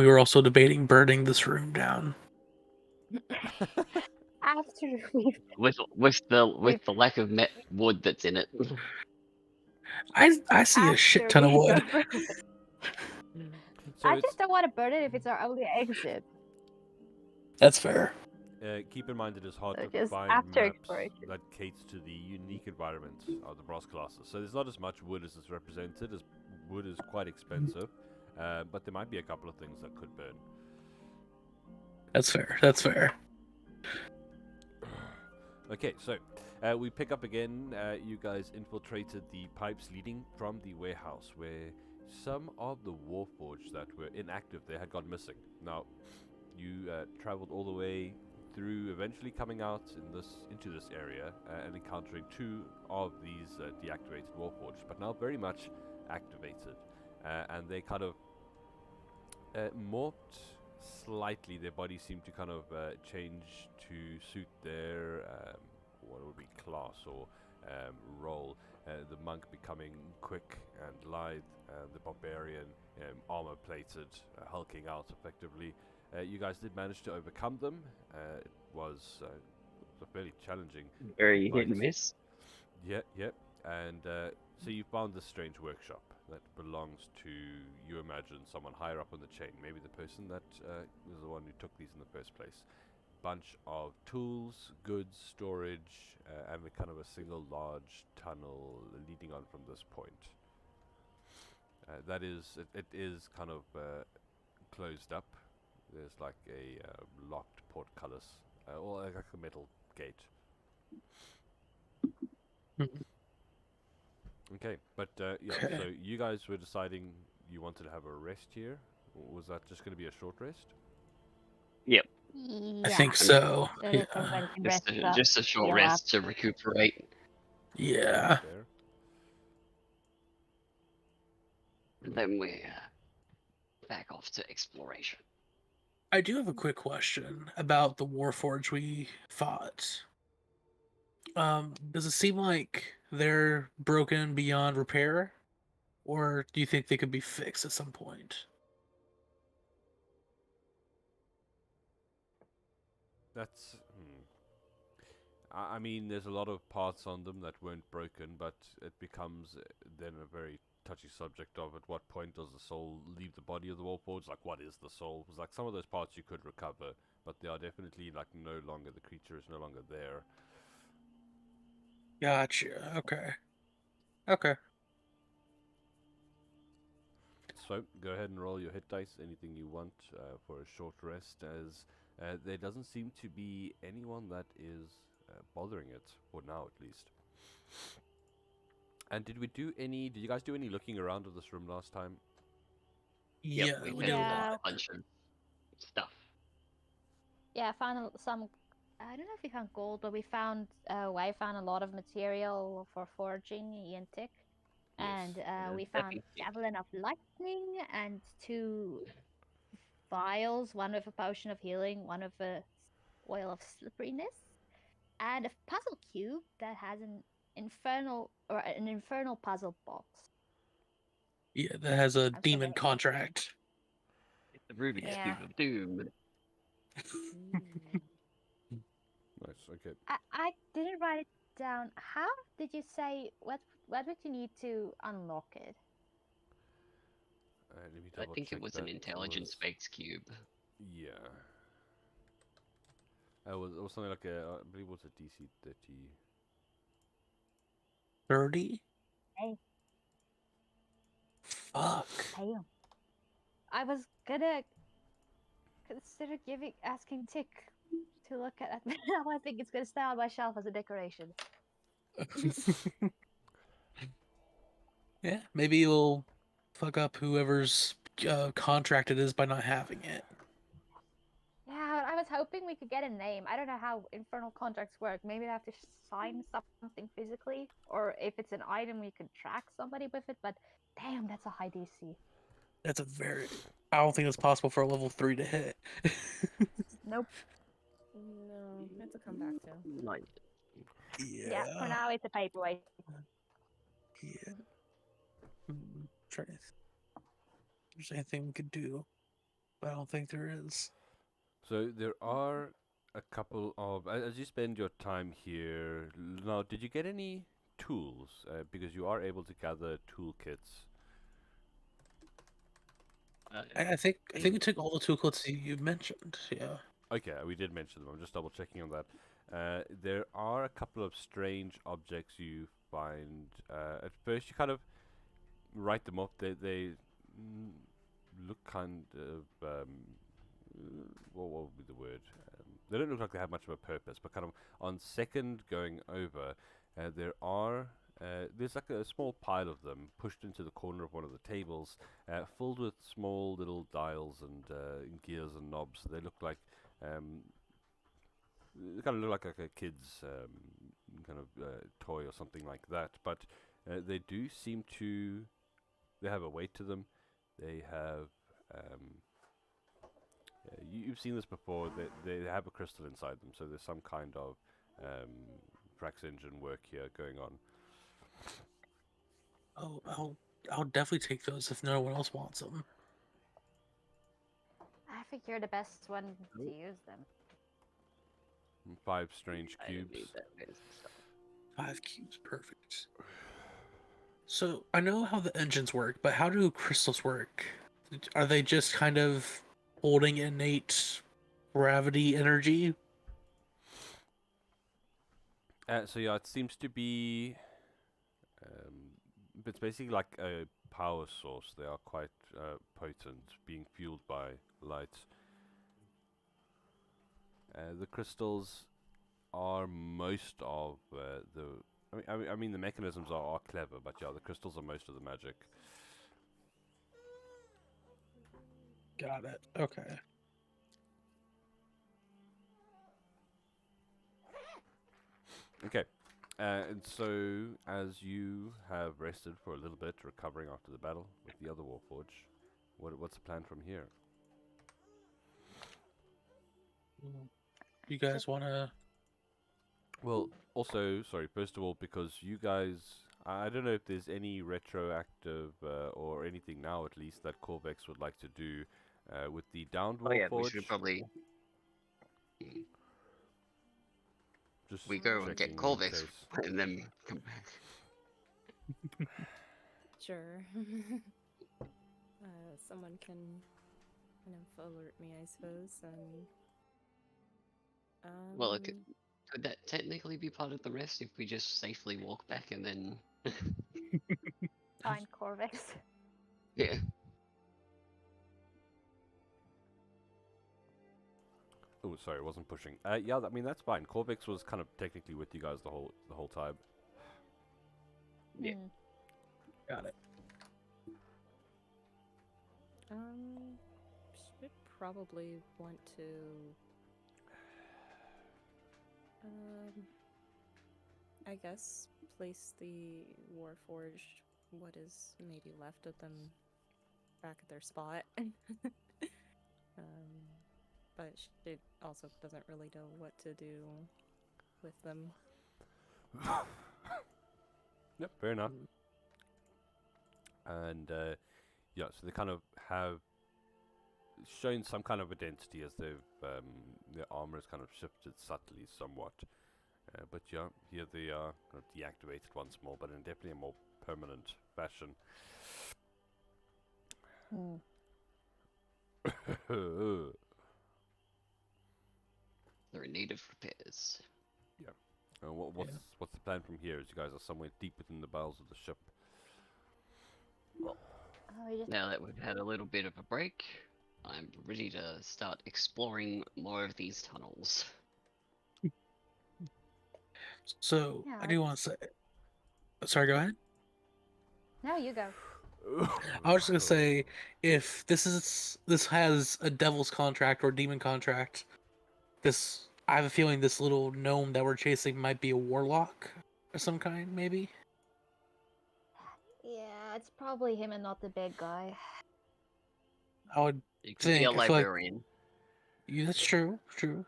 we were also debating burning this room down. After we've With the lack of net wood that's in it. I see a shit ton of wood. So I it's, just don't want to burn it if it's our only exit. That's fair. keep in mind it is hard So to just find after maps exploration. that cater to the unique environment of the Brass Colossus. So there's not as much wood as is represented, as wood is quite expensive, but there might be a couple of things that could burn. That's fair. That's fair. Okay, so we pick up again. You guys infiltrated the pipes leading from the warehouse, where some of the warforged that were inactive there had gone missing. Now, you traveled all the way through, eventually coming out into this area and encountering two of these deactivated warforged, but now very much activated, and they kind of morphed slightly. Their bodies seem to kind of change to suit their what would be class or role. The monk becoming quick and lithe, the barbarian armor plated, hulking out effectively. You guys did manage to overcome them. It was a fairly challenging. Very hit and miss. Yep. And so you found this strange workshop that belongs to, you imagine, someone higher up on the chain. Maybe the person that was the one who took these in the first place. Bunch of tools, goods, storage, and a kind of a single large tunnel leading on from this point. It is kind of closed up. There's like a locked portcullis, or like a metal gate. Okay, but yeah, Okay. so you guys were deciding you wanted to have a rest here? Or was that just going to be a short rest? Yep. Yeah. I think so. Then Yeah. everybody can rest up, Just a short heal rest up. to recuperate. Yeah. Fair. And then we're back off to exploration. I do have a quick question about the Warforged we fought. Does it seem like they're broken beyond repair? Or do you think they could be fixed at some point? That's. I mean, there's a lot of parts on them that weren't broken, but it becomes then a very touchy subject of at what point does the soul leave the body of the Warforged? Like, what is the soul? Because, like, some of those parts you could recover, but they are definitely, like, no longer, the creature is no longer there. Gotcha. Okay. Okay. So, go ahead and roll your hit dice, anything you want for a short rest, as there doesn't seem to be anyone that is bothering it, for now at least. And did you guys do any looking around of this room last time? Yeah, Yep, we we did a found lot. a bunch of stuff. Yeah, I found some. I don't know if we found gold, but we found. I found a lot of material for forging Ian Tick, and we found javelin of lightning and 2 vials, one with a potion of healing, one with a oil of slipperiness, and a puzzle cube that has an infernal puzzle box. Yeah, that has a I'm demon forgetting. contract. It's the Rubik's Yeah. Cube of Doom. Nice, okay. I didn't write it down. How did you say what would you need to unlock it? Let me I double think check it was that. an intelligence-based cube. Yeah. It was something like I believe it was a DC 30. 30? Hey. Fuck. Damn. I was gonna consider asking Tick to look at it. Now I think it's gonna stay on my shelf as a decoration. Yeah, maybe you'll fuck up whoever's contract it is by not having it. Yeah, I was hoping we could get a name. I don't know how infernal contracts work. Maybe I have to sign something physically, or if it's an item, we could track somebody with it. But damn, that's a high DC. That's a very. I don't think it's possible for a level 3 to hit. Nope. No, that's a comeback to. Like, Yeah, for now it's a paperweight. Yeah. Try to. If there's anything we could do. I don't think there is. So there are a couple of as you spend your time here. Now, did you get any tools? Because you are able to gather toolkits. I think we took all the toolkits you mentioned. Yeah. Okay, we did mention them. I'm just double checking on that. There are a couple of strange objects you find. At first, you kind of write them up. They look kind of what would be the word? They don't look like they have much of a purpose, but kind of on second going over, there's like a small pile of them pushed into the corner of one of the tables, filled with small little dials and gears and knobs. They look like they kind of look like a kid's kind of toy or something like that. But they do seem to. They have a weight to them. They have. You've seen this before. They have a crystal inside them, so there's some kind of Frax engine work here going on. Oh, I'll definitely take those if no one else wants them. I think you're the best one to use them. 5 strange I don't cubes. need that fancy stuff. 5 cubes, perfect. So I know how the engines work, but how do crystals work? Are they just kind of holding innate gravity energy? So yeah, it seems to be. It's basically like a power source. They are quite potent, being fueled by light. The crystals are most of the. I mean, the mechanisms are clever, but yeah, the crystals are most of the magic. Got it. Okay. Okay. And so, as you have rested for a little bit, recovering after the battle with the other Warforge, what's the plan from here? You guys want to? Well, also, sorry, first of all, because you guys, I don't know if there's any retroactive or anything now at least that Corvex would like to do with the downed Oh yeah, we Warforge. should probably Just we go and get checking in Corvex case. and then come back. Sure. Someone can kind of alert me, I suppose. Well, could that technically be part of the rest if we just safely walk back and then? Find Corvex. Yeah. Oh, sorry, I wasn't pushing. Yeah, I mean that's fine. Corvex was kind of technically with you guys the whole time. Yeah. Got it. Should probably want to. I guess place the Warforged, what is maybe left of them, back at their spot. But she also doesn't really know what to do with them. Yep, fair enough. And yeah, so they kind of have shown some kind of identity as they've their armor has kind of shifted subtly somewhat. But yeah, here they are kind of deactivated once more, but in definitely a more permanent fashion. They're in need of repairs. Yeah. What's the plan from here? As you guys are somewhere deep within the bowels of the ship. Well, now that we've had a little bit of a break, I'm ready to start exploring more of these tunnels. So Yeah, I do want to say. Sorry, go ahead. No, you go. I was just gonna say, if this has a devil's contract or demon contract, I have a feeling this little gnome that we're chasing might be a warlock of some kind, maybe. Yeah, it's probably him and not the big guy. I would It could be a think. I feel like librarian. yeah, that's true. True.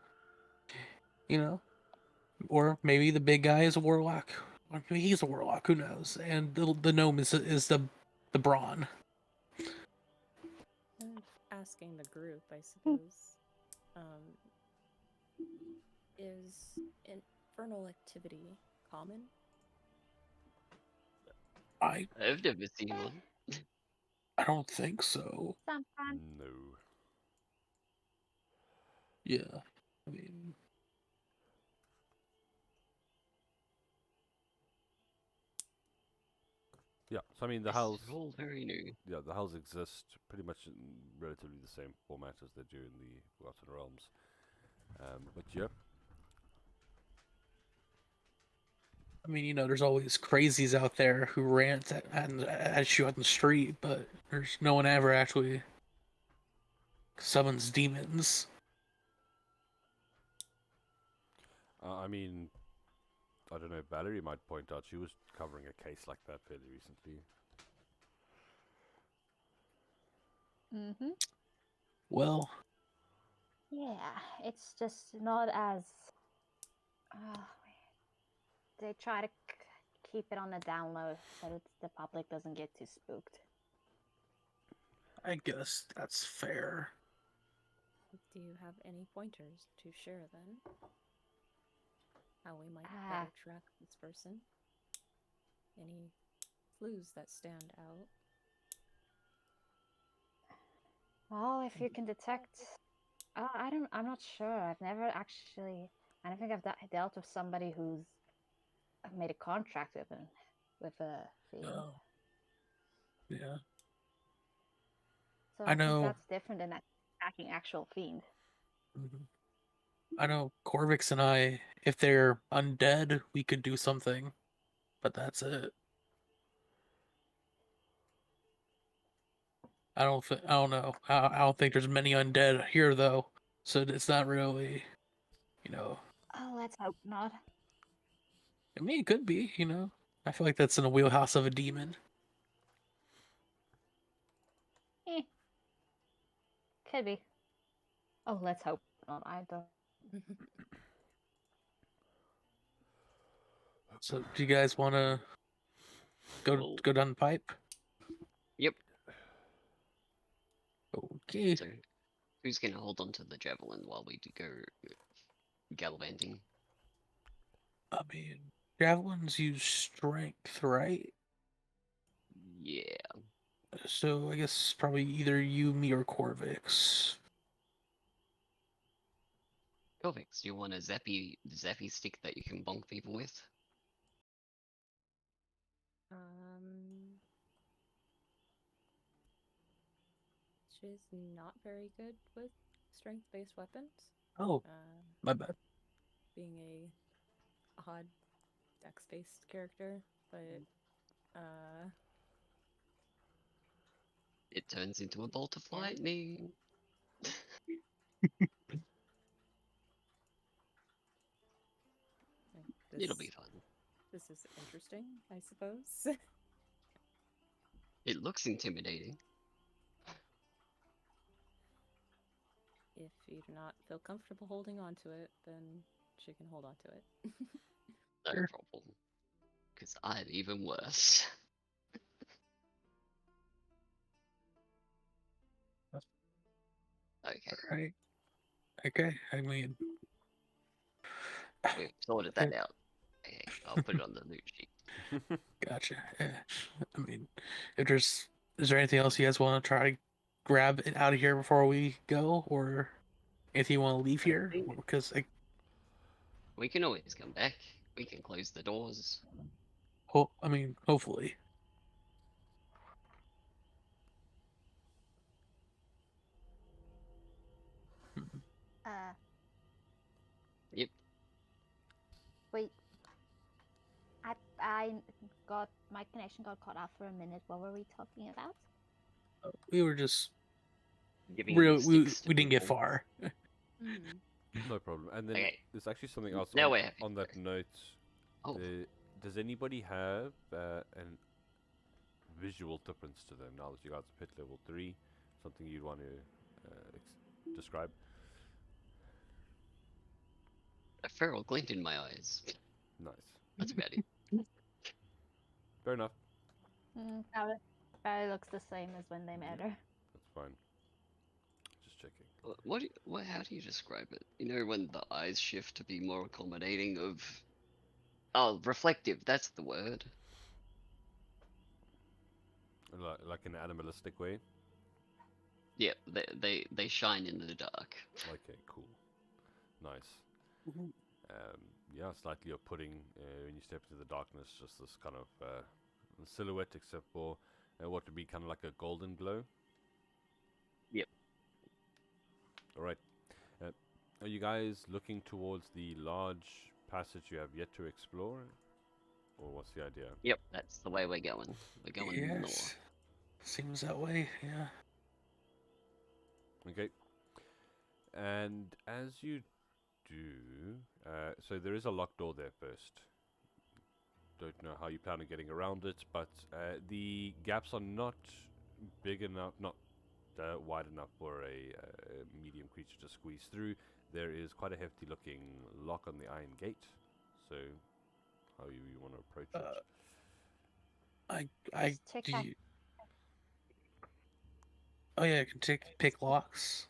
You know, or maybe the big guy is a warlock. Or maybe he's a warlock. Who knows? And the gnome is the brawn. I've asking the group, I suppose. Is infernal activity common? I've never seen one. I don't think so. Sometimes. No. Yeah. I mean, Yeah, so I mean the This hells. is all very new. Yeah, the hells exist pretty much in relatively the same format as they do in the Forgotten Realms. But yeah, I mean, there's always crazies out there who rant at you on the street, but there's no one ever actually summons demons. I mean, I don't know. Valerie might point out she was covering a case like that fairly recently. Mm-hmm. Well, Yeah, it's just not as. They try to keep it on the down low so that the public doesn't get too spooked. I guess that's fair. Do you have any pointers to share then? How we might better track this person? Any clues that stand out? Well, if you can detect, I'm not sure. I've never actually. I don't think I've dealt with somebody who's made a contract with a fiend. Oh, yeah. So I I think know. that's different than attacking actual fiend. Mhm. I know Corvix and I, if they're undead, we could do something, but that's it. I don't know. I don't think there's many undead here though, so it's not really, you know. Oh, let's hope not. I mean, it could be, I feel like that's in the wheelhouse of a demon. Eh, could be. Oh, let's hope not. I don't. So, do you guys want to Well, go down the pipe? yep. Okay. So, who's gonna hold on to the javelin while we go gallivanting? I mean, javelins use strength, right? Yeah. So I guess probably either you, me, or Corvix. Corvix, do you want a zappy stick that you can bonk people with? She's not very good with strength-based weapons. Oh, my bad. Being a odd dex-based character, but It turns into a bolt of Yeah. lightning. It'll be fun. This is interesting, I suppose. It looks intimidating. If you do not feel comfortable holding on to it, then she can hold on to it. No Sure. problem. Because I'm even worse. Okay, Right. Okay. I mean, we've sorted that out. Okay, I'll put it on the loot sheet. gotcha. Yeah. I mean, is there anything else you guys want to try to grab it out of here before we go, or anything you want to leave I here? think Because we can always come back. We can close the doors. I mean, hopefully. Yep. Wait. I got my connection got cut off for a minute. What were we talking about? We were just Giving we sticks to didn't get people. far. No problem. And then Okay. there's actually something else Now we're happy on to that go. note. Oh, Does anybody have an visual difference to them now that you guys have hit level 3? Something you'd want to describe? a feral glint in my eyes. Nice. That's about it. Fair enough. Probably looks the same as when they met her. That's fine. How do you describe it? You know, when the eyes shift to be more accommodating of. Oh, reflective. That's the word. Like in an animalistic way. Yeah, they shine in the dark. Okay, cool, nice. Mhm. Yeah, slightly off-putting when you step into the darkness. Just this kind of silhouette, except for what would be kind of like a golden glow. Yep. All right. Uh, are you guys looking towards the large passage you have yet to explore, or what's the idea? Yep, that's the way we're going. We're going north. Yes. Seems that way, yeah. Okay. And as you do, so there is a locked door there first. Don't know how you plan on getting around it, but the gaps are not big enough, not wide enough for a medium creature to squeeze through. There is quite a hefty looking lock on the iron gate. So, how you want to approach it? I Just tick do that. you, oh yeah, I can pick locks.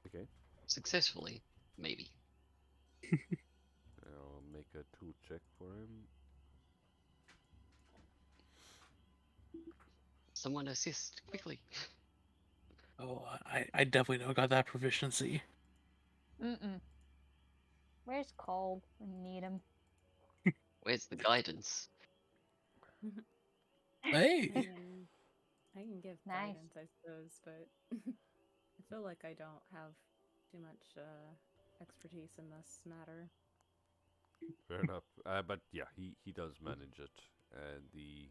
Okay. Successfully, maybe. I'll make a tool check for him. Someone assist quickly. Oh, I definitely know got that proficiency. Where's Cole when you need him? Where's the guidance? Hey, I can give Nice. guidance, I suppose, but I feel like I don't have too much expertise in this matter. Fair enough. But yeah, he does manage it. And the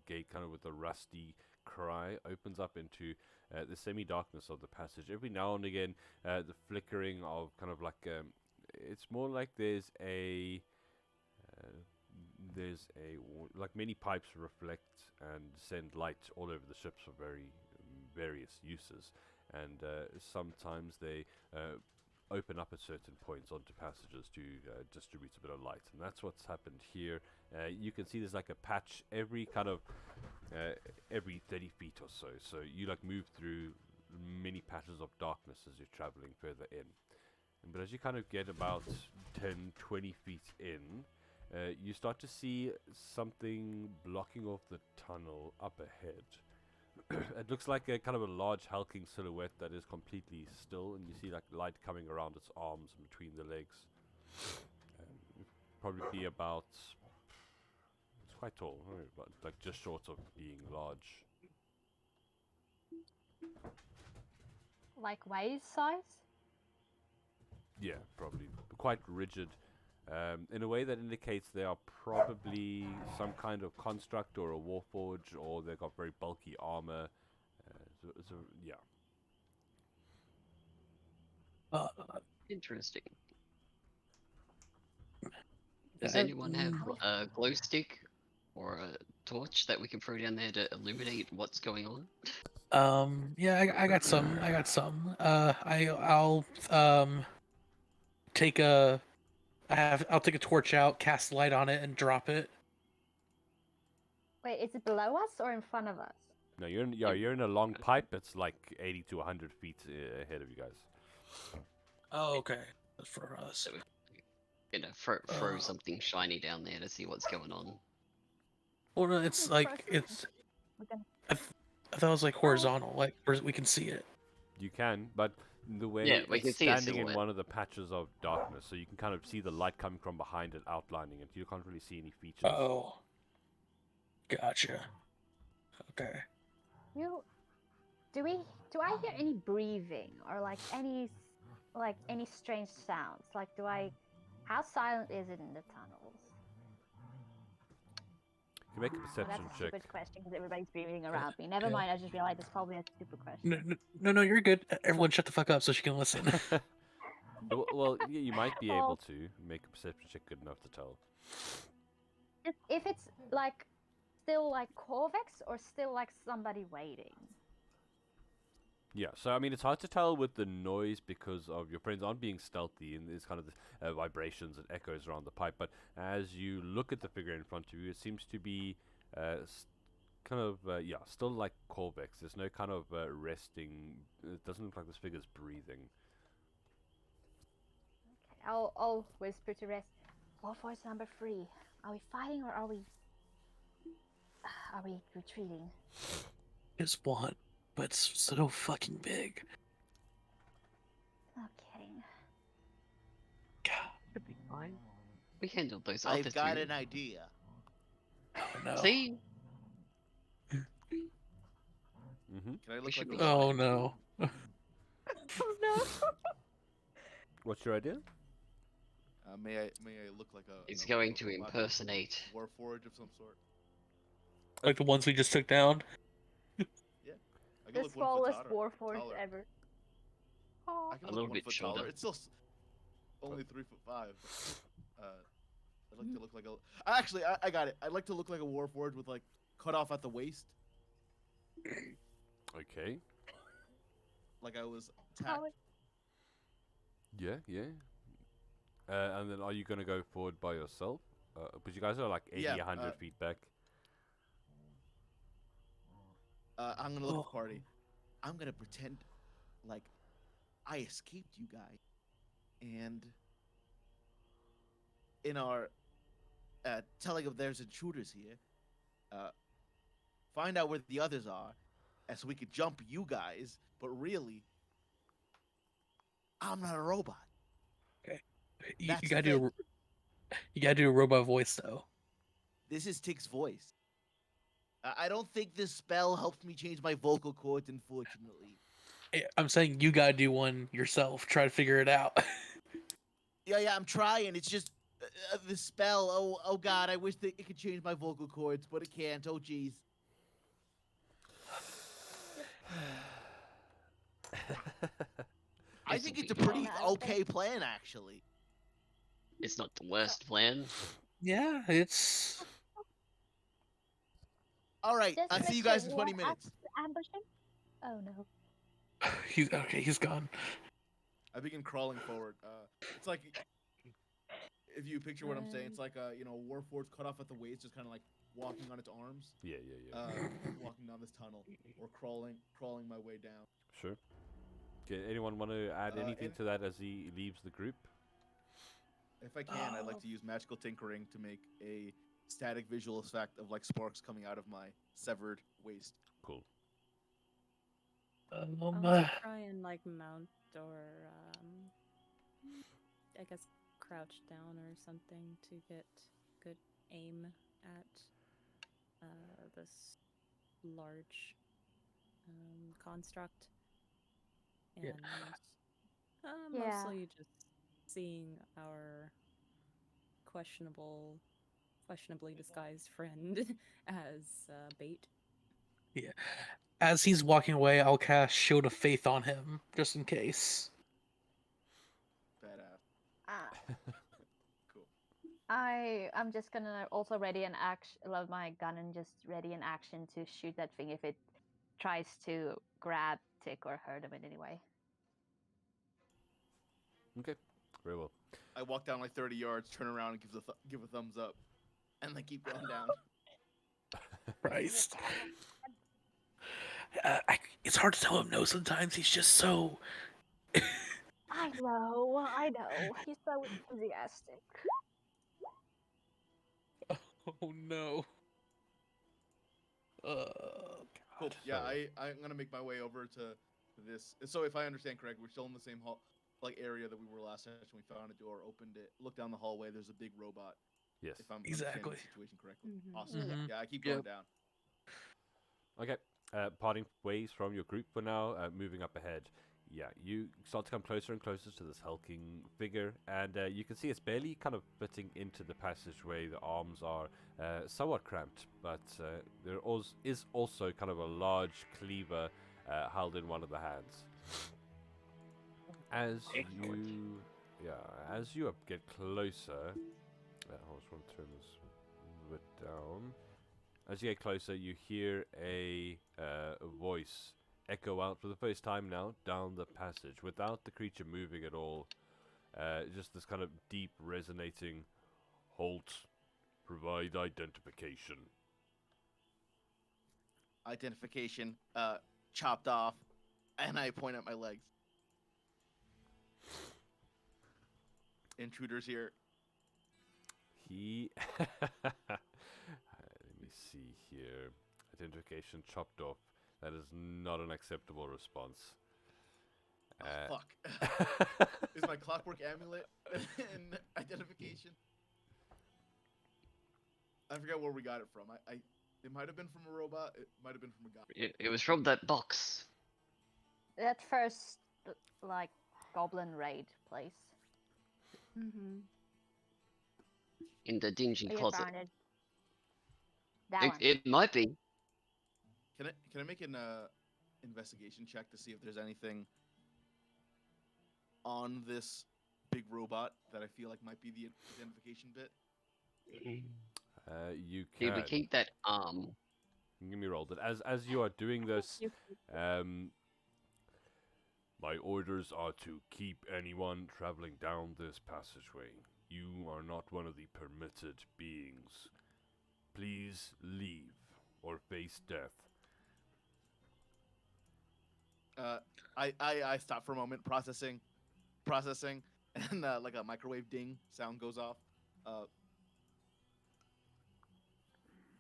gate, kind of with a rusty cry, opens up into the semi-darkness of the passage. Every now and again, the flickering of kind of like it's more like uh, like many pipes reflect and send light all over the ships for very various uses, and sometimes they open up at certain points onto passages to distribute a bit of light, and that's what's happened here. You can see there's like a patch every kind of every 30 feet or so. So you like move through many patches of darkness as you're traveling further in. But as you kind of get about 10, 20 feet in, you start to see something blocking off the tunnel up ahead. It looks like a kind of a large hulking silhouette that is completely still, and you see like light coming around its arms and between the legs. Probably be about, it's quite tall, but like just short of being large. Like waist size? Yeah, probably quite rigid. In a way that indicates they are probably some kind of construct or a warforge, or they've got very bulky armor. So yeah. uh, Interesting. Does I- anyone have a glow stick or a torch that we can throw down there to illuminate what's going on? yeah, I got some. I got some. I'll take a. I'll take a torch out, cast light on it, and drop it. Wait, is it below us or in front of us? No, you're in a long pipe. It's like 80 to 100 feet ahead of you guys. Oh, okay. That's for us. So we throw something shiny down there to see what's going on. Well, no, it's like it's. I thought it was like horizontal, like where we can see it. You can, but the way Yeah, we can it's see a standing in silhouette. one of the patches of darkness, so you can kind of see the light coming from behind it, outlining it. You can't really see any features. Oh, gotcha. Okay. Do I hear any breathing or like any strange sounds? Like how silent is it in the tunnels? You can make a Well, perception that's a check. stupid question because everybody's breathing around me. Never mind, I just realized it's probably a stupid question. No, you're good. Everyone, shut the fuck up so she can listen. Well, you might be Well- able to make a perception check good enough to tell. If it's like still like Corvex or still like somebody waiting. Yeah, so I mean, it's hard to tell with the noise because of your friends aren't being stealthy, and there's kind of the, vibrations and echoes around the pipe. But as you look at the figure in front of you, it seems to be kind of yeah, still like Corvex. There's no kind of resting. It doesn't look like this figure's breathing. Okay, I'll whisper to Rest. Warforged number 3. Are we fighting or are we retreating? It's one, but it's so fucking big. No kidding. God, Should be fine. We handled those other I've got two. an idea. oh no. See? Mm-hmm. Can I look should like be a Oh no. Oh no. What's your idea? may I look like a He's a going to robot impersonate. warforged of some sort? Like the ones we just took down. I could The look 1 foot smallest taller. Warforged ever. Oh. I can A look little 1 bit foot shorter. taller. It's still only 3'5". I'd like to look like a. Actually, I got it. I'd like to look like a warforged with like cut off at the waist, Okay. like I was attacked. Oh, Yeah, yeah. And then are you gonna go forward by yourself? But you guys are like 80, Yeah, 100 feet back. I'm gonna look at Oh. the party. I'm gonna pretend like I escaped you guys, and in our telling of there's intruders here, find out where the others are, and so we could jump you guys. But really, I'm not a robot. You That's the gotta do thing. you gotta do a robot voice though. This is Tick's voice. I don't think this spell helps me change my vocal cords, unfortunately. I'm saying you gotta do one yourself. Try to figure it out. Yeah, I'm trying. It's just the spell. Oh God, I wish that it could change my vocal cords, but it can't. Oh jeez. I think it's a This'll be pretty fine. okay plan, actually. It's not the worst plan. Yeah, it's All right, just I'll see make you guys sure in 20 we're minutes. ambushing. Oh no. he's okay. He's gone. I begin crawling forward. It's like if you picture what I'm saying, it's like Warforged cut off at the waist, just kind of like walking on its arms, Yeah, yeah, yeah. walking down this tunnel, or crawling my way down. Sure. Okay, anyone want to add anything and- to that as he leaves the group? If I can, I'd like to use magical tinkering to make a static visual effect of like sparks coming out of my severed waist. Cool. I'll try and like mount or I guess crouch down or something to get good aim at this large construct. And Yeah. Yeah. mostly just seeing our questionably disguised friend as bait. Yeah. As he's walking away, I'll cast Shield of Faith on him, just in case. Badass. Ah. Cool. I'm just gonna also ready an action, load my gun and just ready an action to shoot that thing if it tries to grab, tick, or hurt him in any way. Okay, very well. I walk down like 30 yards, turn around, and give a thumbs up, and then keep going down. Christ. It's hard to tell him no sometimes. He's just so. I know. He's so enthusiastic. Oh no. Cool. God. Yeah, Sorry. I'm gonna make my way over to this. So if I understand correctly, we're still in the same hall, like area that we were last session. We found a door, opened it, looked down the hallway. There's a big robot. Yes. If I'm Exactly. understanding the situation correctly. Mhm. Awesome. Mhm. Yeah, I keep going Yep. down. Okay. Parting ways from your group for now. Moving up ahead. Yeah, you start to come closer and closer to this hulking figure, and you can see it's barely kind of fitting into the passageway. The arms are somewhat cramped, but there is also kind of a large cleaver held in one of the hands. As you get closer, I just want to turn this a bit down. As you get closer, you hear a voice echo out for the first time now down the passage without the creature moving at all. Just this kind of deep resonating halt, provide identification. identification chopped off, and I point at my legs. Intruders here. He. Let me see here. Identification chopped off. That is not an acceptable response. Oh, fuck. Is my clockwork amulet an identification? I forget where we got it from. It might have been from a robot. It might have been from a guy. It was from that box. That first, like, goblin raid place. Mm-hmm. In the dingy You closet. found it. That one. It might be. Can I make an investigation check to see if there's anything on this big robot that I feel like might be the identification bit? You Did we can. keep that arm? Give me a roll. But as you are doing this, my orders are to keep anyone traveling down this passageway. You are not one of the permitted beings. Please leave or face death. I stop for a moment, processing, and like a microwave ding sound goes off.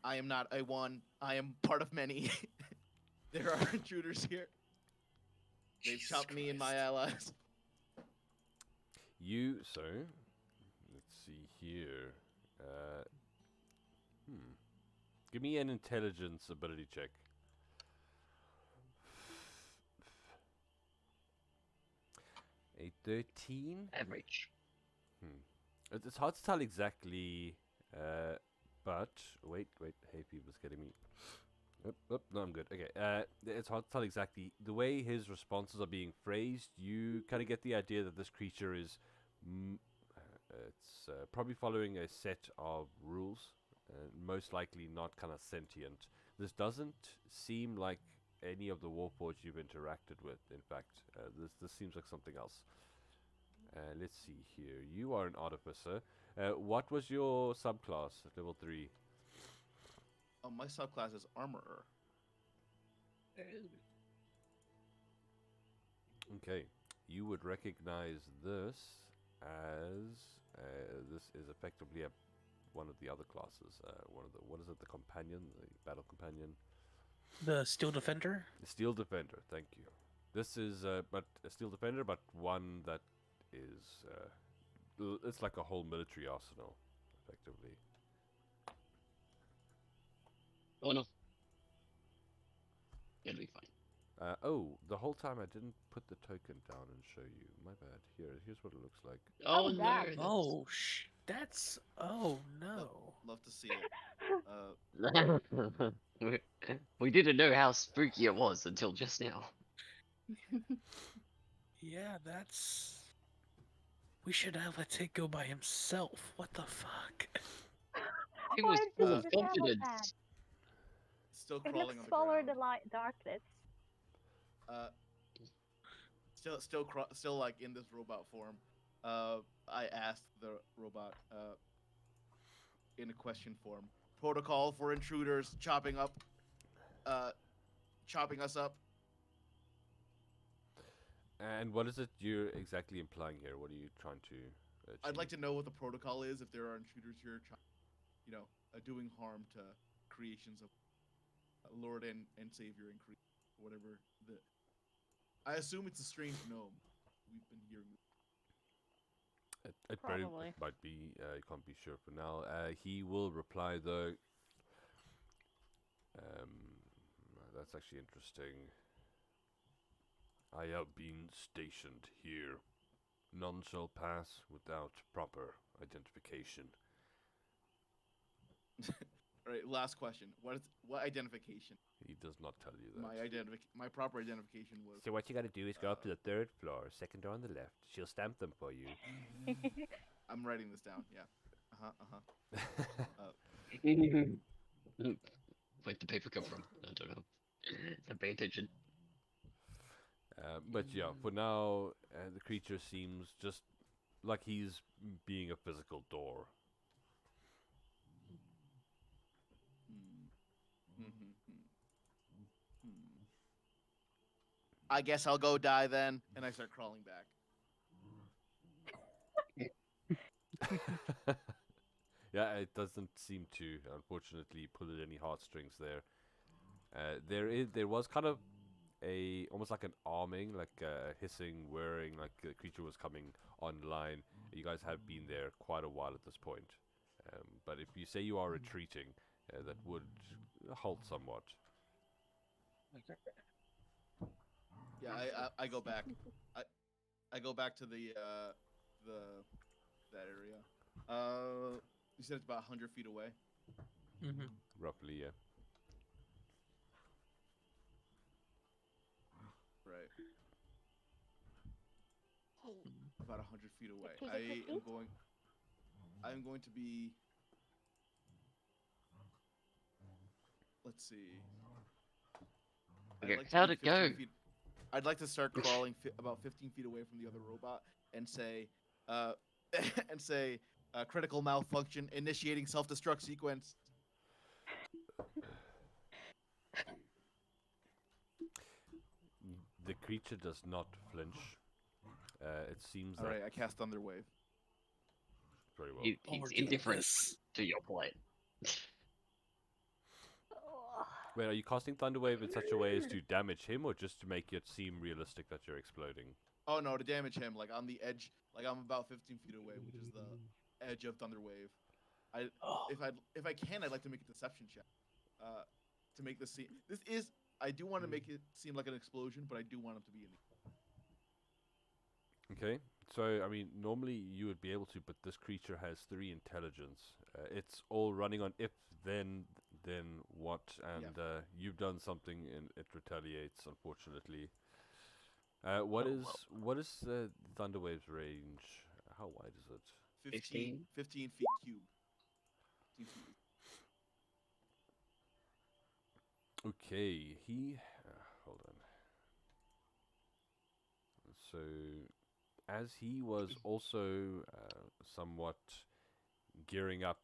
I am not a one. I am part of many. There are intruders here. They've Jesus chopped me and my Christ. allies. So, let's see here. Give me an intelligence ability check. A 13? Average. It's hard to tell exactly, but wait, hey, people's getting me. No, I'm good. Okay, it's hard to tell exactly. The way his responses are being phrased, you kind of get the idea that this creature is, it's probably following a set of rules, most likely not kind of sentient. This doesn't seem like any of the Warforged you've interacted with. In fact, this seems like something else. Let's see here. You are an artificer. What was your subclass at level 3? Oh, my subclass is armorer. Okay. You would recognize this as this is effectively one of the other classes. What is it? The companion, the battle companion. The Steel Defender? The Steel Defender. Thank you. This is but a Steel Defender, but one that is it's like a whole military arsenal, effectively. Oh no. It'll be fine. The whole time I didn't put the token down and show you. My bad. Here's what it looks like. Oh, Oh, no. damn. that's- Oh, that's... Oh, no. Love to see it. We didn't know how spooky it was until just now. Yeah, that's... We should have let it go by himself. What the fuck? He was Why full did of you travel confidence. that? Still It crawling looks on smaller the than ground. darkness. Still like in this robot form. I asked the robot in a question form. Protocol for intruders chopping us up. And what is it you're exactly implying here? What are you trying to achieve? I'd like to know what the protocol is if there are intruders here, doing harm to creations of Lord and Savior and whatever the. I assume it's a strange gnome. We've been hearing. It Probably. might be. You can't be sure for now. He will reply though. That's actually interesting. I have been stationed here. None shall pass without proper identification. All right, last question. What identification? He does not tell you that. My proper identification was. So what you gotta do is go up to the 3rd floor, second door on the left. She'll stamp them for you. I'm writing this down. Yeah. Where'd the paper come from? I don't know. Pay attention. But yeah, for now, the creature seems just like he's being a physical door. I guess I'll go die then, and I start crawling back. Yeah, it doesn't seem to, unfortunately, pull at any heartstrings there. There was kind of almost like an arming, like hissing, whirring, like the creature was coming online. You guys have been there quite a while at this point. But if you say you are retreating, that would halt somewhat. Okay. Yeah, I go back. I go back to that area. You said it's about 100 feet away. Mm-hmm. Roughly, yeah. Right. Hey, About 100 feet away. Keep it quick, I'm going to be. Let's see. Okay, Like to how'd be it go? 15 feet. I'd like to start crawling about 15 feet away from the other robot and say, and say, critical malfunction, initiating self-destruct sequence. The creature does not flinch. It seems All that right, I cast Thunder Wave. very well. He's we're doing indifferent this. to your plight. Wait, are you casting Thunderwave in such a way as to damage him, or just to make it seem realistic that you're exploding? Oh no, to damage him, like on the edge, like I'm about 15 feet away, which is the edge of Thunder Wave. Oh, If I can, I'd like to make a deception check, to make this seem. I do want to make it seem like an explosion, but I do want him to be in the. Okay, so I mean, normally you would be able to, but this creature has 3 intelligence. It's all running on if, then what, and you've done something and it retaliates, unfortunately. What is Thunderwave's range? How wide is it? 15 feet cubed. 15 feet. Okay, hold on. So, as he was also somewhat gearing up,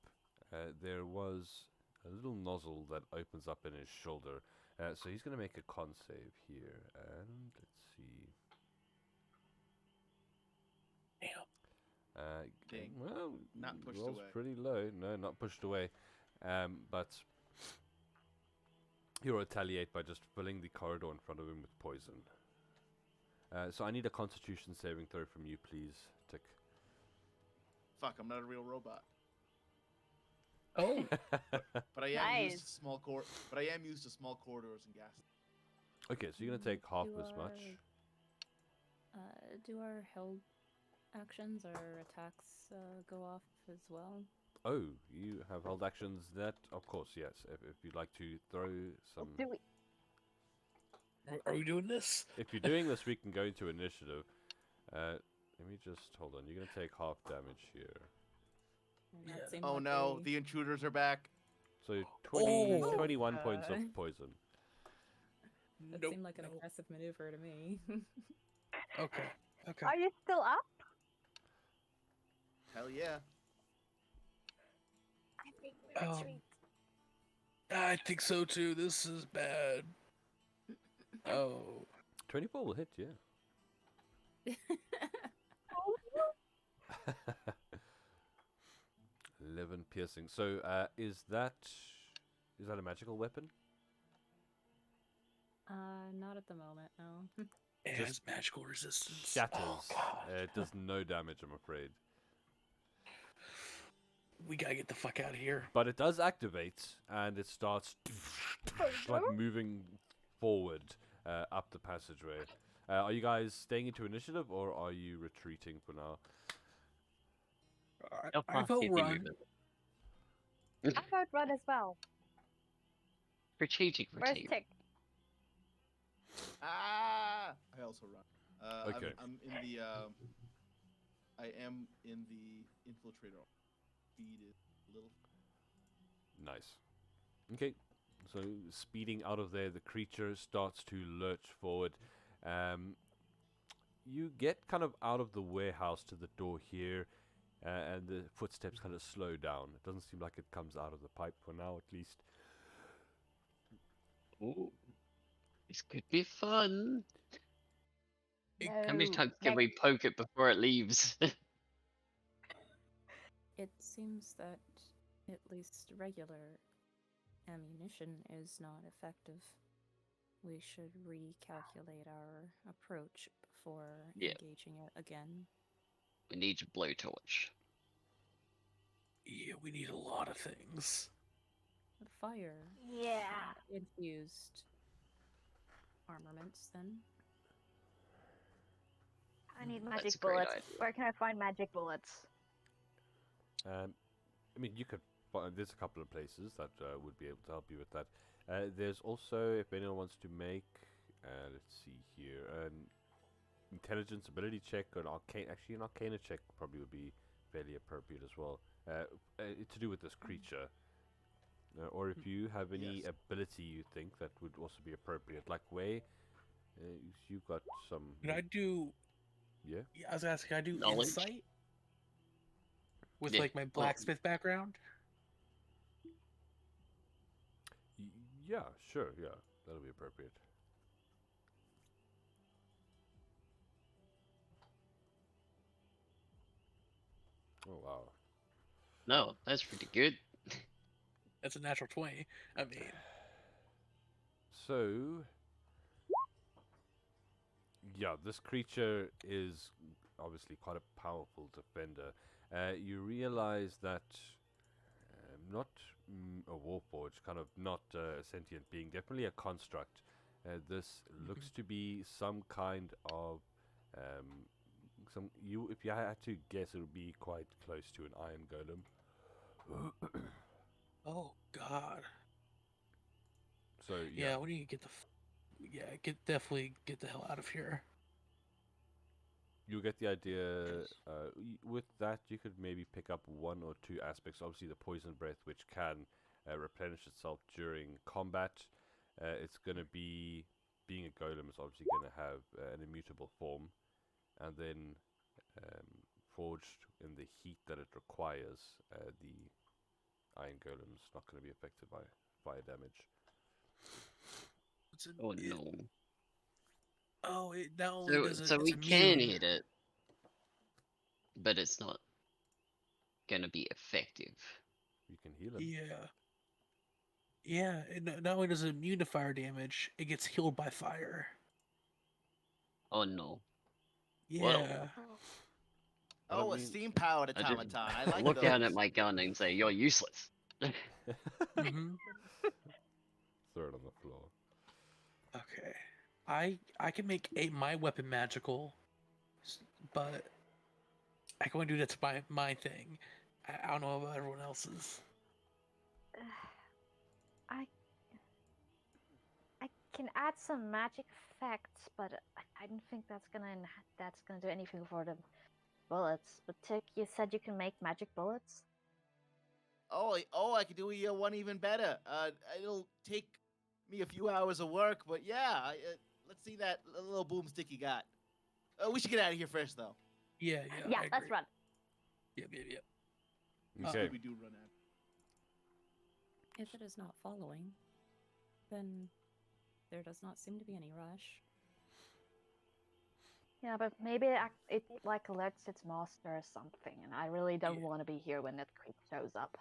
there was a little nozzle that opens up in his shoulder. So he's going to make a con save here, and let's see. damn. Dang. Well, Not pushed rolls away. pretty low. No, not pushed away. But he'll retaliate by just filling the corridor in front of him with poison. So I need a Constitution saving throw from you, please, Tick. Fuck, I'm not a real robot. Oh, But I am Nice. used to small corridors and gas. Okay, so you're gonna take half Do as much. Do our held actions or attacks go off as well? Oh, you have held actions that, of course, yes. If you'd like to throw some, Do we? are we doing this? if you're doing this, we can go into initiative. Let me just hold on. You're gonna take half damage here. And Yeah. that seemed Oh like no, a- the intruders are back. So 20, Oh! 21 points of God. poison. that Nope, seemed like an nope. aggressive maneuver to me. Okay. Okay. Are you still up? Hell yeah. I think we retreat. I think so too. This is bad. Oh. 24 will hit, yeah. 11 piercing. So, is that a magical weapon? Not at the moment, no. It Just has magical resistance. Shatters. Oh, God. It does no damage, I'm afraid. We gotta get the fuck out of here. But it does activate, and it starts like moving forward up the passageway. Are you guys staying into initiative, or are you retreating for now? I vote run. I vote run as well. Strategic Where's retreat. Tick? Ah! I also run. Okay. I'm in the. I am in the infiltrator. Speed is a little. Nice. Okay, so speeding out of there, the creature starts to lurch forward. You get kind of out of the warehouse to the door here, and the footsteps kind of slow down. It doesn't seem like it comes out of the pipe for now, at least. Ooh. This could be fun. How many No, times can we poke it before it leaves? It seems that at least regular ammunition is not effective. We should recalculate our approach before Yeah. engaging it again. We need your blowtorch. Yeah, we need a lot of things. But fire Yeah. infused armaments, then. I need That's a magic great bullets. idea. Where can I find magic bullets? I mean, you could. There's a couple of places that would be able to help you with that. There's also, if anyone wants to make, let's see here, an intelligence ability check or an arcane. Actually, an arcana check probably would be fairly appropriate as well. To do with this creature. Or if you have any Yes. ability you think that would also be appropriate, like Way, you've got some. Could I do? Yeah. Yeah, I was asking. Can I do Knowledge? insight with Yeah. like my Oh. blacksmith background? Yeah, sure. Yeah, that'll be appropriate. Oh wow. No, that's pretty good. That's a natural 20. I mean, So, yeah, this creature is obviously quite a powerful defender. You realize that not a warforge, kind of not a sentient being, definitely a construct. This looks to be some kind of if you had to guess, it would be quite close to an iron golem. oh god. So Yeah, we need to get definitely get the hell out of here. you get the idea. With that, you could maybe pick up one or two aspects. Obviously, the poison breath, which can replenish itself during combat. It's going to be, being a golem, is obviously going to have an immutable form, and then forged in the heat that it requires, the iron golem's not going to be affected by fire damage. Oh no. It not only does So it's we can immune. hit it, but it's not gonna be effective. You can heal him. Yeah. Yeah, not only does it immune to fire damage, it gets healed by fire. Oh no. Yeah. But I Oh, a mean- steam powered I just automaton. I like look those. down at my gun and say, "You're useless." hmm Throw it on the floor. Okay. I can make my weapon magical, but I can only do that to my thing. I don't know about everyone else's. I can add some magic effects, but I don't think that's gonna do anything for the bullets. But Tick, you said you can make magic bullets. Oh, I could do one even better. It'll take me a few hours of work, but yeah, let's see that little boomstick you got. We should get out of here first, though. Yeah, Yeah, I let's agree. run. Yep. Okay. We do run out. If it is not following, then there does not seem to be any rush. Yeah, but maybe it like alerts its master or something, and I really don't Yeah. want to be here when that creep shows up,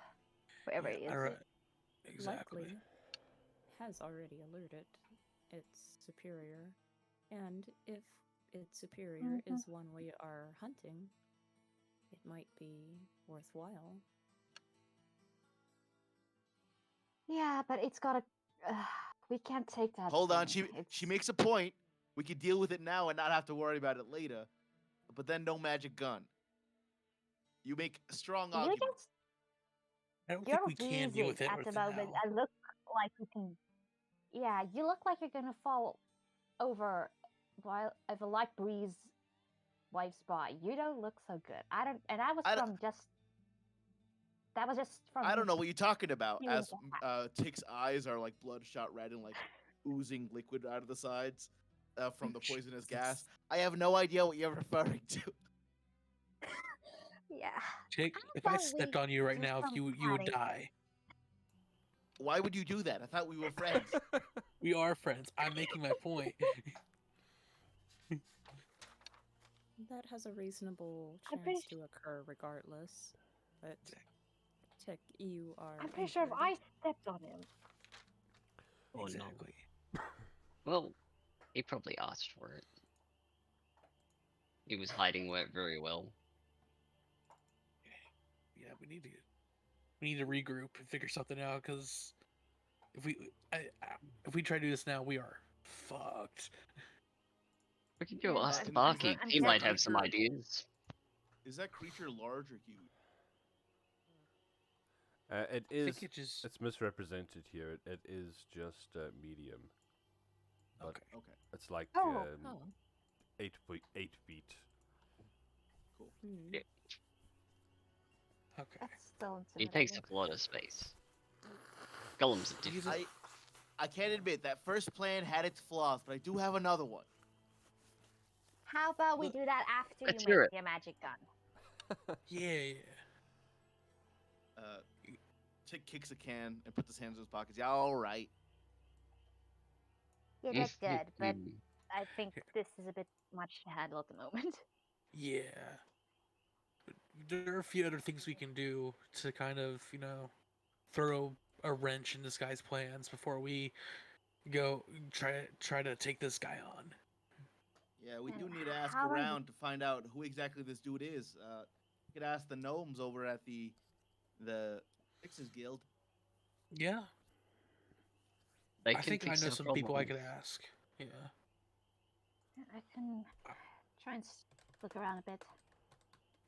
wherever Yeah, he is. alright. Exactly. Likely has already alerted its superior, and if its superior is one we are hunting, it might be worthwhile. Yeah, but it's gotta. We can't take that. Hold on, thing. she makes a point. We could deal with it now and not have to worry about it later. But then no magic gun. You make a strong You argument. just, I don't you're think we can deal with wheezing it at right the moment. now. I look like you can. Yeah, you look like you're gonna fall over while if a light breeze waves by. You don't look so good. I don't. And I was I don't- from just. That was just from. I don't know what you're talking about. feeling As Tick's eyes are like bloodshot red and like oozing liquid out of the sides from the poisonous gas. I have no idea what you're referring to. Yeah. Jake, I if I thought stepped we on you right did now, some you would planning. die. Why would you do that? I thought we were friends. We are friends. I'm making my point. that has a reasonable I'm pretty chance to occur regardless. But Tick, you are I'm pretty sure if injured. I stepped on him. Oh Exactly. no. Well, he probably asked for it. He was hiding it very well. Yeah, we need to regroup and figure something out because if we try to do this now, we are fucked. We can go Yeah, ask the I'm- barkeep. I'm He guessing- might have some ideas. Is that creature large or huge? It I is. think it just It's misrepresented here. It is just medium. But okay. Okay, it's like Oh. 8 feet. cool. Hmm. Yeah. Okay. That's still He takes intimidating. up a lot of space. Golems are He's different. I can't admit that first plan had its flaws, but I do have another one. How about we Look, do that after let's you hear make it. your magic gun? Yeah. Tick kicks a can and puts his hands in his pockets. Yeah, all right. Yeah, that's good, but Mm. I think this is a bit much to handle at the moment. Yeah. But there are a few other things we can do to kind of, throw a wrench in this guy's plans before we go try to take this guy on. Yeah, we And do need to ask how are you- around to find out who exactly this dude is. You could ask the gnomes over at the Fixers Guild. Yeah. They I can think I fix know our some people I problem. could ask. Yeah. I can try and look around a bit,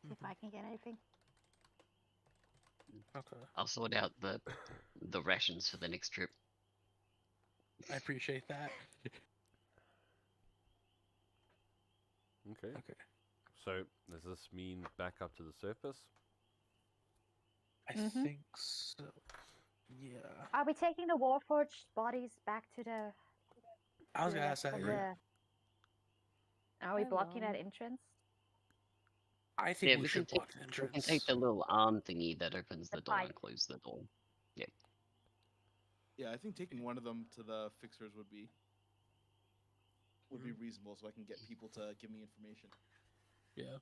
see if I can get anything. Okay. I'll sort out the rations for the next trip. I appreciate that. Okay. Okay. So does this mean back up to the surface? I Mhm. think so. Yeah. Are we taking the Warforged bodies back to the? I was the gonna rest ask that. of Yeah. Are we I blocking that will. entrance? I think Yeah, we should block the we can entrance. take the little arm thingy that opens The the door and pipe. close the door. Yeah, I think taking one of them to the Fixers would be reasonable, so I can get people to give me information. Yeah.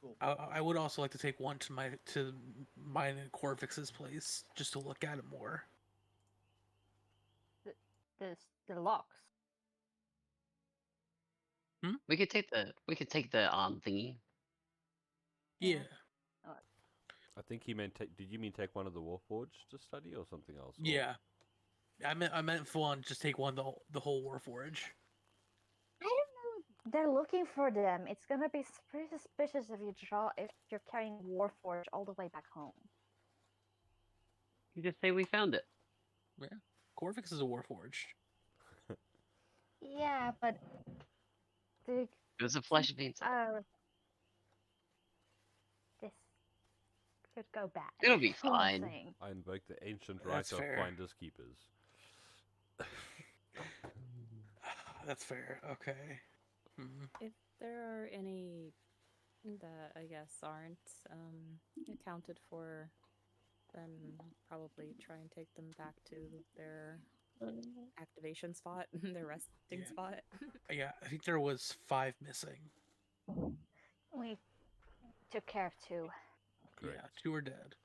Cool. I would also like to take one to mine and Corvix's place just to look at it more. The locks. We could take the arm thingy. Yeah. I think he meant. Did you mean take one of the Warforged to study or something else? Or- Yeah. I meant full on just take one the whole Warforge. I don't know. They're looking for them. It's gonna be pretty suspicious if you're carrying Warforged all the way back home. You just say we found it. Yeah. Corvix is a Warforged. Yeah, but the It was a flash of insight. this could go bad. It'll be That's all I'm fine. saying. I invoke the ancient right That's of fair. finders keepers. That's fair. Okay. Hmm. If there are any that I guess aren't accounted for, then probably try and take them back to their activation spot, their resting Yeah. spot. Yeah, I think there was 5 missing. We took care of 2. Correct. Yeah, 2 are dead.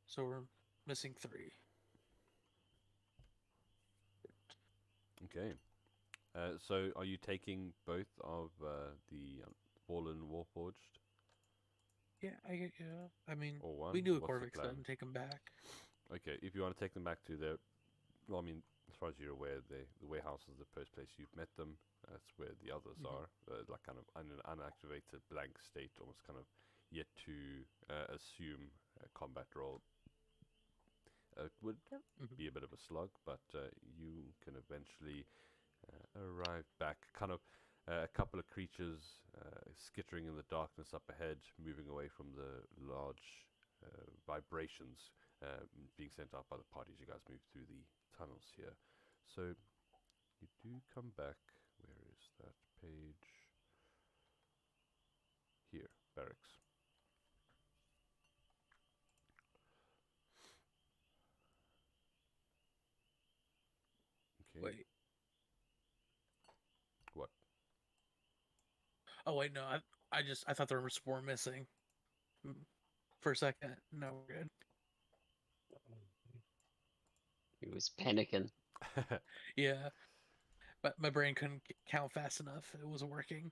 So we're missing 3. Okay. So are you taking both of the fallen Warforged? Yeah, I mean, Or one? we knew a What's the Corvix plan? then take them back. Okay, if you want to take them back to their... Well, I mean, as far as you're aware, the warehouse is the first place you've met them. That's where the others Mhm. are. Like kind of in an unactivated blank state, almost kind of yet to assume a combat role. It would Mhm. be a bit of a slug, but you can eventually arrive back. Kind of a couple of creatures skittering in the darkness up ahead, moving away from the large vibrations being sent out by the parties. You guys move through the tunnels here. So you do come back. Where is that page? Here, barracks. Okay. Wait. What? Oh wait, no. I thought the rooms were missing. For a second. No, we're good. He was panicking. Yeah, but my brain couldn't count fast enough. It wasn't working.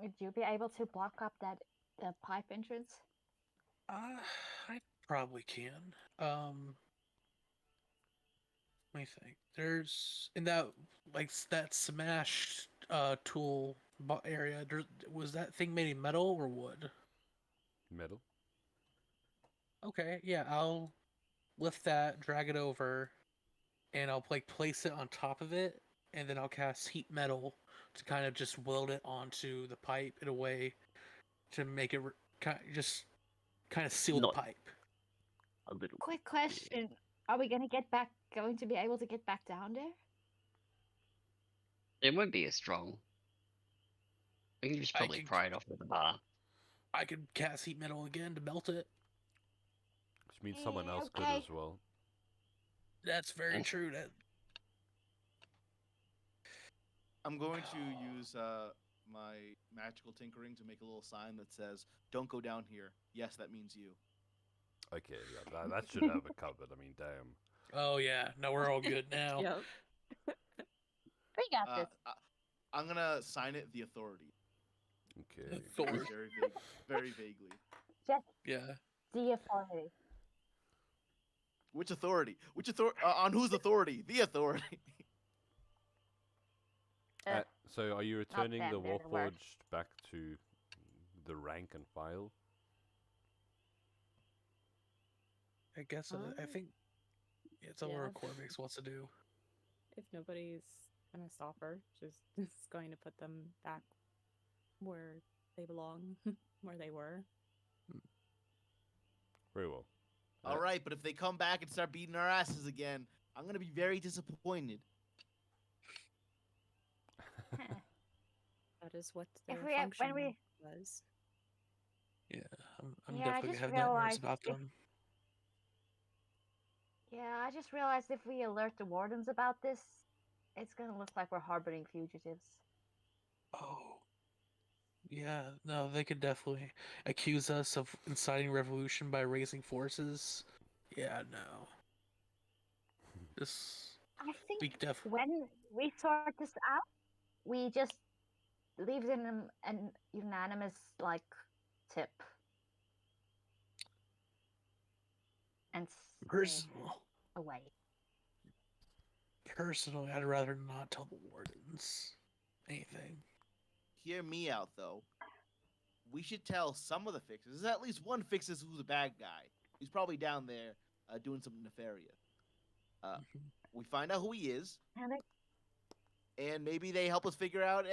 Would you be able to block up that pipe entrance? I probably can. Let me think. There's in that that smashed tool area. Was that thing made of metal or wood? Metal. Okay, yeah, I'll lift that, drag it over, and I'll place it on top of it, and then I'll cast heat metal to kind of just weld it onto the pipe in a way to make it kind of seal the Not pipe. a little. Quick question: are we going to be able to get back down there? It won't be as strong. We can just probably pry it off with a bar. I could cast heat metal again to melt it. Which means someone else could Okay. as well. That's very true. I'm going to use my magical tinkering to make a little sign that says, "Don't go down here." Yes, that means you. Okay, yeah, that should have it covered. I mean, damn. Oh yeah, no, we're all good now. Yep. We got this. I'm gonna sign it the authority. Okay. Authority. Very vaguely. Just Yeah. the authority. Which authority? Which authority? On whose authority? The authority. So, are you returning them, the they're the worst. Warforged back to the rank and file? I guess I think it's all Yeah. what Corvix wants to do. If nobody's gonna stop her, just going to put them back where they belong, where they were. Very well. All right, but if they come back and start beating our asses again, I'm gonna be very disappointed. That is what their If we- function when we- was. Yeah, I'm Yeah, I definitely just gonna have nightmares realized about if- them. Yeah, I just realized if we alert the wardens about this, it's gonna look like we're harboring fugitives. Oh. Yeah, no, they could definitely accuse us of inciting revolution by raising forces. Yeah, no. This I think we definitely. when we sort this out, we just leave them an unanimous tip and stay away. Personally, I'd rather not tell the wardens anything. Hear me out, though. We should tell some of the fixers. There's at least one fixer who's a bad guy. He's probably down there doing something nefarious. We find out who he is, and maybe they help us figure out,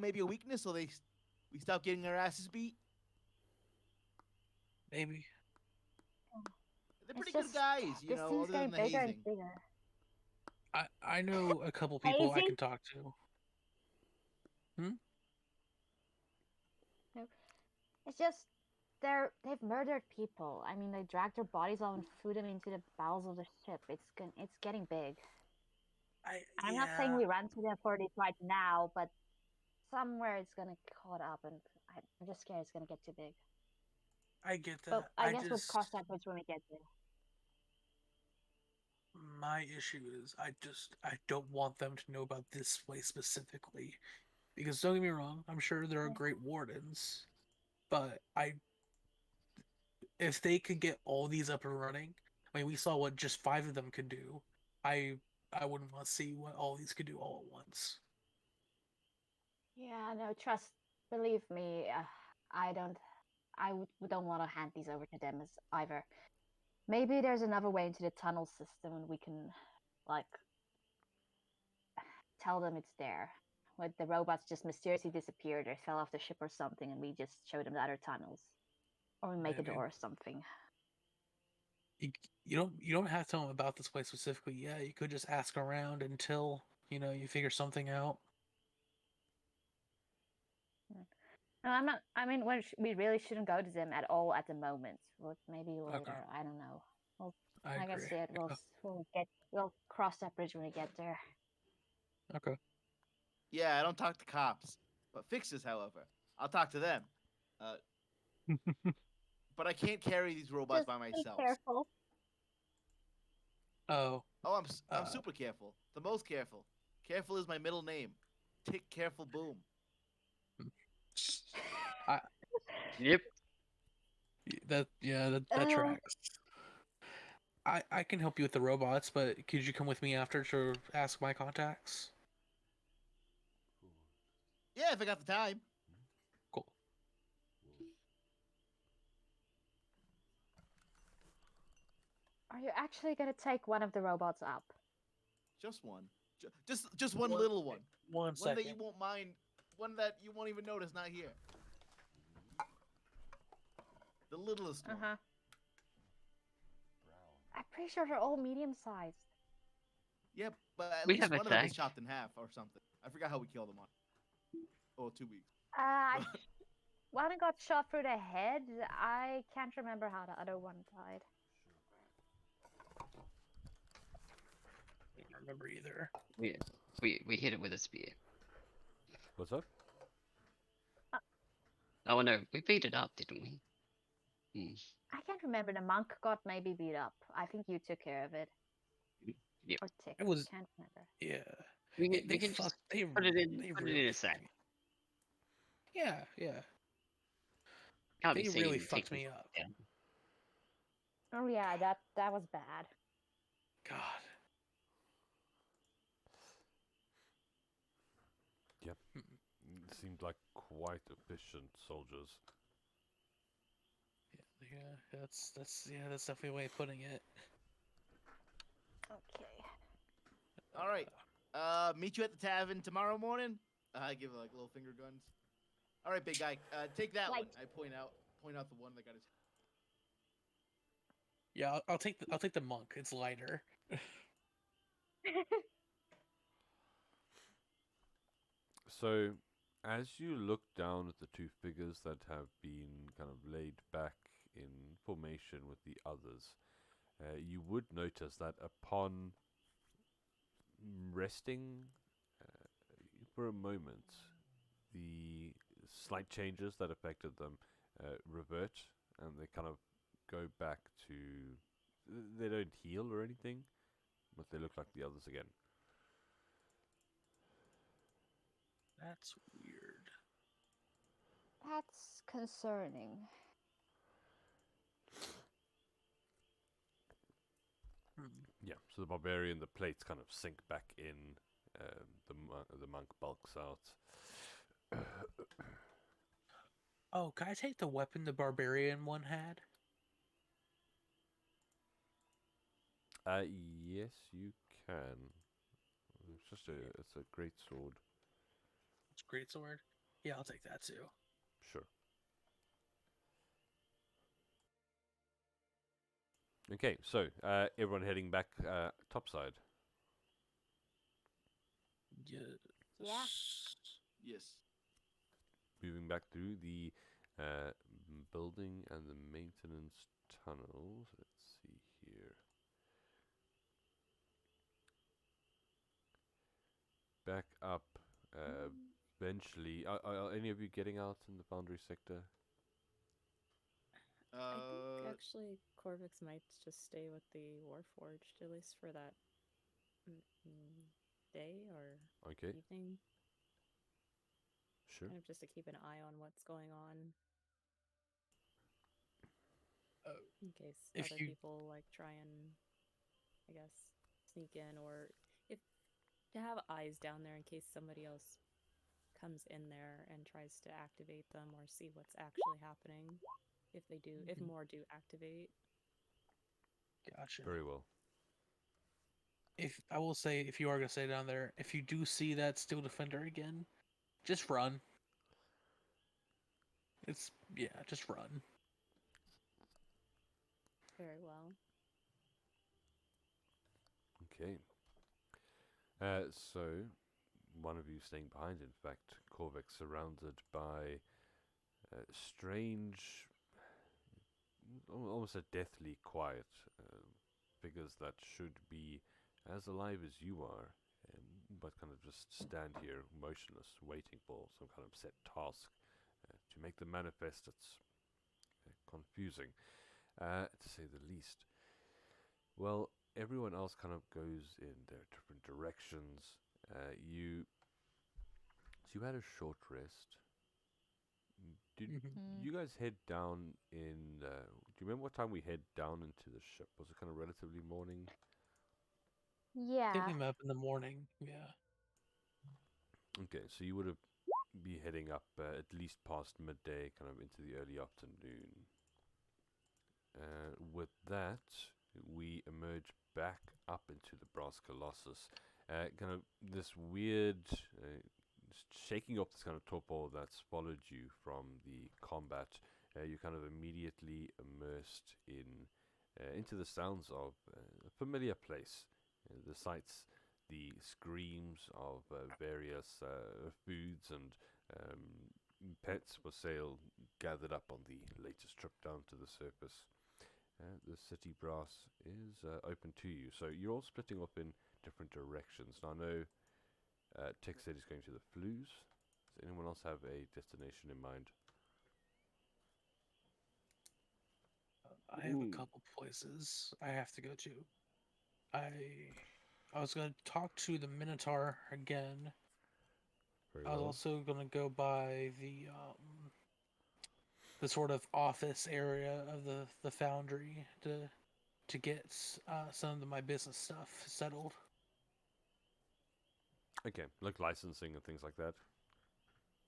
maybe a weakness, so we stop getting our asses beat. Maybe. They're pretty good guys, other than the hazing. I know a couple people I can talk to. No, it's just they've murdered people. I mean, they dragged their bodies off and threw them into the bowels of the ship. It's getting big. I'm not saying we run to the authorities right now, but somewhere it's gonna caught up, and I'm just scared it's gonna get too big. I get that. But I guess we'll cross that bridge when we get there. My issue is I don't want them to know about this place specifically. Because don't get me wrong, I'm sure there are great wardens, but if they could get all these up and running, I mean we saw what just 5 of them could do. I wouldn't want to see what all these could do all at once. Yeah, no, believe me, I don't want to hand these over to them as either. Maybe there's another way into the tunnel system and we can tell them it's there. When the robots just mysteriously disappeared or fell off the ship or something, and we just show them the other tunnels. Or we make a door or something. You don't have to tell them about this place specifically. Yeah, you could just ask around until you figure something out. No, I'm not. I mean, we really shouldn't go to them at all at the moment. Maybe later. Okay. I don't know. I like agree. I said, we'll cross that bridge when we get there. Okay. Yeah, I don't talk to cops, but fixers, however, I'll talk to them. Uh, but I can't carry these robots Just by be myself. careful. Oh. Oh, I'm Uh. super careful. The most careful. Careful is my middle name. Tick careful boom. I Yep. that Uh, tracks. I can help you with the robots, but could you come with me after to ask my contacts? Yeah, if I got the time. Cool. are you actually gonna take one of the robots up? Just one. Just one little one. One One that second. you won't mind. One that you won't even notice not here. The littlest one. Uh-huh. I'm pretty sure they're all medium-sized. Yeah, but at We least have a one of them is tag. chopped in half or something. I forgot how we killed him on. Oh, 2 weeks. One got shot through the head. I can't remember how the other one died. I don't remember either. We hit it with a spear. What's up? Oh no, we beat it up, didn't we? Hmm. I can't remember. The monk got maybe beat up. I think you took care of it. Yep. Or Tick. It was Can't remember. yeah. We They can just fuck. They put it in really. a sack. Yeah, yeah. Can't be They seen really fucked taking me up. down. Oh yeah, that was bad. God. Yep. Seemed like quite efficient soldiers. Yeah. That's definitely a way of putting it. Okay. All right. Meet you at the tavern tomorrow morning. I give like little finger guns. All right, big guy. Take that Like- one. I point out the one that got his. Yeah, I'll take the monk. It's lighter. So, as you look down at the two figures that have been kind of laid back in formation with the others, you would notice that upon resting for a moment, the slight changes that affected them revert, and they kind of go back to. They don't heal or anything, but they look like the others again. That's weird. That's concerning. Yeah, so the barbarian, the plates kind of sink back in. The monk bulks out. Oh, can I take the weapon the barbarian one had? Yes, you can. It's a great sword. It's a great sword. Yeah, I'll take that too. Sure. Okay, so everyone heading back topside. Yeah. Yeah. Yes. Moving back through the building and the maintenance tunnels. Let's see here. Back up. Eventually, are any of you getting out in the foundry sector? I think actually Corvix might just stay with the Warforged, at least for that day or Okay, evening. sure. Kind of just to keep an eye on what's going on. In case If other you- people like try and, I guess, sneak in, or if to have eyes down there in case somebody else comes in there and tries to activate them or see what's actually happening. If they do, if more do activate. Gotcha. Very well. If I will say, if you are gonna stay down there, if you do see that steel defender again, just run. Just run. Very well. Okay. So one of you staying behind, in fact, Korvik, surrounded by strange, almost a deathly quiet figures that should be as alive as you are, but kind of just stand here motionless, waiting for some kind of set task. To make the manifest, it's confusing, to say the least. Well, everyone else kind of goes in their different directions. You had a short rest. Did Mhm. you guys head down in? Do you remember what time we head down into the ship? Was it kind of relatively morning? I think Yeah. we met up in the morning. Yeah. Okay, so you would have be heading up at least past midday, kind of into the early afternoon. With that, we emerge back up into the brass Colossus. Kind of this weird shaking off this kind of torpor that's followed you from the combat. You kind of immediately immersed into the sounds of a familiar place. The sights, the screams of various foods and pets for sale gathered up on the latest trip down to the surface. The city brass is open to you. So you're all splitting up in different directions. Now I know Tech said he's going to the flues. Does anyone else have a destination in mind? I have a couple places I have to go to. I was gonna talk to the Minotaur again. Very I was well. also gonna go by the sort of office area of the foundry to get some of my business stuff settled. Okay, like licensing and things like that.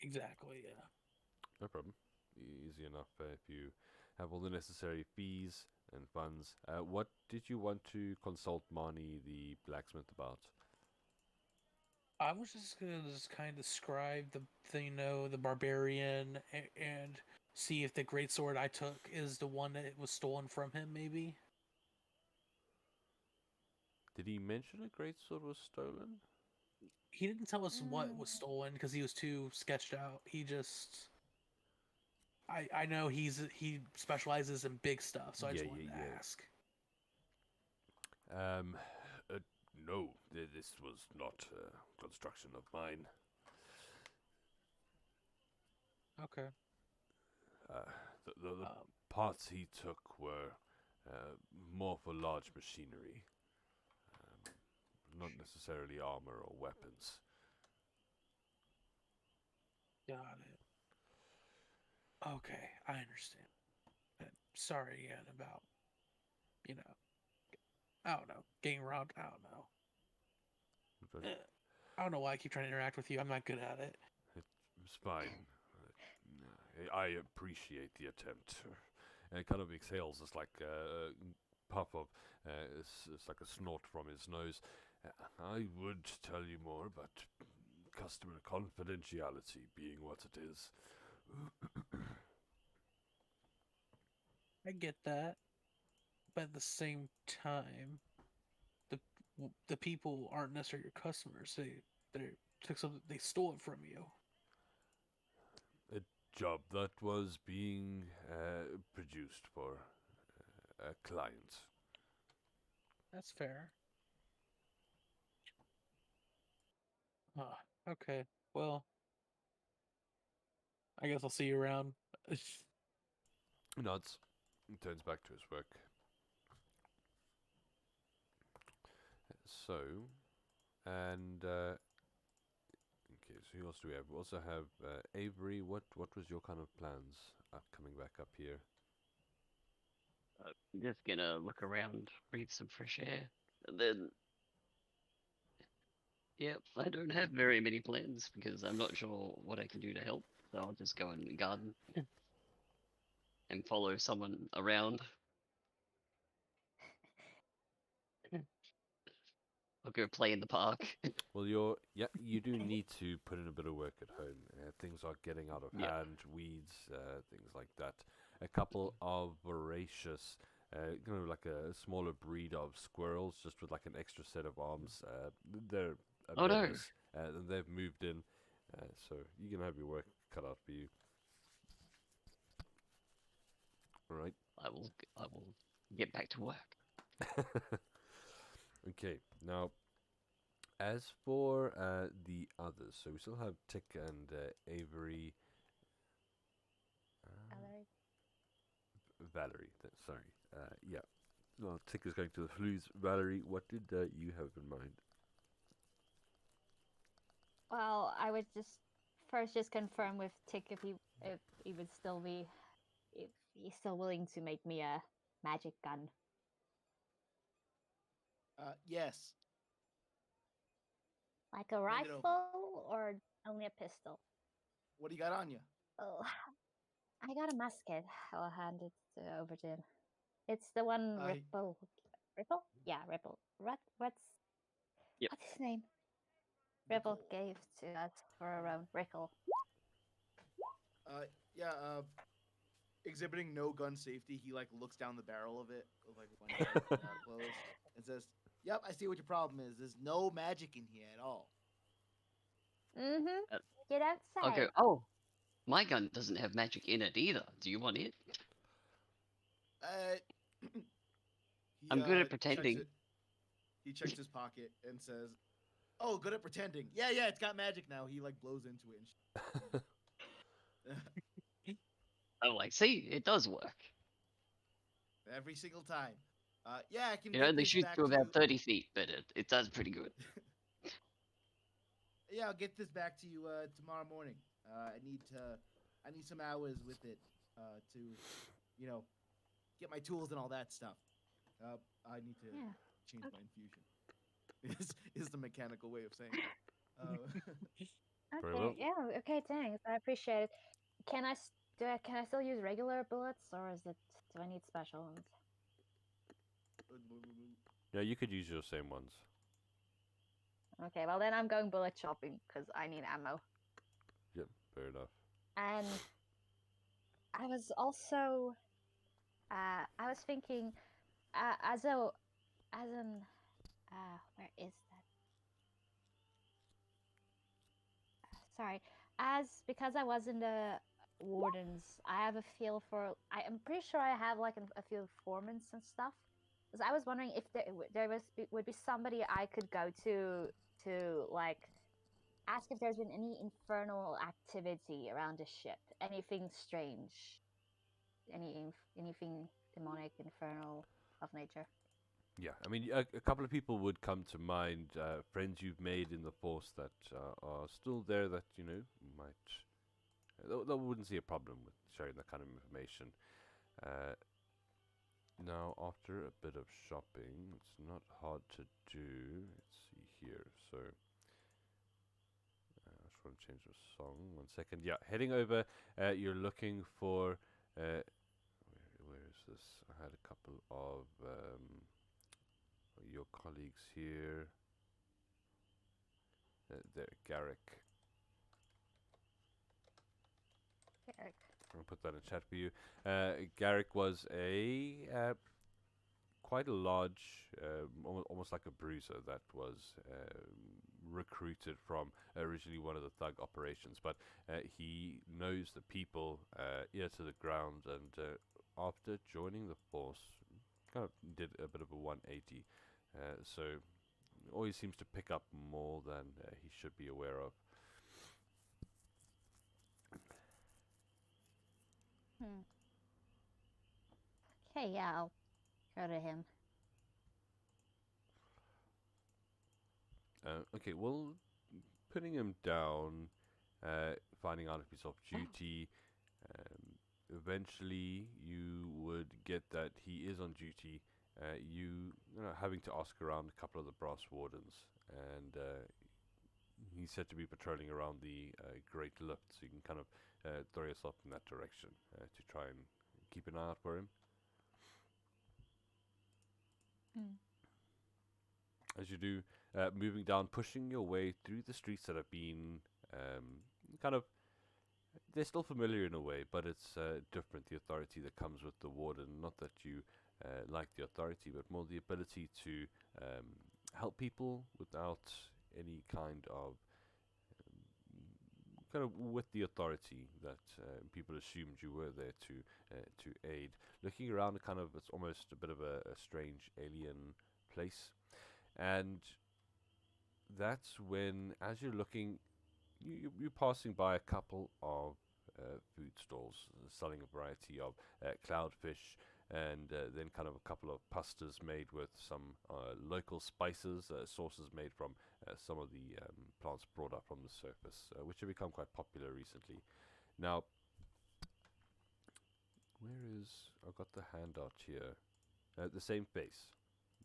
Exactly. Yeah. No problem. Easy enough if you have all the necessary fees and funds. What did you want to consult Marnie the blacksmith about? I was just gonna kind of describe the barbarian, and see if the great sword I took is the one that was stolen from him. Maybe Did he mention a greatsword was stolen? he didn't tell us what was Mm. stolen because he was too sketched out. He just, I know he specializes in big stuff, so I Yeah, just yeah, wanted to yeah. ask. Um, no, this was not construction of mine. Okay. The Um, parts he took were more for large machinery, not necessarily armor or weapons. got it. Okay, I understand. Sorry again about, you know, I don't know, getting robbed. I don't know. But Eh, I don't know why I keep trying to interact with you. I'm not good at it. it's fine. I appreciate the attempt. And it kind of exhales this like puff of, it's like a snort from his nose. I would tell you more, but customer confidentiality being what it is. I get that, but at the same time, the the people aren't necessarily your customers. They took something, they stole it from you. A job that was being produced for a client. That's fair. Okay. Well, I guess I'll see you around. Nods, turns back to his work. So, and okay, so who else do we have? We also have Avery. What was your kind of plans coming back up here? Just gonna look around, breathe some fresh air, and then, yep, I don't have very many plans because I'm not sure what I can do to help. So I'll just go in the garden and follow someone around. I'll go play in the park. Well, you do need to put in a bit of work at home. Things are getting out of Yep. hand, weeds, things like that. A couple of voracious, kind of like a smaller breed of squirrels, just with like an extra set of arms. They're a Oh no! menace, and they've moved in, so you can have your work cut out for you. All right. I will get back to work. Okay. Now, As for the others, so we still have Tick and Avery. Valerie. Valerie, sorry. Yeah. Well, Tick is going to the flues. Valerie, what did you have in mind? Well, I would just confirm with Tick if he would still be if he's still willing to make me a magic gun. Yes. Like a Hand it over. rifle or only a pistol? What do you got on you? Oh, I got a musket. I'll hand it over to him. It's the one Ripple. Ripple? Yeah, Ripple. What's Yep. what's his name? Ripple gave to us for our own. Rickle. Yeah. Exhibiting no gun safety, he like looks down the barrel of it with like one hand closed and says, "Yep, I see what your problem is. There's no magic in here at all." Mm-hmm. You don't say. Okay. Oh, my gun doesn't have magic in it either. Do you want it? I'm good at pretending. He checks his pocket and says, "Oh, good at pretending. Yeah, it's got magic now." He like blows into it. I'm like, see, it does work. Every single time. Yeah, I can It get only this shoots back to to about you. 30 feet, but it does pretty good. Yeah, I'll get this back to you tomorrow morning. I need some hours with it to, get my tools and all that stuff. I need to change my infusion. Is the mechanical way of saying it. Very Okay. well. Yeah. Okay. Thanks. I appreciate it. Can I still use regular bullets, or do I need special ones? Yeah, you could use your same ones. Okay. Well, then I'm going bullet shopping because I need ammo. Yep, fair enough. And I was also, I was thinking, where is that? Sorry, because I was in the wardens, I have a feel for. I am pretty sure I have like a few informants and stuff. Because I was wondering if would be somebody I could go to like ask if there's been any infernal activity around the ship, anything strange, anything demonic, infernal of nature. Yeah, I mean, a couple of people would come to mind, friends you've made in the force that are still there that, might... They wouldn't see a problem with sharing that kind of information. Now, after a bit of shopping, it's not hard to do. Let's see here. So, I just want to change the song. 1 second. Yeah, heading over, you're looking for... where is this? I had a couple of your colleagues here. There, Garrick. Eric. I'll put that in chat for you. Garrick was a quite a large, almost like a bruiser that was recruited from originally one of the thug operations, but he knows the people ear to the ground, and after joining the force, kind of did a bit of a 180. So always seems to pick up more than he should be aware of. Okay, yeah, I'll go to him. Okay, well, putting him down, finding out if he's off duty. Eventually, you would get that he is on duty. You know, having to ask around a couple of the brass wardens, and he's said to be patrolling around the Great Lift, so you can kind of throw yourself in that direction to try and keep an eye out for him. As you do, moving down, pushing your way through the streets that have been kind of, they're still familiar in a way, but it's different, the authority that comes with the warden. Not that you like the authority, but more the ability to help people without any kind of with the authority that people assumed you were there to aid. Looking around, it's almost a bit of a strange alien place, and that's when, as you're looking, you're passing by a couple of food stalls selling a variety of cloudfish and then kind of a couple of pastas made with some local spices, sauces made from some of the plants brought up from the surface, which have become quite popular recently. Now, where is... I've got the handout here. The same face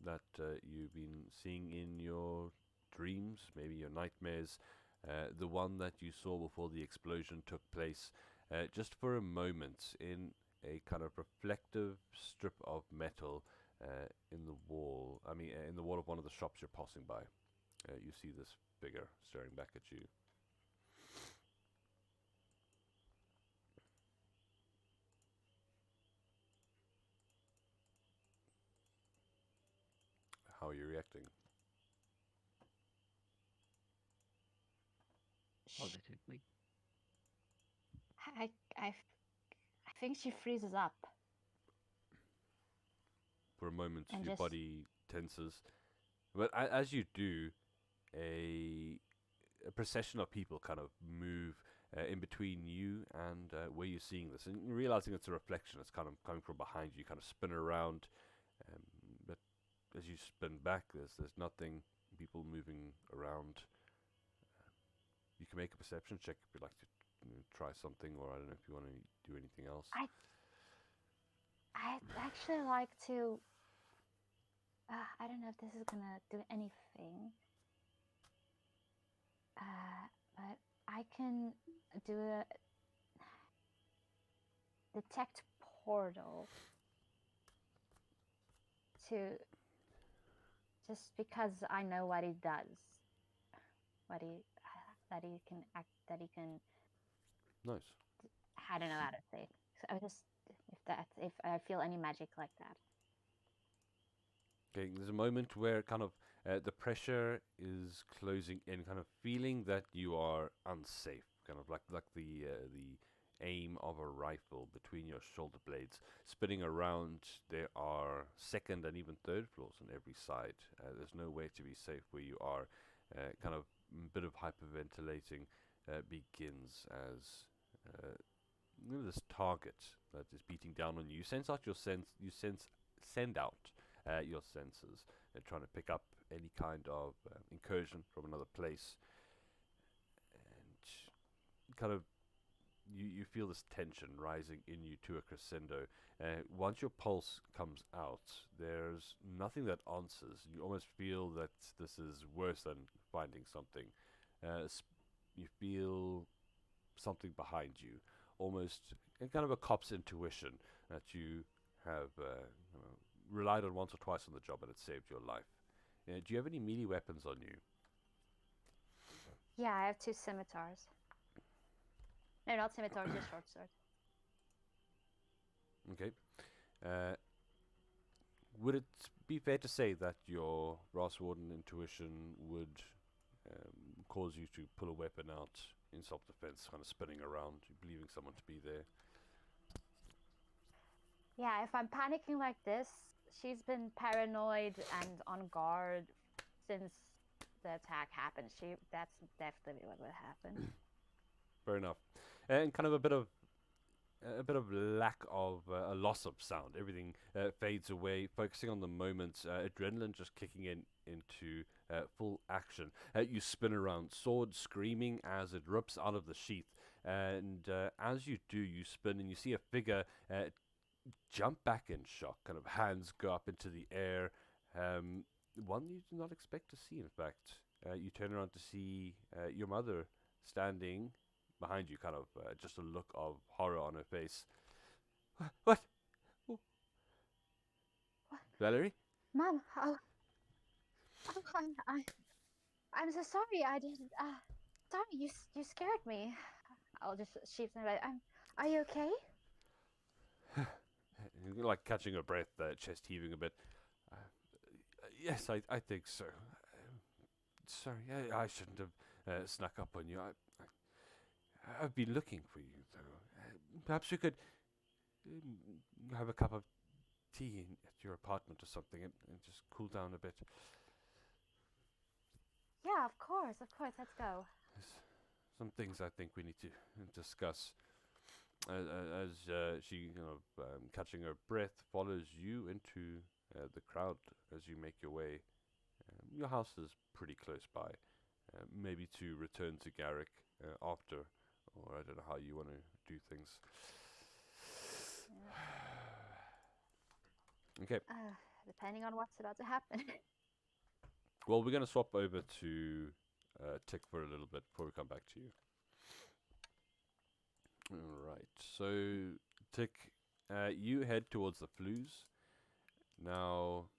that you've been seeing in your dreams, maybe your nightmares, the one that you saw before the explosion took place, just for a moment in a kind of reflective strip of metal in the wall. In the wall of one of the shops you're passing by. You see this figure staring back at you. How are you reacting? Positively. I think she freezes up. For a moment, And your just... body tenses. But as you do, a procession of people kind of move in between you and where you're seeing this. And you're realizing it's a reflection. It's kind of coming from behind you. You kind of spin around. But as you spin back, there's nothing, people moving around. You can make a perception check if you'd like to try something, or I don't know if you want to do anything else. I'd actually like to... I don't know if this is gonna do anything. But I can do a detect portal to... just because I know what he does. That he can act, that he can... Nice. I don't know how to say it. So I just... if I feel any magic like that. Okay, there's a moment where kind of the pressure is closing in, kind of feeling that you are unsafe, kind of like the aim of a rifle between your shoulder blades, spinning around. There are second and even third floors on every side. There's no way to be safe where you are. Kind of a bit of hyperventilating begins as this target that is beating down on you. You sense out your send out your senses. They're trying to pick up any kind of incursion from another place, and kind of you feel this tension rising in you to a crescendo. Once your pulse comes out, there's nothing that answers. You almost feel that this is worse than finding something. You feel something behind you, almost kind of a cop's intuition that you have relied on once or twice on the job and it saved your life. Do you have any melee weapons on you? Yeah, I have 2 scimitars. No, not scimitars, just short sword. Okay. Would it be fair to say that your Brass Warden intuition would cause you to pull a weapon out in self-defense, kind of spinning around, believing someone to be there? Yeah, if I'm panicking like this, she's been paranoid and on guard since the attack happened. That's definitely what would happen. Fair enough. And kind of a bit of lack of a loss of sound. Everything fades away, focusing on the moment. Adrenaline just kicking into full action. You spin around, sword screaming as it rips out of the sheath, and as you do, you spin and you see a figure jump back in shock. Kind of hands go up into the air. One you do not expect to see. In fact, you turn around to see your mother standing behind you, kind of just a look of horror on her face. What? What? Valerie? Mom, I'm so sorry. I didn't. Sorry, you scared me. I'll just sheep them. Are you okay? Like catching her breath, chest heaving a bit. Yes, I think so. Sorry, I shouldn't have snuck up on you. I've been looking for you, though. Perhaps we could have a cup of tea at your apartment or something and just cool down a bit. Yeah, Yeah, of course. Let's go. There's some things I think we need to discuss. As she, catching her breath, follows you into the crowd as you make your way. Your house is pretty close by. Maybe to return to Garrick after, or I don't know how you want to do things. Okay. Depending on what's about to happen. Well, we're going to swap over to Tick for a little bit before we come back to you. Alright, so Tick, you head towards the flues. Now,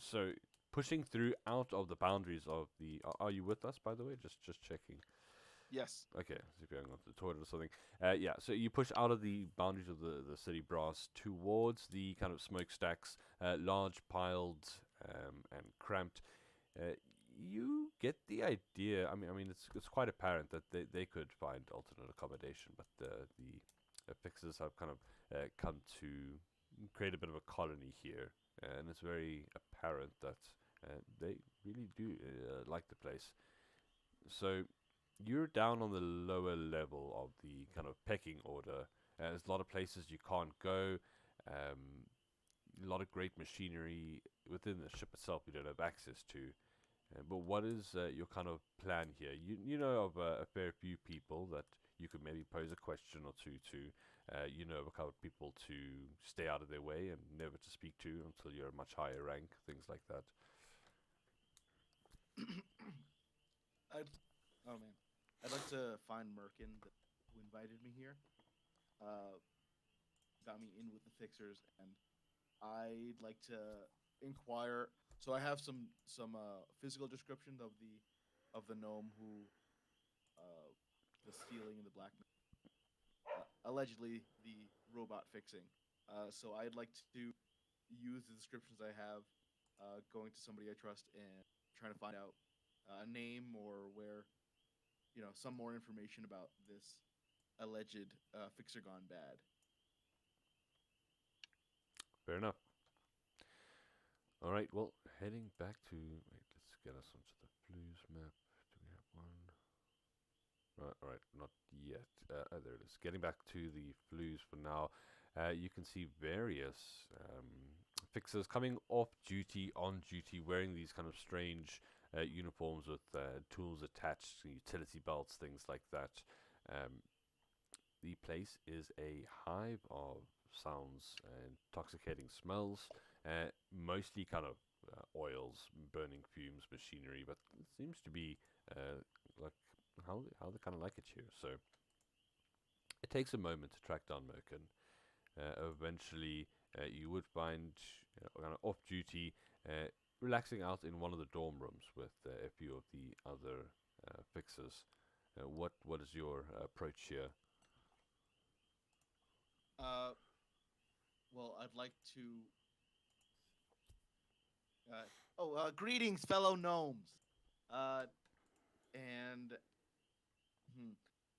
so pushing through out of the boundaries of the... Are you with us, by the way? Just checking. Yes. Okay, so if you're going to the toilet or something. Yeah, so you push out of the boundaries of the city brass towards the kind of smokestacks, large, piled, and cramped. You get the idea. I mean, it's quite apparent that they could find alternate accommodation, but the fixers have kind of come to create a bit of a colony here, and it's very apparent that they really do like the place. So you're down on the lower level of the kind of pecking order. There's a lot of places you can't go. A lot of great machinery within the ship itself you don't have access to. But what is your kind of plan here? You know of a fair few people that you could maybe pose a question or two to. You know of a couple of people to stay out of their way and never to speak to until you're a much higher rank, things like that. Oh man, I'd like to find Merkin, who invited me here. Got me in with the fixers, and I'd like to inquire. So I have some physical description of the gnome who the stealing and the blackmail, allegedly the robot fixing. So I'd like to use the descriptions I have, going to somebody I trust and trying to find out a name or where, some more information about this alleged fixer gone bad. Fair enough. All right, well, heading back to... Wait, let's get us onto the flues map. Do we have one? All right, not yet. There it is. Getting back to the flues for now. You can see various fixers coming off duty, on duty, wearing these kind of strange uniforms with tools attached, utility belts, things like that. The place is a hive of sounds and intoxicating smells, mostly kind of oils, burning fumes, machinery, but it seems to be like how they kind of like it here. So it takes a moment to track down Merkin. Eventually, you would find kind of off duty, relaxing out in one of the dorm rooms with a few of the other fixers. What is your approach here? Well, I'd like to. Greetings, fellow gnomes. And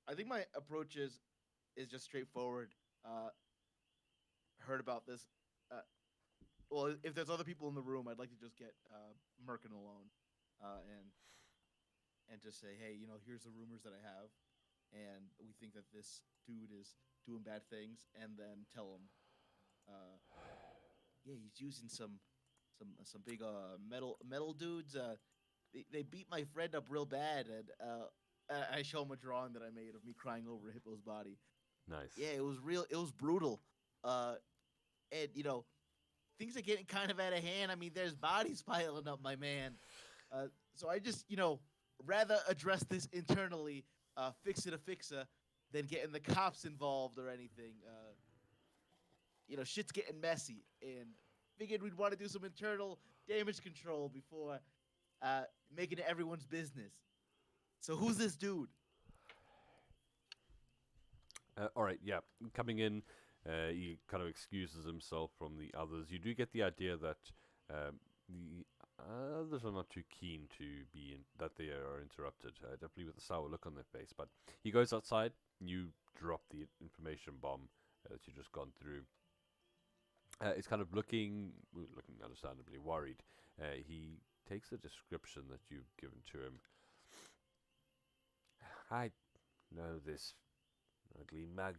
I think my approach is just straightforward. Heard about this. Well, if there's other people in the room, I'd like to just get Merkin alone, and just say, hey, here's the rumors that I have, and we think that this dude is doing bad things, and then tell him, yeah, he's using some big metal dudes. They beat my friend up real bad, and I show him a drawing that I made of me crying over a hippo's body. Nice. Yeah, it was real. It was brutal. And things are getting kind of out of hand. I mean, there's bodies piling up, my man. So I just, rather address this internally, fix it a fixer, than getting the cops involved or anything. Shit's getting messy, and figured we'd want to do some internal damage control before making it everyone's business. So who's this dude? All right, yeah. Coming in, he kind of excuses himself from the others. You do get the idea that the others are not too keen to that they are interrupted. Definitely with a sour look on their face. But he goes outside. You drop the information bomb that you just gone through. He's kind of looking understandably worried. He takes the description that you've given to him. I know this ugly mug.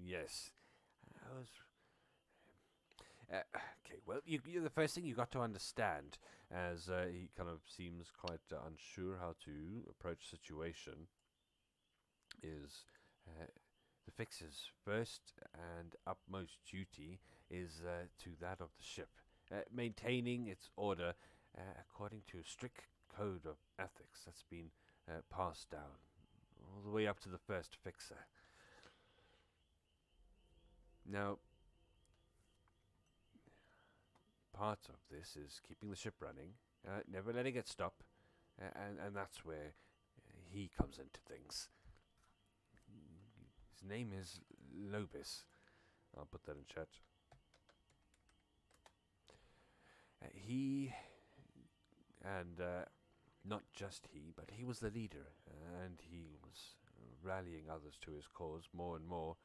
Yes, I was. Okay, well, the first thing you got to understand, as he kind of seems quite unsure how to approach the situation, is the fixer's first and utmost duty is to that of the ship, maintaining its order according to a strict code of ethics that's been passed down all the way up to the first fixer. Now, part of this is keeping the ship running, never letting it stop, and that's where he comes into things. His name is Lobis. I'll put that in chat. He, and not just he, but he was the leader, and he was rallying others to his cause more and more.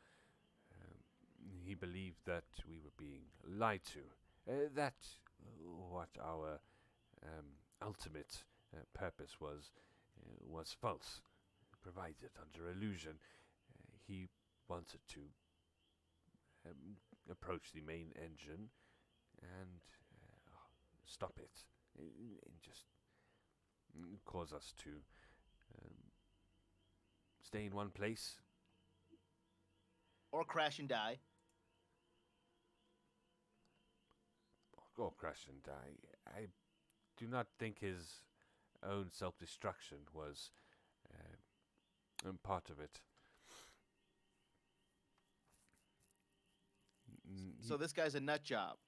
He believed that we were being lied to, that what our ultimate purpose was false, provided under illusion. He wanted to approach the main engine and stop it, and just cause us to stay in one place. Or crash and die. Or crash and die. I do not think his own self-destruction was part of it. So this guy's a nut job.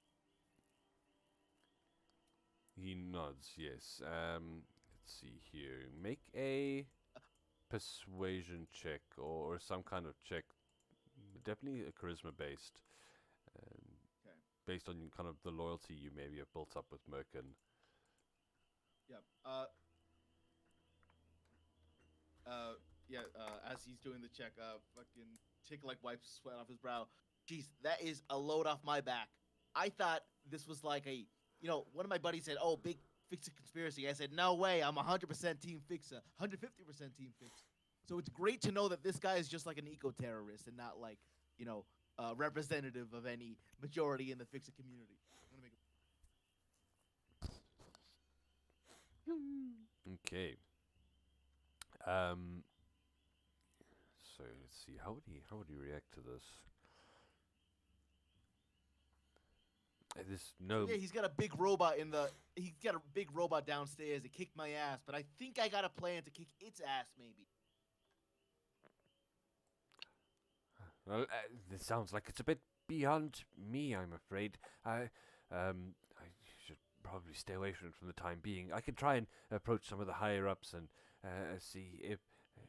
He nods, yes. Let's see here. Make a persuasion check or some kind of check. Definitely a charisma based. Okay. Based on kind of the loyalty you maybe have built up with Merkin. Yep. As he's doing the check, fucking Tick like wipes sweat off his brow. Jeez, that is a load off my back. I thought this was like a, one of my buddies said, "Oh, big Fixer conspiracy." I said, "No way, I'm 100% Team Fixer, 150% Team Fixer." So it's great to know that this guy is just like an eco-terrorist and not like, representative of any majority in the Fixer community. I'm gonna make Okay. So let's see. How would he react to this? This no. Yeah, he's got a big robot downstairs that kicked my ass, but I think I got a plan to kick its ass maybe. Well, this sounds like it's a bit beyond me, I'm afraid. I should probably stay away from it for the time being. I could try and approach some of the higher ups and see if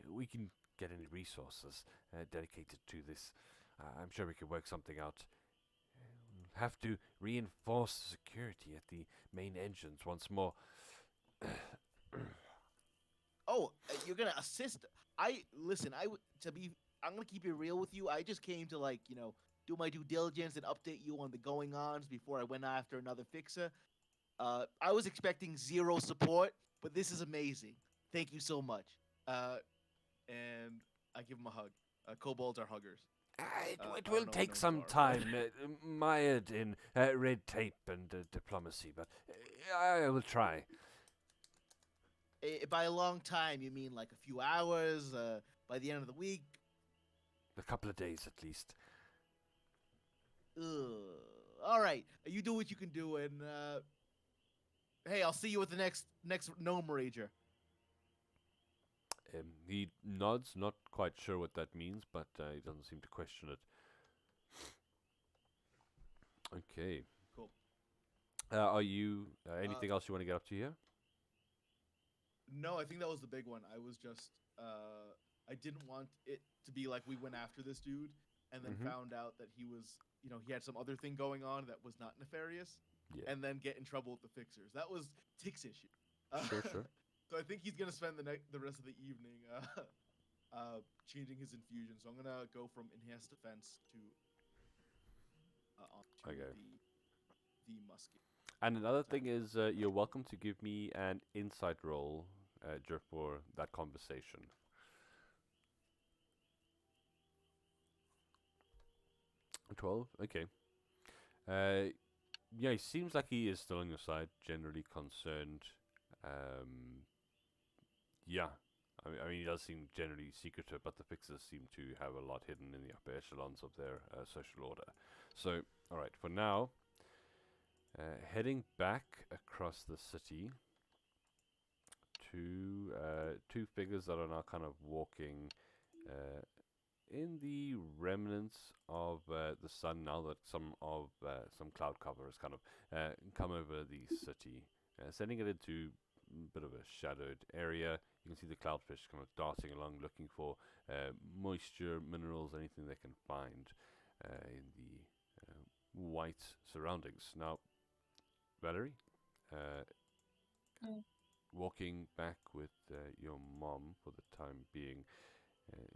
we can get any resources dedicated to this. I'm sure we could work something out. Have to reinforce security at the main engines once more. Oh, you're gonna assist? I'm gonna keep it real with you. I just came to do my due diligence and update you on the going-ons before I went after another fixer. I was expecting zero support, but this is amazing. Thank you so much. and I give him a hug. Kobolds are huggers. It will take some time, mired in red tape and diplomacy, but I will try. By a long time, you mean like a few hours? By the end of the week? A couple of days at least. All right, you do what you can do, and hey, I'll see you at the next gnome rager. He nods, not quite sure what that means, but he doesn't seem to question it. Okay. Cool. Are you anything else you want to get up to here? No, I think that was the big one. I was just I didn't want it to be like we went after this dude and then found out that he was, he had some other thing going on that was not nefarious, and then get in trouble with the fixers. That was Tick's issue. Sure. So I think he's gonna spend the rest of the evening changing his infusion. So I'm gonna go from enhanced defense to onto the musket. And another thing is, you're welcome to give me an insight roll, for that conversation. 12? Okay. Yeah, it seems like he is still on your side, generally concerned. Yeah. I mean, he does seem generally secretive, but the fixers seem to have a lot hidden in the upper echelons of their social order. So, alright, for now, heading back across the city to two figures that are now kind of walking in the remnants of the sun, now that some cloud cover has kind of come over the city, sending it into a bit of a shadowed area. You can see the cloudfish kind of darting along, looking for moisture, minerals, anything they can find in the white surroundings. Now, Valerie, walking back with your mom for the time being,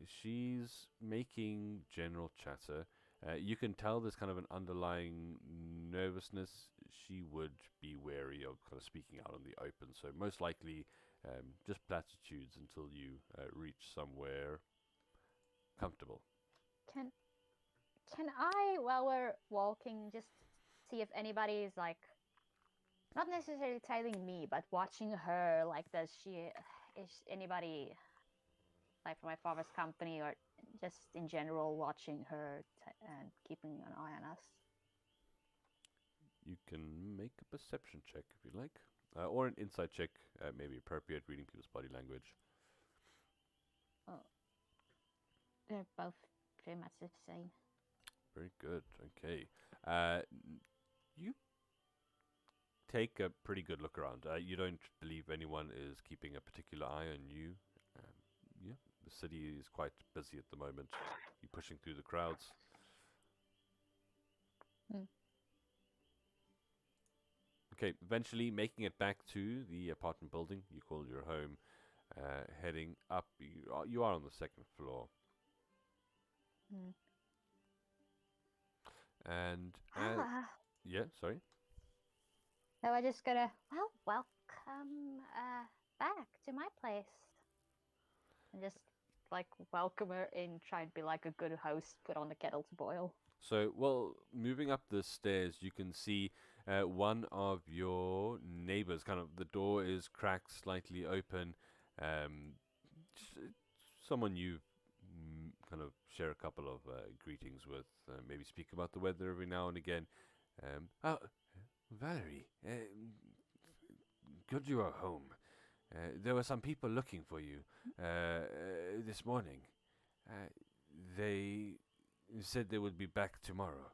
she's making general chatter. You can tell there's kind of an underlying nervousness. She would be wary of kind of speaking out in the open, so most likely just platitudes until you reach somewhere comfortable. Can I, while we're walking, just see if anybody is like, not necessarily tailing me, but watching her? Like, is anybody like from my father's company or just in general watching her and keeping an eye on us? You can make a perception check if you like, or an insight check, maybe appropriate, reading people's body language. Oh, they're both pretty much the same. Very good. Okay. You take a pretty good look around. You don't believe anyone is keeping a particular eye on you. Yeah, the city is quite busy at the moment. You're pushing through the crowds. Okay, eventually making it back to the apartment building you call your home, heading up. You are on the second floor. And yeah, sorry. So I just gotta, well, welcome back to my place. And just like welcome her in, try and be like a good host, put on the kettle to boil. So, well, moving up the stairs, you can see one of your neighbors. Kind of, the door is cracked slightly open. Someone you kind of share a couple of greetings with. Maybe speak about the weather every now and again. Oh, Valerie, good you are home. There were some people looking for you this morning. They said they would be back tomorrow.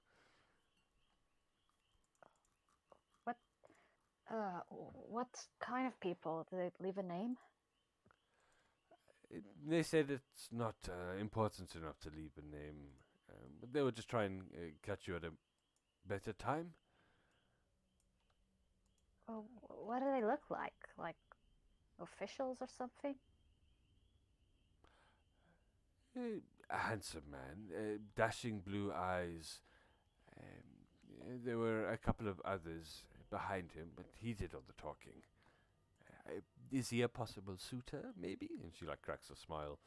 What kind of people? Do they leave a name? They said it's not important enough to leave a name, but they would just try and catch you at a better time. Oh, what do they look like? Like officials or something? A handsome man, dashing blue eyes. There were a couple of others behind him, but he did all the talking. Is he a possible suitor, maybe? And she like cracks a smile.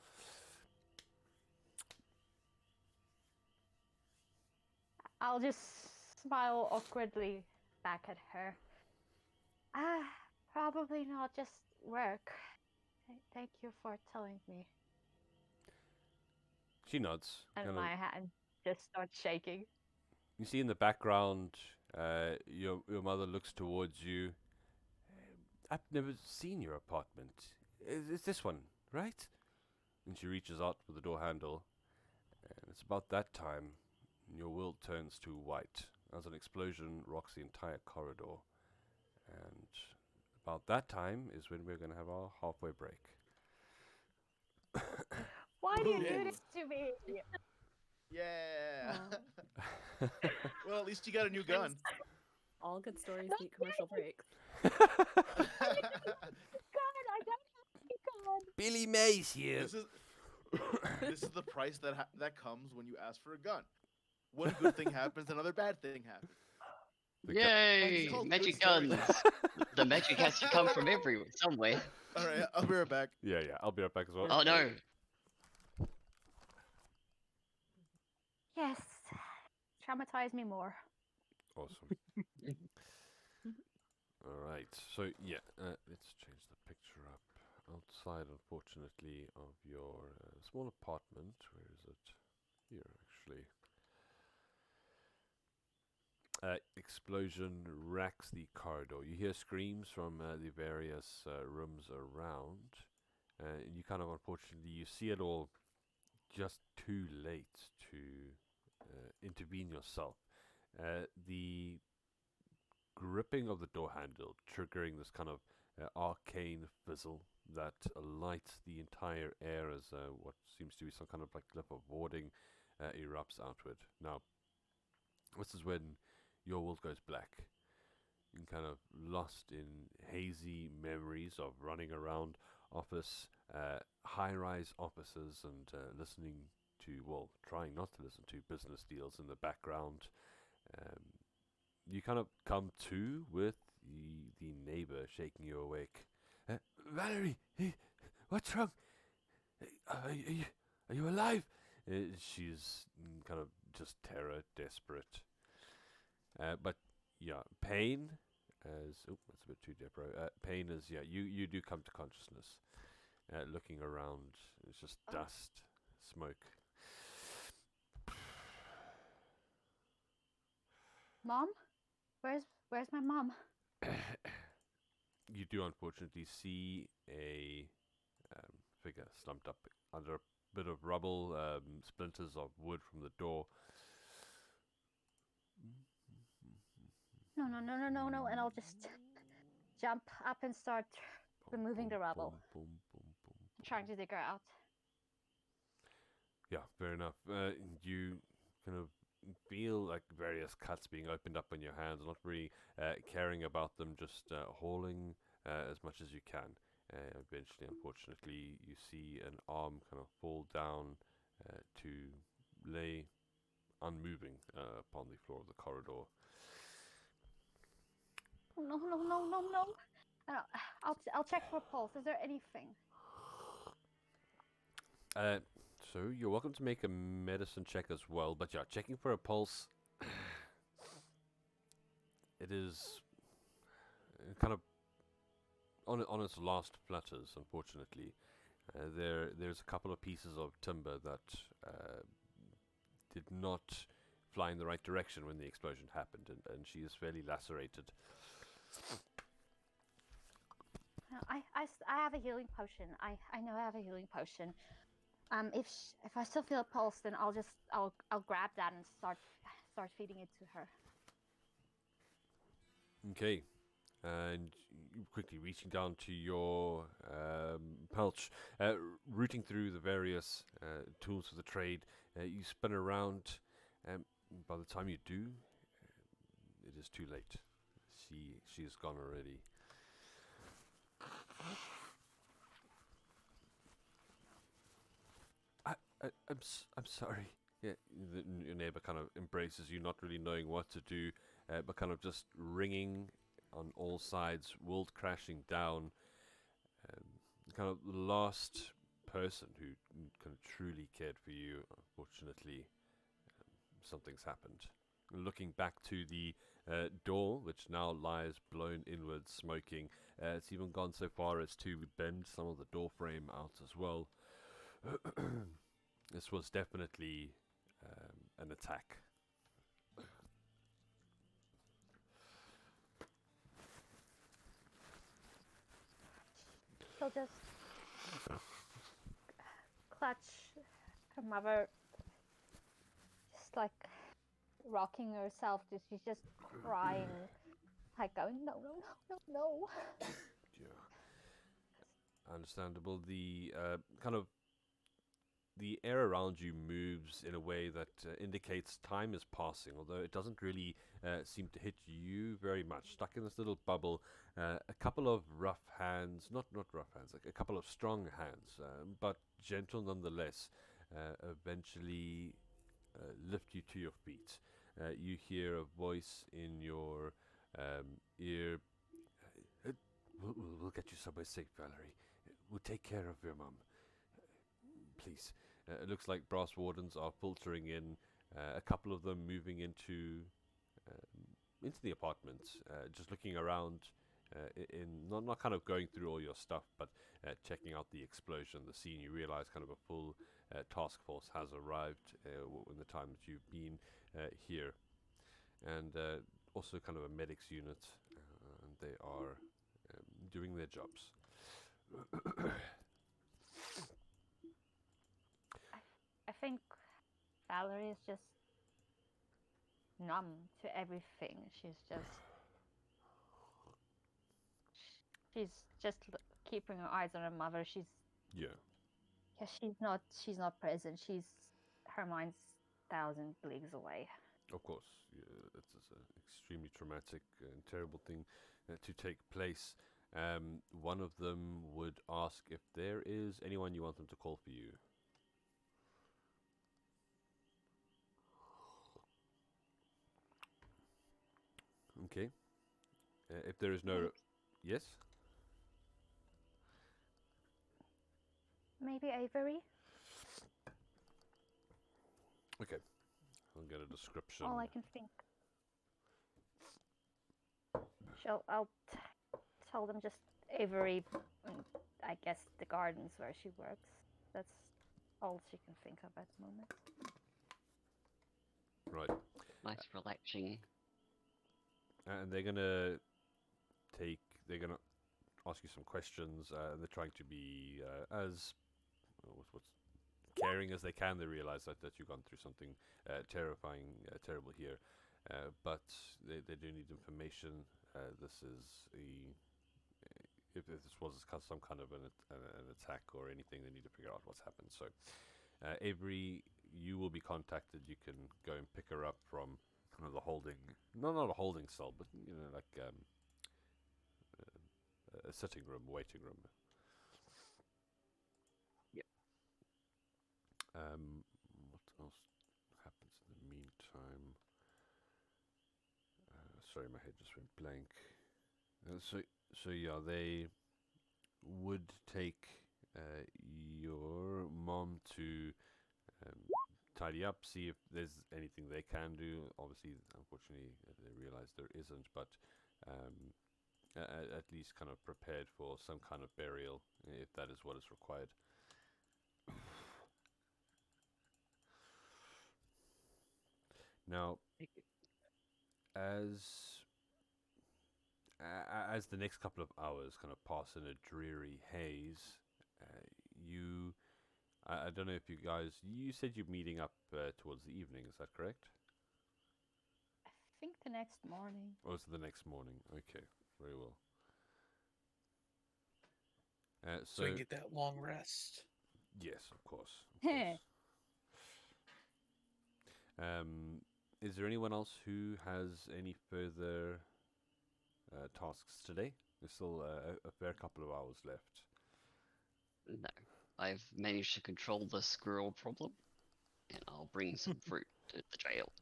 I'll just smile awkwardly back at her. Probably not, just work. Thank you for telling me. She nods. And my hand just starts shaking. You see in the background, your mother looks towards you. I've never seen your apartment. Is this one, right? And she reaches out for the door handle. And it's about that time your world turns to white as an explosion rocks the entire corridor. And about that time is when we're going to have our halfway break. Why do you do this to me? Yeah. Well, at least you got a new gun. All good stories need commercial breaks. God, I don't have a gun. Billy Mays here. This is the price that comes when you ask for a gun. One good thing happens, another bad thing happens. The gu- Yay! called Magic good stories. guns. The magic has to come from everywhere, somewhere. All right, I'll be right back. yeah, I'll be right back as well. Oh no! Yes. Traumatize me more. Awesome. Alright, so yeah, let's change the picture up. Outside, unfortunately, of your small apartment. Where is it? Here, actually. Explosion racks the corridor. You hear screams from the various rooms around. And you kind of, unfortunately, you see it all just too late to intervene yourself. The gripping of the door handle, triggering this kind of arcane fizzle that lights the entire air as what seems to be some kind of like clip of warding erupts outward. Now, this is when your world goes black. And kind of lost in hazy memories of running around office, high-rise offices, and listening to, well, trying not to listen to business deals in the background. You kind of come to with the neighbor shaking you awake. Valerie, what's wrong? Are you alive? She's kind of just terror, desperate. But yeah, pain as that's a bit too depro. Pain is you do come to consciousness. Looking around, it's just dust, smoke. Mom? Where's my mom? You do unfortunately see a figure slumped up under a bit of rubble, splinters of wood from the door. No, and I'll just jump up and start removing the rubble. Trying to dig her out. Yeah, fair enough. You kind of feel like various cuts being opened up on your hands, not really caring about them, just hauling as much as you can. Eventually, unfortunately, you see an arm kind of fall down to lay unmoving upon the floor of the corridor. No. I'll check for a pulse. Is there anything? So you're welcome to make a medicine check as well, but yeah, checking for a pulse. It is kind of on its last flutters, unfortunately. There's a couple of pieces of timber that did not fly in the right direction when the explosion happened, and she is fairly lacerated. I have a healing potion. I know I have a healing potion. If I still feel a pulse, then I'll grab that and start feeding it to her. Okay. And quickly reaching down to your pouch, rooting through the various tools of the trade, you spin around. By the time you do, it is too late. She is gone already. I'm sorry. Yeah, your neighbor kind of embraces you, not really knowing what to do, but kind of just ringing on all sides, world crashing down. Kind of the last person who kind of truly cared for you, unfortunately, something's happened. Looking back to the door, which now lies blown inwards, smoking, it's even gone so far as to bend some of the door frame out as well. This was definitely an attack. She'll just clutch her mother, just like rocking herself. She's just crying, like going, no. Yeah. Understandable. The kind of the air around you moves in a way that indicates time is passing, although it doesn't really seem to hit you very much. Stuck in this little bubble, a couple of rough hands, not rough hands, like a couple of strong hands, but gentle nonetheless, eventually lift you to your feet. you hear a voice in your ear. We'll get you somewhere safe, Valerie. We'll take care of your mum. Please. It looks like brass wardens are filtering in. A couple of them moving into the apartment, just looking around. In not kind of going through all your stuff, but checking out the explosion, the scene. You realize kind of a full task force has arrived in the time that you've been here, and also kind of a medics unit, and they are doing their jobs. I think Valerie is just numb to everything. She's just keeping her eyes on her mother. Yeah. She's not present. Her mind's 1,000 leagues away. Of course, yeah, it's an extremely traumatic and terrible thing to take place. One of them would ask if there is anyone you want them to call for you. Okay. If there is no... Yes? Maybe Avery? Okay. I'll get a description. All I can think. I'll tell them just Avery, I guess the gardens where she works. That's all she can think of at the moment. Right. Nice, relaxing. And they're gonna ask you some questions, and they're trying to be as what's caring as they can. They realize that you've gone through something terrifying, terrible here, but they do need information. This is if this was some kind of an attack or anything, they need to figure out what's happened. So, Avery, you will be contacted. You can go and pick her up from kind of the holding, not a holding cell, but like a sitting room, waiting room. Yep. What else happens in the meantime? Sorry, my head just went blank. So yeah, they would take your mom to tidy up, see if there's anything they can do. Obviously, unfortunately, they realize there isn't, but at least kind of prepared for some kind of burial if that is what is required. Now, as the next couple of hours kind of pass in a dreary haze, I don't know if you said you're meeting up towards the evening, is that correct? I think the next morning. Or is it the next morning? Okay, very well. So you get that long rest. Yes, of course. Of course. Is there anyone else who has any further tasks today? There's still a fair couple of hours left. No. I've managed to control the squirrel problem, and I'll bring some fruit to the jail.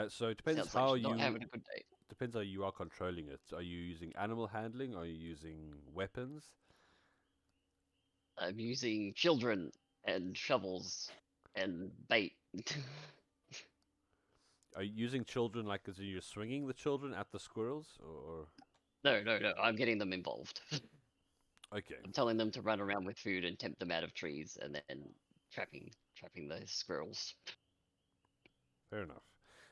So it depends Sounds like how she's not you having a good day. depends how you are controlling it. Are you using animal handling? Are you using weapons? I'm using children and shovels and bait. Are you using children like as in you're swinging the children at the squirrels, or? No, I'm getting them involved. Okay. I'm telling them to run around with food and tempt them out of trees, and then trapping the squirrels. Fair enough.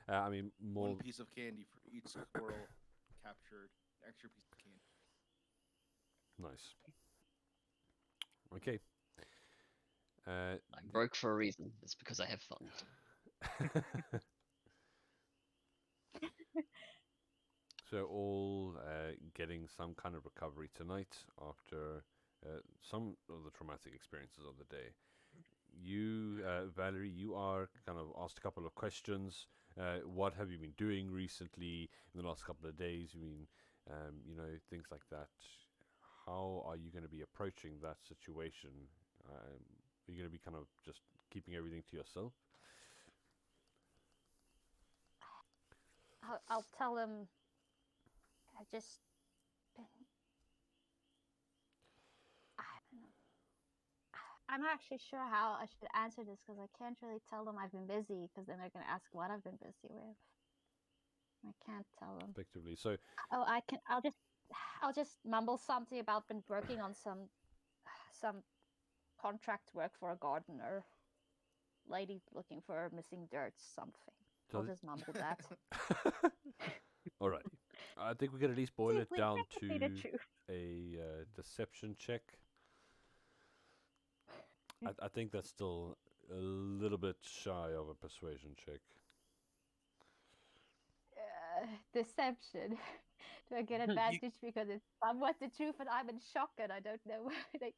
I mean, more. One piece of candy for each squirrel captured. An extra piece of candy. Nice. Okay. I'm broke for a reason. It's because I have fun. So all getting some kind of recovery tonight after some of the traumatic experiences of the day. You, Valerie, you are kind of asked a couple of questions. What have you been doing recently in the last couple of days? I mean, things like that. How are you going to be approaching that situation? Are you going to be kind of just keeping everything to yourself? I'll tell him. I just been. I don't know. I'm not actually sure how I should answer this because I can't really tell them I've been busy because then they're gonna ask what I've been busy with. I can't tell them. Effectively, so Oh, I can. I'll just mumble something about been working on some contract work for a gardener. Lady looking for missing dirt, something. I'll just mumble that. Alrighty. I think we can at least boil it down Technically the to truth. a deception check. I think that's still a little bit shy of a persuasion check. Deception. Do I get advantage because it's somewhat the truth and I'm in shock and I don't know like,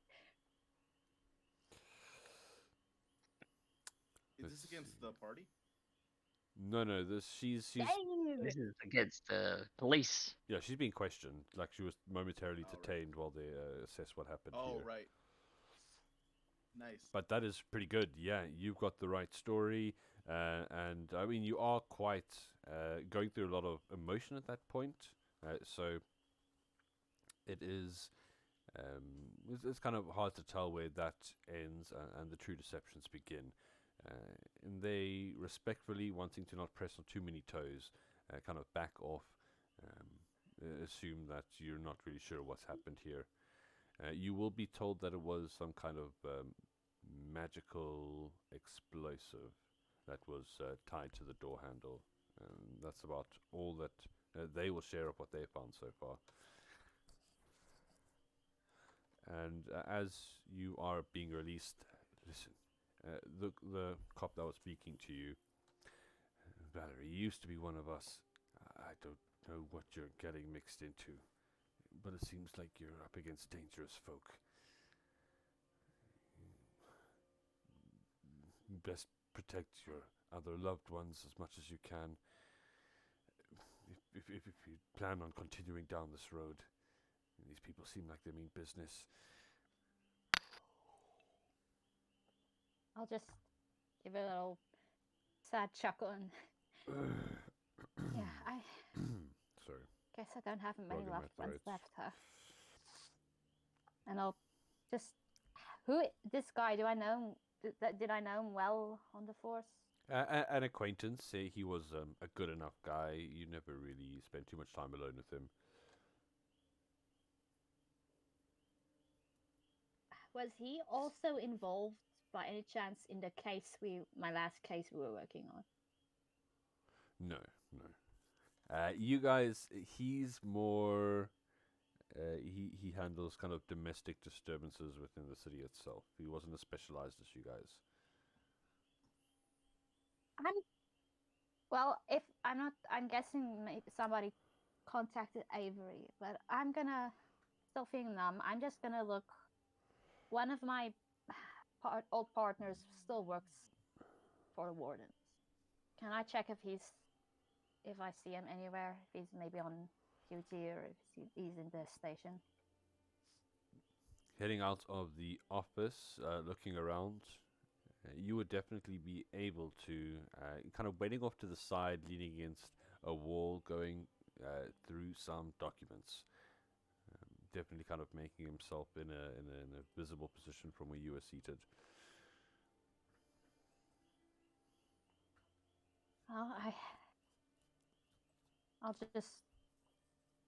Is this against the party? No, she's Dang! This is against the police. yeah, she's being questioned. Like she was momentarily Oh, right. detained while they assess what happened Oh, here. right. Nice. But that is pretty good. Yeah, you've got the right story, and I mean you are quite going through a lot of emotion at that point. So it is. It's kind of hard to tell where that ends and the true deceptions begin. And they respectfully, wanting to not press on too many toes, kind of back off, assume that you're not really sure what's happened here. You will be told that it was some kind of magical explosive that was tied to the door handle. And that's about all that they will share of what they found so far. And as you are being released, listen, the cop that was speaking to you, Valerie, you used to be one of us. I don't know what you're getting mixed into, but it seems like you're up against dangerous folk. Best protect your other loved ones as much as you can. If you plan on continuing down this road, these people seem like they mean business. I'll just give a little sad chuckle and yeah, I Sorry. guess I don't have many Frog in loved my ones throat. left, huh? And I'll just this guy, do I know him? Did I know him well on the force? An acquaintance. He was a good enough guy. You never really spent too much time alone with him. Was he also involved by any chance in the case my last case we were working on? No. You guys, he's more. He handles kind of domestic disturbances within the city itself. He wasn't as specialized as you guys. If I'm not, I'm guessing maybe somebody contacted Avery, but I'm gonna still feeling numb. I'm just gonna look. One of my old partners still works for the wardens. Can I check if I see him anywhere? If he's maybe on duty or if he's in the station? Heading out of the office, looking around, you would definitely be able to kind of waiting off to the side, leaning against a wall, going through some documents. Definitely kind of making himself in a visible position from where you were seated. Oh, I'll just.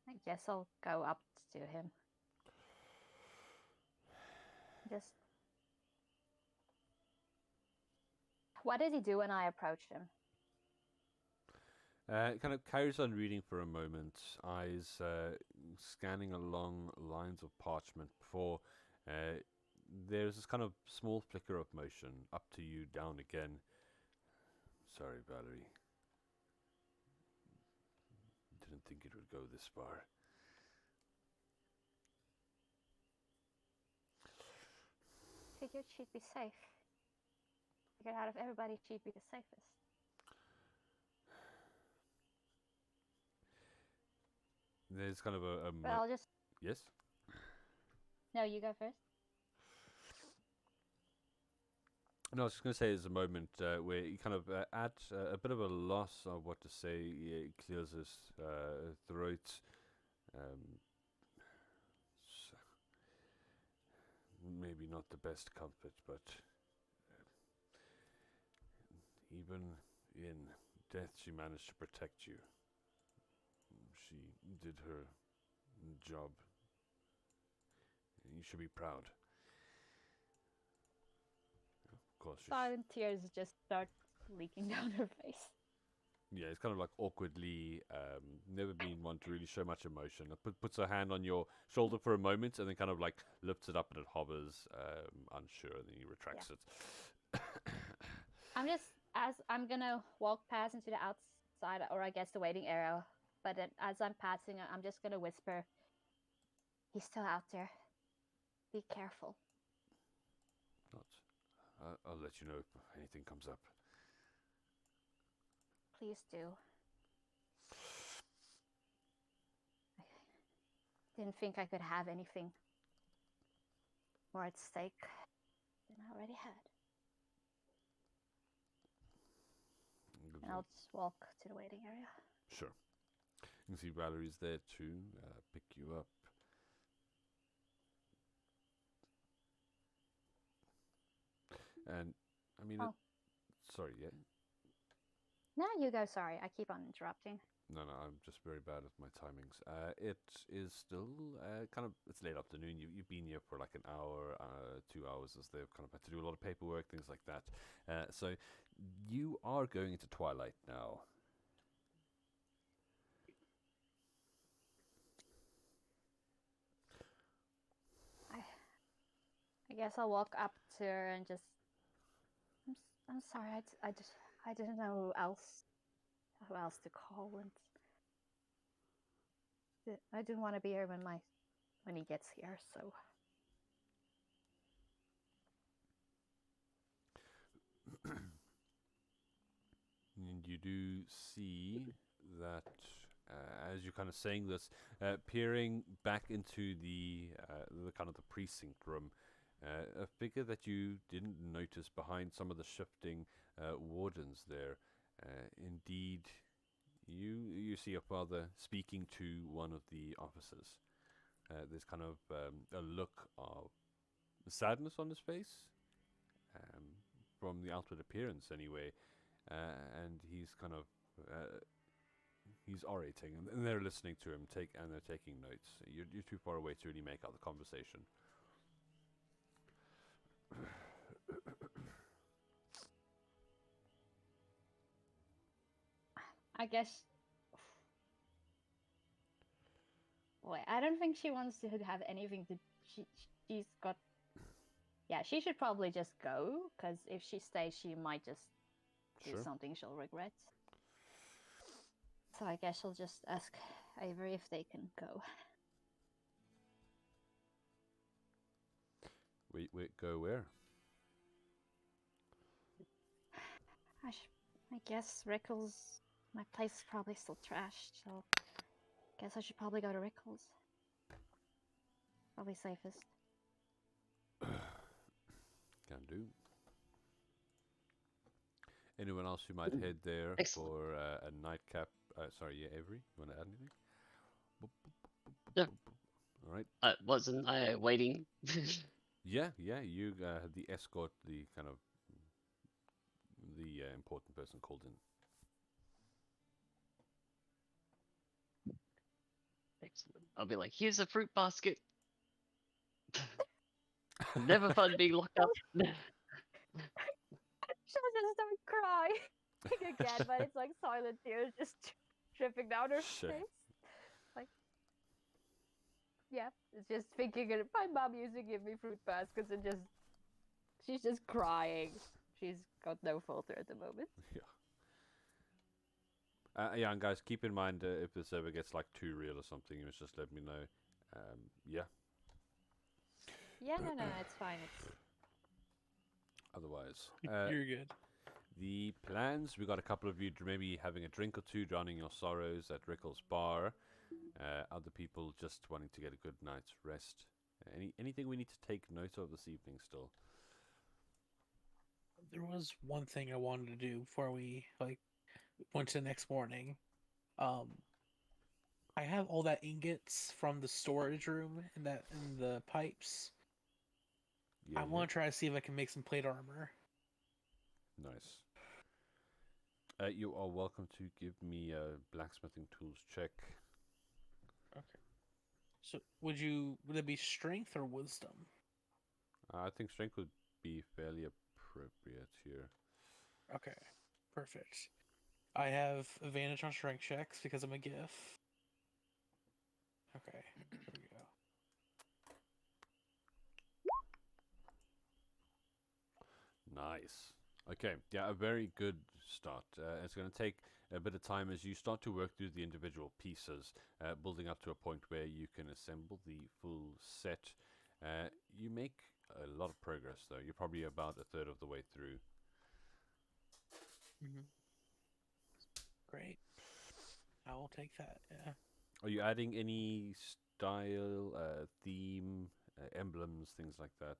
I guess I'll go up to him. Just. What does he do when I approach him? Kind of carries on reading for a moment, eyes scanning along lines of parchment before there's this kind of small flicker of motion, up to you, down again. Sorry, Valerie. Didn't think it would go this far. Figured she'd be safe. Figured out of everybody she'd be the safest. There's kind of But I'll just. Yes? No, you go first. No, I was just going to say there's a moment where he kind of at a bit of a loss of what to say. He clears his throat. Um, s- maybe not the best comfort, but even in death, she managed to protect you. She did her job. You should be proud. Of course, Silent tears just start leaking down her face. yeah, it's kind of like awkwardly, never been one to really show much emotion. It puts her hand on your shoulder for a moment and then kind of like lifts it up and it hovers, unsure, and then he retracts it. I'm gonna walk past into the outside, or I guess the waiting area. But then as I'm passing, I'm just gonna whisper, "He's still out there. Be careful." Not. I'll let you know if anything comes up. Please do. I didn't think I could have anything more at stake than I already had. And I'll just walk to the waiting area. Sure. You can see Valerie's there too, pick you up. And, I mean, sorry, yeah? No, you go. Sorry, I keep on interrupting. No, I'm just very bad at my timings. It is still kind of, it's late afternoon. You've been here for like an hour, 2 hours, as they've kind of had to do a lot of paperwork, things like that. So you are going into twilight now. I guess I'll walk up to her and just. I'm sorry. I didn't know who else to call, and I didn't want to be here when he gets here. So. And you do see that as you're kind of saying this, peering back into the kind of the precinct room, a figure that you didn't notice behind some of the shifting wardens there. Indeed, you see a father speaking to one of the officers. There's kind of a look of sadness on his face, from the outward appearance anyway. And he's kind of he's orating, and they're listening to him and they're taking notes. You're too far away to really make out the conversation. I guess. Wait, I don't think she wants to have anything to. She's got. Yeah, she should probably just go, because if she stays, she might just do something she'll regret. So I guess she'll just ask Avery if they can go. Wait, go where? I guess Rickles. My place is probably still trashed, so guess I should probably go to Rickles. Probably safest. Can do. Anyone else who might head there for a nightcap? Sorry, yeah, Avery, you want to add anything? No. All right. Wasn't I waiting? Yeah, you had the escort, the kind of the important person called in. Excellent. I'll be like, here's a fruit basket. Never fun being locked up. She'll just start crying again, but it's like silent tears just dripping down her face. Like, yeah, it's just thinking of my mom used to give me fruit baskets and she's just crying. She's got no filter at the moment. Yeah, and guys, keep in mind if this ever gets like too real or something, you must just let me know. Yeah. Yeah, no, it's fine. Otherwise, you're good. The plans, we got a couple of you maybe having a drink or two, drowning your sorrows at Rickles Bar. Other people just wanting to get a good night's rest. Anything we need to take note of this evening still? There was one thing I wanted to do before we went to the next morning. I have all that ingots from the storage room in the pipes. Yeah, I want to try to see if I can make some plate armor. Nice. You are welcome to give me a blacksmithing tools check. Okay. So would it be strength or wisdom? I think strength would be fairly appropriate here. Okay, perfect. I have advantage on strength checks because I'm a GIF. Okay, there we go. Nice. Okay, yeah, a very good start. It's going to take a bit of time as you start to work through the individual pieces, building up to a point where you can assemble the full set. You make a lot of progress, though. You're probably about a third of the way through. Great. I will take that. Yeah. Are you adding any style, theme, emblems, things like that?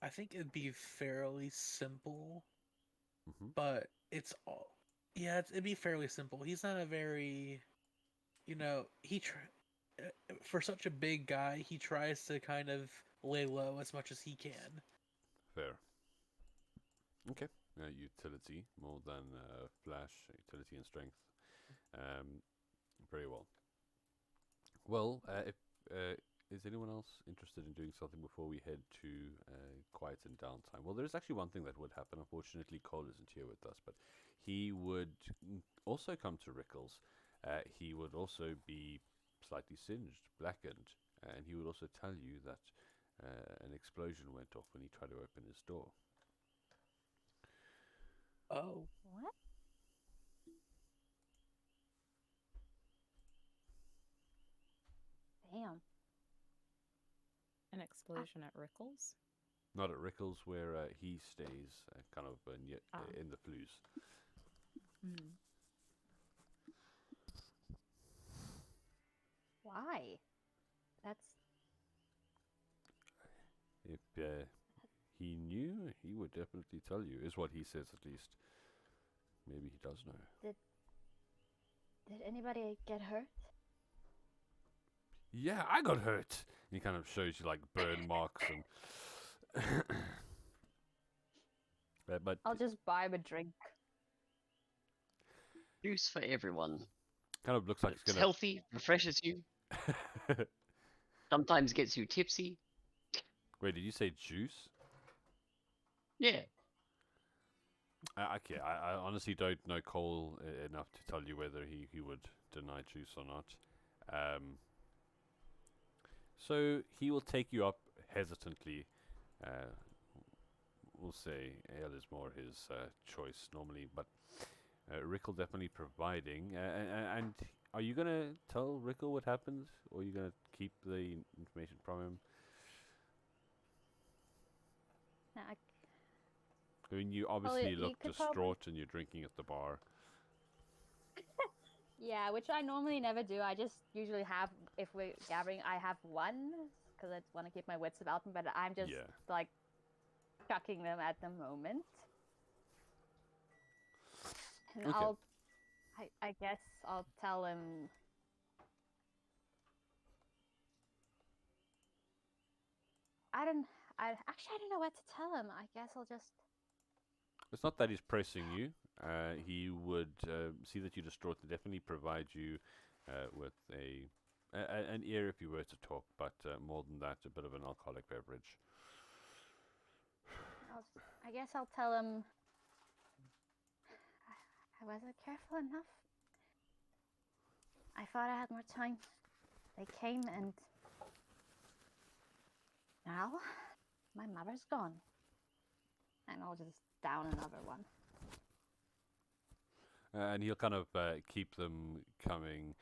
I think it'd be fairly simple, Mm-hmm. but it's all. Yeah, it'd be fairly simple. He's not a very, for such a big guy, he tries to kind of lay low as much as he can. Fair. Okay. Utility more than flash, utility and strength. Very well. Well, if is anyone else interested in doing something before we head to quiet and downtime? Well, there's actually one thing that would happen. Unfortunately, Cole isn't here with us, but he would also come to Rickles. He would also be slightly singed, blackened, and he would also tell you that an explosion went off when he tried to open his door. Oh. What? Damn. An explosion at Rickles? Not at Rickles, where he stays, kind of in the flues. Hmm. Why? That's If he knew, he would definitely tell you, is what he says at least. Maybe he does know. Did anybody get hurt? Yeah, I got hurt. He kind of shows you like burn marks and. But I'll just buy him a drink. Juice for everyone. kind of looks like It's it's gonna. healthy, refreshes you, sometimes gets you tipsy. Wait, did you say juice? Yeah. Okay, I honestly don't know Cole enough to tell you whether he would deny juice or not. So he will take you up hesitantly. We'll say ale is more his choice normally, but Rickle definitely providing. And are you gonna tell Rickle what happens, or are you gonna keep the information from him? Nah, I mean, you obviously you look could distraught and you're drinking at the bar. yeah, which I normally never do. I just usually have, if we're gathering, I have one because I want to keep my wits about me. But I'm just like chucking them at the moment. And Okay. I guess I'll tell him. I don't know what to tell him. I guess I'll just. It's not that he's pressing you. He would see that you're distraught and definitely provide you with an ear if you were to talk, but more than that, a bit of an alcoholic beverage. I guess I'll tell him. I wasn't careful enough. I thought I had more time. They came and now my mother's gone. And I'll just down another one. And he'll kind of keep them coming.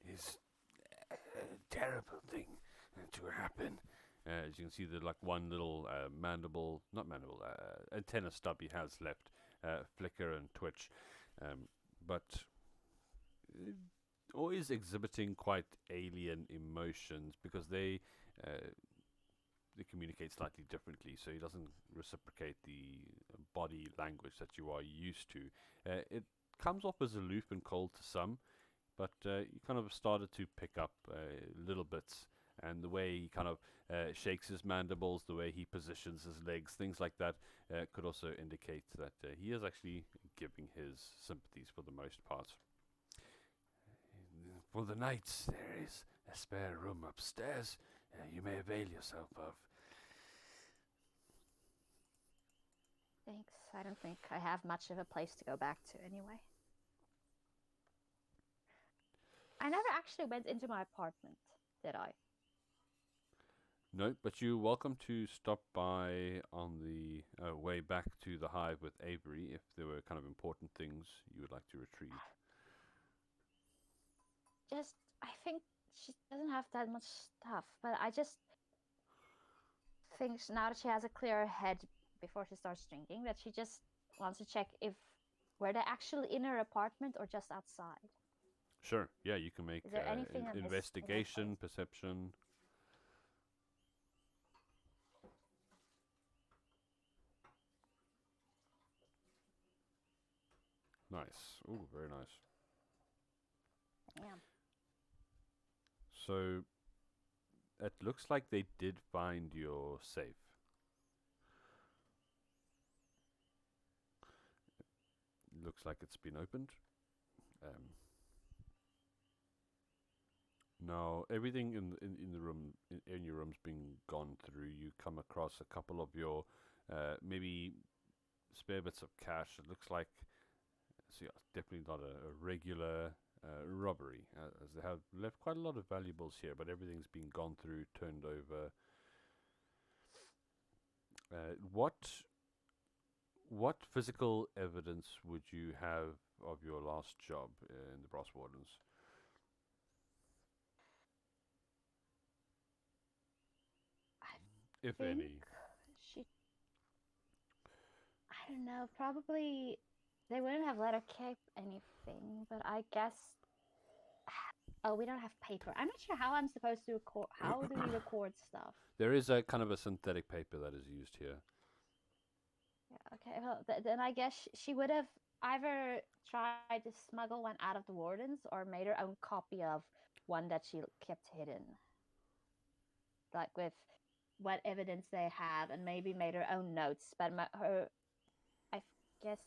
It's a terrible thing to happen. As you can see, the like one little antenna stub he has left flicker and twitch, but always exhibiting quite alien emotions because they they communicate slightly differently, so he doesn't reciprocate the body language that you are used to. It comes off as aloof and cold to some, but you kind of started to pick up little bits, and the way he kind of shakes his mandibles, the way he positions his legs, things like that, could also indicate that he is actually giving his sympathies for the most part. For the night, there is a spare room upstairs you may avail yourself of. Thanks. I don't think I have much of a place to go back to anyway. I never actually went into my apartment, did I? No, but you're welcome to stop by on the way back to the hive with Avery if there were kind of important things you would like to retrieve. I think she doesn't have that much stuff, but I just think now that she has a clearer head before she starts drinking, that she just wants to check if were they actually in her apartment or just outside. Sure, yeah, you can make Is there anything in this investigation, place? perception. Nice. Ooh, very nice. Yeah. So, it looks like they did find your safe. It looks like it's been opened. Now, everything in the room, in your room's been gone through. You come across a couple of your maybe spare bits of cash. It looks like, so yeah, definitely not a regular robbery, as they have left quite a lot of valuables here, but everything's been gone through, turned over. What physical evidence would you have of your last job in the Brass Wardens? If any. I don't know, probably they wouldn't have let her keep anything, but I guess. Oh, we don't have paper. I'm not sure how I'm supposed to record. How do we record stuff? There is a kind of a synthetic paper that is used here. Yeah, okay, well, then I guess she would have either tried to smuggle one out of the wardens or made her own copy of one that she kept hidden. Like with what evidence they have, and maybe made her own notes. But I guess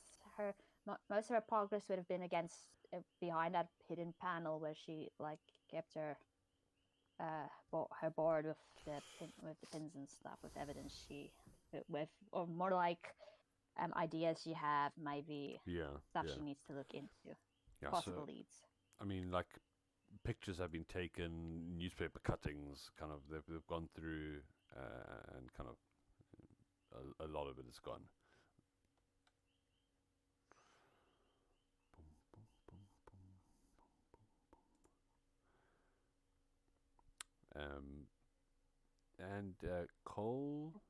most of her progress would have been against behind that hidden panel where she like kept her board with the pins and stuff, with evidence or more like ideas she have, maybe stuff she needs to look into, possible leads. I mean, like, pictures have been taken, newspaper cuttings, kind of they've gone through, and kind of a lot of it is gone. And Cole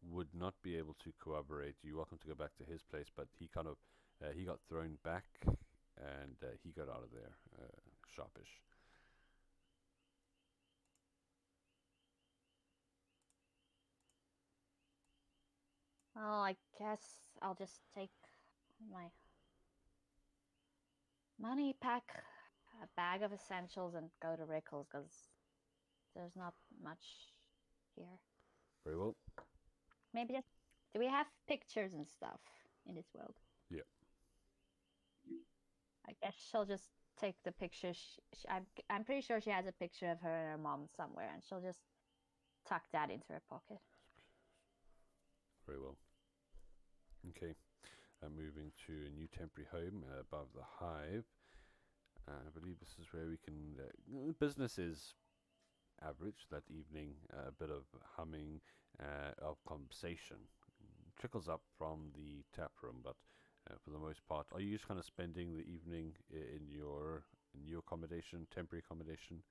would not be able to corroborate. You're welcome to go back to his place, but he kind of he got thrown back, and he got out of there sharpish. Well, I guess I'll just take my money, pack a bag of essentials, and go to Rickles, because there's not much here. Very well. Maybe just, do we have pictures and stuff in this world? Yeah. I guess she'll just take the picture. I'm pretty sure she has a picture of her and her mom somewhere, and she'll just tuck that into her pocket. Very well. Okay. Moving to a new temporary home above the hive. I believe this is where we can... business is average that evening. A bit of humming of conversation trickles up from the tap room, but for the most part, are you just kind of spending the evening in your accommodation, temporary accommodation?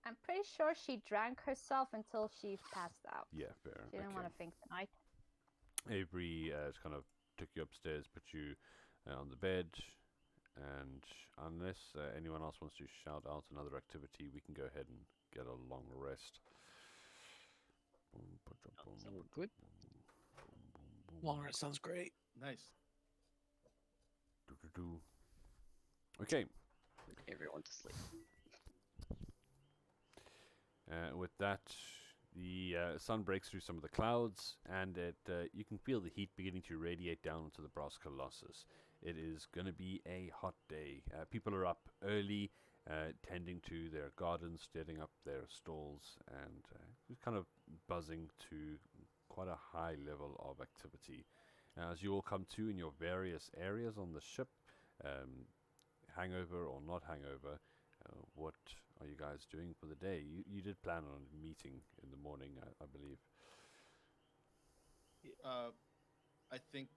I'm pretty sure she drank herself until she passed out. Yeah, fair. She didn't want to think the night. Avery just kind of took you upstairs, put you on the bed, and unless anyone else wants to shout out another activity, we can go ahead and get a long rest. Sound good? Long rest sounds great. Nice. Okay. Put everyone to sleep. With that, the sun breaks through some of the clouds, and you can feel the heat beginning to radiate down into the brass Colossus. It is going to be a hot day. People are up early, tending to their gardens, setting up their stalls, and just kind of buzzing to quite a high level of activity. As you all come to in your various areas on the ship, hangover or not hangover, what are you guys doing for the day? You did plan on a meeting in the morning, I believe. I think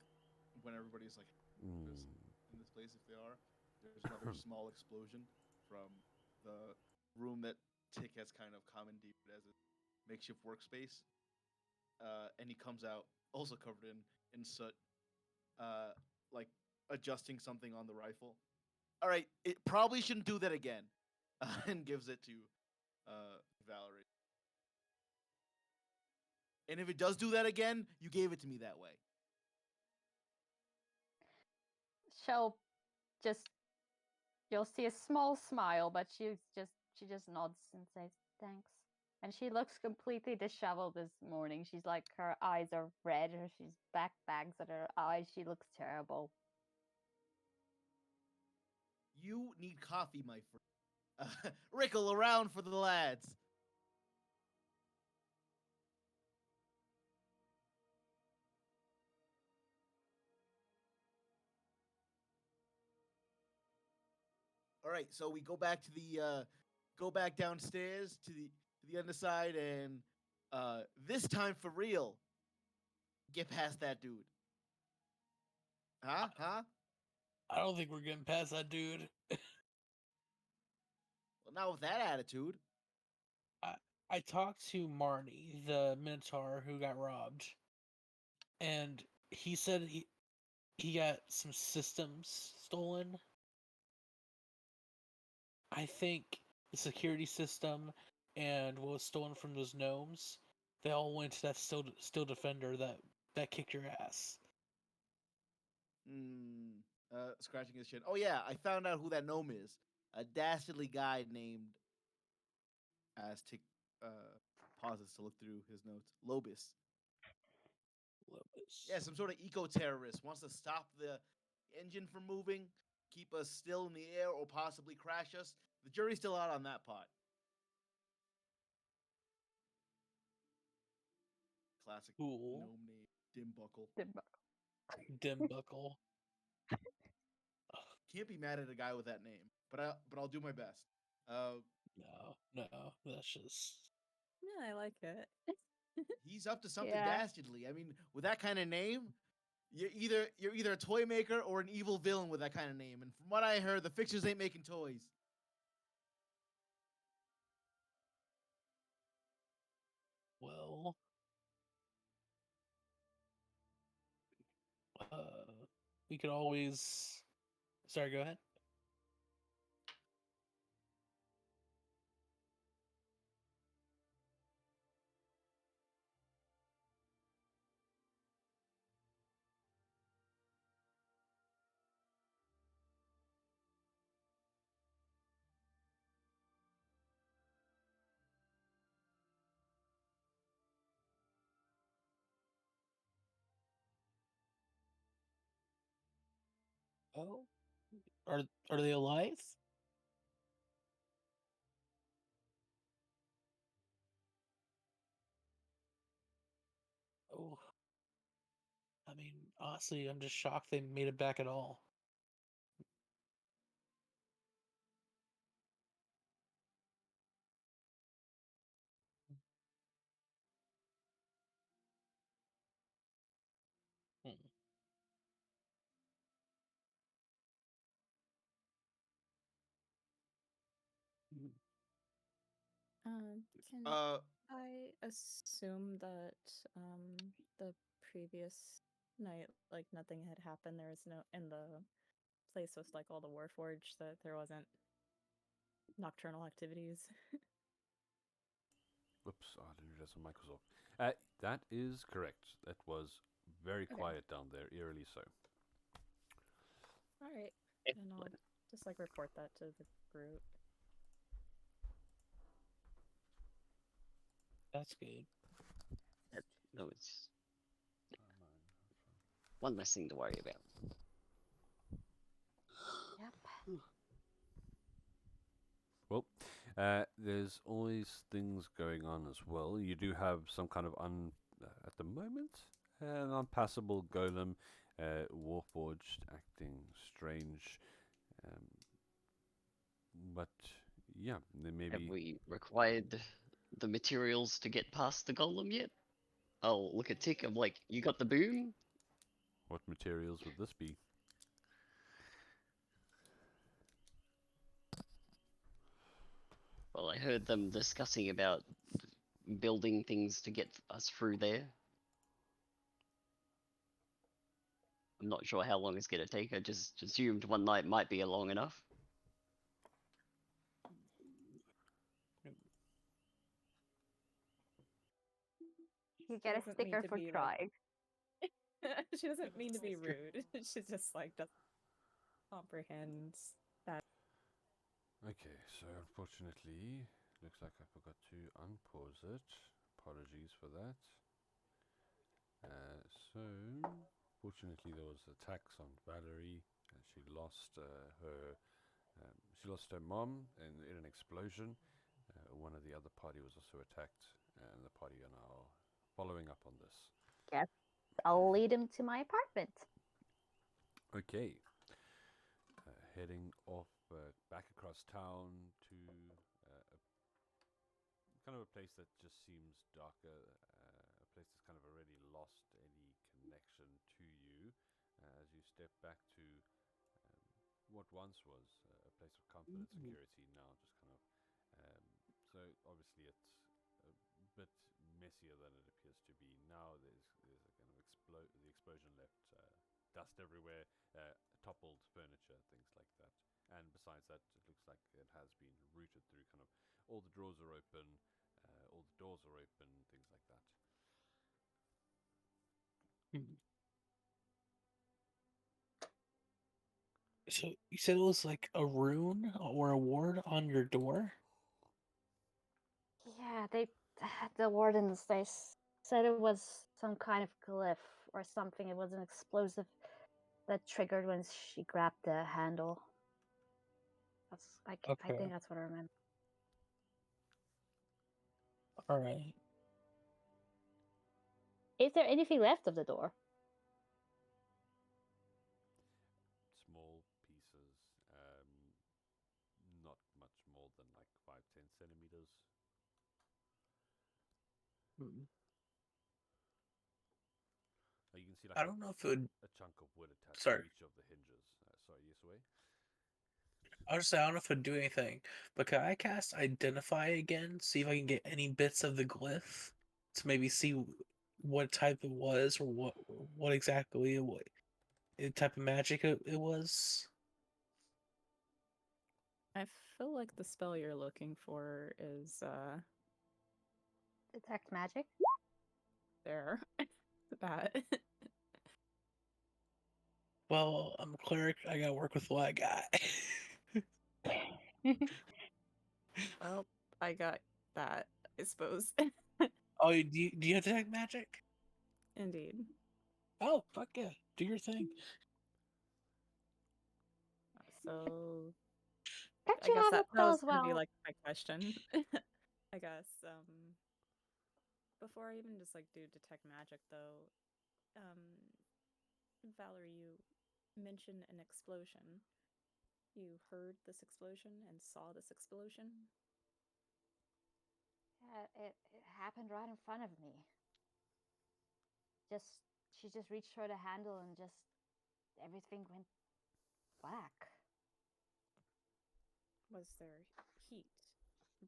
when everybody's like in this place, if they are, there's another small explosion from the room that Tick has kind of commandeered as a makeshift workspace. And he comes out also covered in soot, like adjusting something on the rifle. All right, it probably shouldn't do that again, and gives it to Valerie. And if it does do that again, you gave it to me that way. She'll just, you'll see a small smile, but she just nods and says thanks. And she looks completely disheveled this morning. She's like, her eyes are red, or she's bags at her eyes. She looks terrible. You need coffee, my friend. Rickle around for the lads. All right, so we go back to the go back downstairs to the underside, and this time for real, get past that dude. Huh? I don't think we're getting past that dude. Well, not with that attitude. I talked to Marnie, the Minotaur who got robbed, and he said he got some systems stolen. I think the security system and what was stolen from those gnomes, they all went to that still defender that kicked your ass. Scratching his chin. Oh yeah, I found out who that gnome is. A dastardly guy named Aztec. Pauses to look through his notes. Lobis. Yeah, some sort of eco-terrorist wants to stop the engine from moving, keep us still in the air, or possibly crash us. The jury's still out on that part. Classic Cool. gnome name, Dimbuckle. Dimbuckle. Can't be mad at a guy with that name, but I'll do my best. No, that's just. Yeah, I like it. He's up to something Yeah. dastardly. I mean, with that kind of name, you're either a toy maker or an evil villain with that kind of name. And from what I heard, the fixers ain't making toys. Well, we could always. Sorry, go ahead. Oh, are they alive? Oh, I mean, honestly, I'm just shocked they made it back at all. Hmm. Can I assume that the previous night, like nothing had happened? There was no in the place with like all the Warforged, that there wasn't nocturnal activities. Oops, I didn't realize the mic was off. That is correct. It was very Okay. quiet down there, eerily so. All right, and I'll Excellent. just like report that to the group. That's good. No, it's one less thing to worry about. Yep. Well, there's always things going on as well. You do have some kind of at the moment, an unpassable golem, warforged, acting strange, um, but yeah, then Have maybe. we required the materials to get past the golem yet? Oh, look at Tick. I'm like, you got the boom? What materials would this be? Well, I heard them discussing about building things to get us through there. I'm not sure how long it's gonna take. I just assumed one night might be long enough. You She get a doesn't mean sticker to for be trying. she doesn't mean to be rude. She just like doesn't comprehend that. Okay, so unfortunately, looks like I forgot to unpause it. Apologies for that. So, fortunately, there was attacks on Valerie, and she lost her mom in an explosion. One of the other party was also attacked, and the party are now following up on this. Guess I'll lead him to my apartment. Okay, heading off back across town to a kind of a place that just seems darker, a place that's kind of already lost any connection to you. As you step back to what once was a place of comfort and security, now just kind of. So obviously it's a bit messier than it appears to be. Now there's a kind of the explosion left dust everywhere, toppled furniture, things like that. And besides that, it looks like it has been rooted through. Kind of all the drawers are open, all the doors are open, things like that. So you said it was like a rune or a ward on your door? Yeah, the wardens said it was some kind of glyph or something. It was an explosive that triggered when she grabbed the handle. I Okay. think that's what I remember. All right. Is there anything left of the door? Small pieces, not much more than like 5-10 centimeters. You can see like I don't know if it would. a chunk of wood attached Sorry. to each of the hinges. Sorry, yes, away. I was just saying, I don't know if it'd do anything, but can I cast Identify again? See if I can get any bits of the glyph to maybe see what type it was or what exactly what type of magic it was. I feel like the spell you're looking for is Detect magic? there. That. Well, I'm a cleric. I gotta work with what I got. Well, I got that, I suppose. Oh, do you have detect magic? Indeed. Oh, fuck yeah. Do your thing. So Can't I you guess have a that spell was as gonna be well? like my question. I guess before I even just like do detect magic though, Valerie, you mentioned an explosion. You heard this explosion and saw this explosion? Yeah, it happened right in front of me. She just reached for the handle and just everything went black. Was there heat,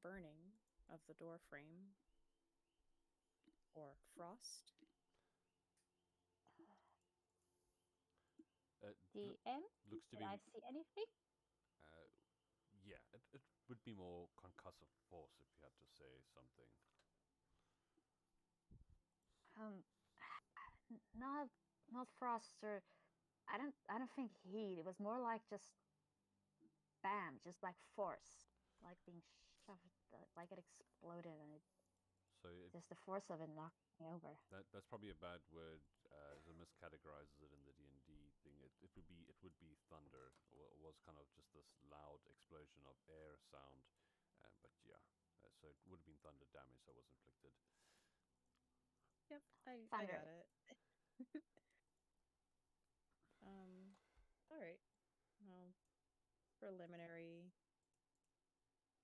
burning of the door frame, or frost? DM? Looks to Did be. I see anything? Yeah, it would be more concussive force if you had to say something. Not frost or I don't think heat. It was more like just bam, just like force, like being shoved, like it exploded, and So just the force of it knocked me over. that's probably a bad word. Zemis categorizes it in the D&D thing. It would be thunder. It was kind of just this loud explosion of air sound, but yeah. So it would have been thunder damage that was inflicted. Yep, I Thunder. got it. All right. Well, preliminary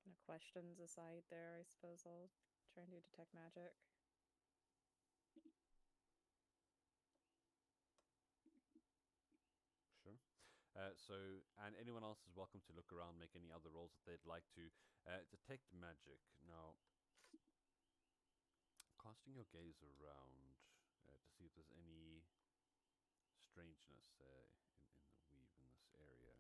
kind of questions aside there, I suppose I'll try and do detect magic. Sure. And anyone else is welcome to look around, make any other rolls that they'd like to. Detect magic. Now, casting your gaze around to see if there's any strangeness in the weave in this area.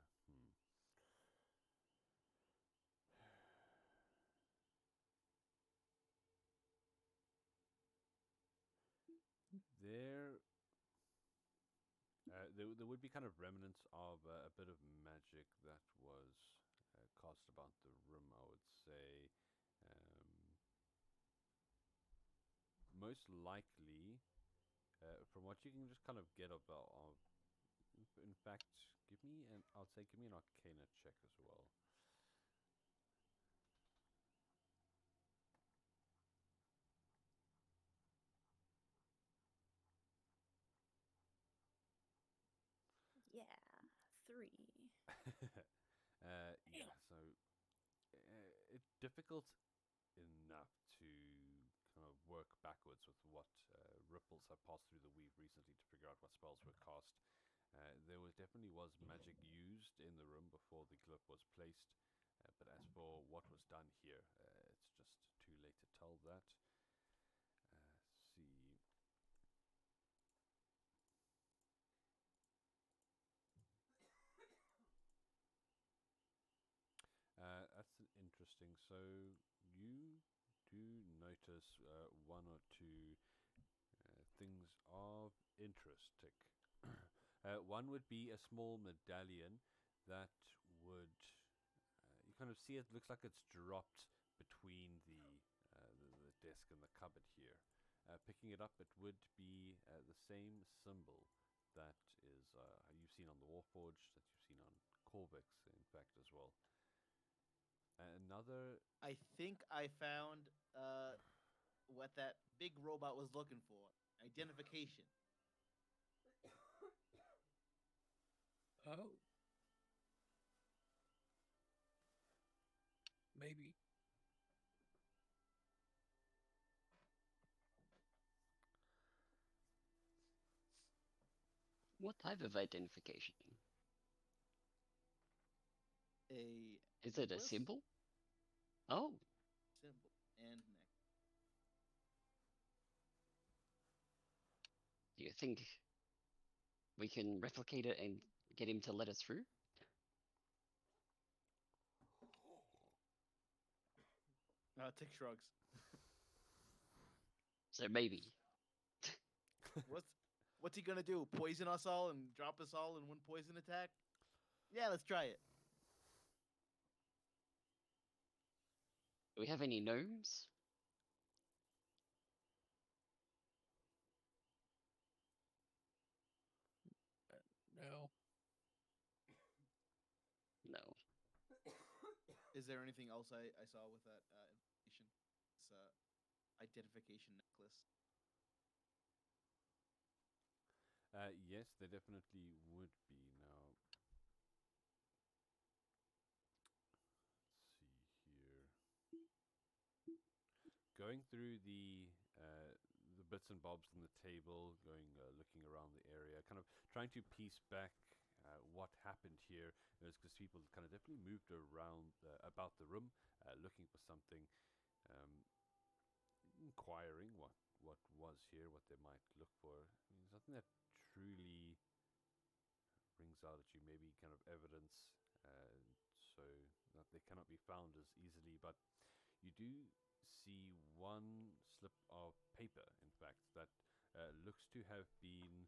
There would be kind of remnants of a bit of magic that was cast about the room, I would say. Most likely, from what you can just kind of get about, in fact, give me an Arcana check as well. Yeah, 3. Yeah, so it's difficult enough to kind of work backwards with what ripples have passed through the weave recently to figure out what spells were cast. Definitely was magic used in the room before the glyph was placed, but as for what was done here, it's just too late to tell that. See. That's interesting. So you do notice one or two things of interest, Tick. One would be a small medallion that would you kind of see it looks like it's dropped between the desk and the cupboard here. Picking it up, it would be the same symbol that is you've seen on the Warforged, that you've seen on Corvix, in fact, as well. Another. I think I found what that big robot was looking for. Identification. Oh. Maybe. What type of identification? A Is it a necklace, symbol? Oh, symbol, and neck. do you think we can replicate it and get him to let us through? Tick shrugs. So maybe. What's he gonna do? Poison us all and drop us all in one poison attack? Yeah, let's try it. Do we have any gnomes? No. No. Is there anything else I saw with that information? This identification necklace. Yes, there definitely would be. Now, let's see here. Going through the bits and bobs on the table, looking around the area, kind of trying to piece back what happened here. It was because people kind of definitely moved around about the room, looking for something, inquiring what was here, what they might look for. I mean, something that truly brings out at you, maybe kind of evidence, so that they cannot be found as easily. But you do see one slip of paper, in fact, that looks to have been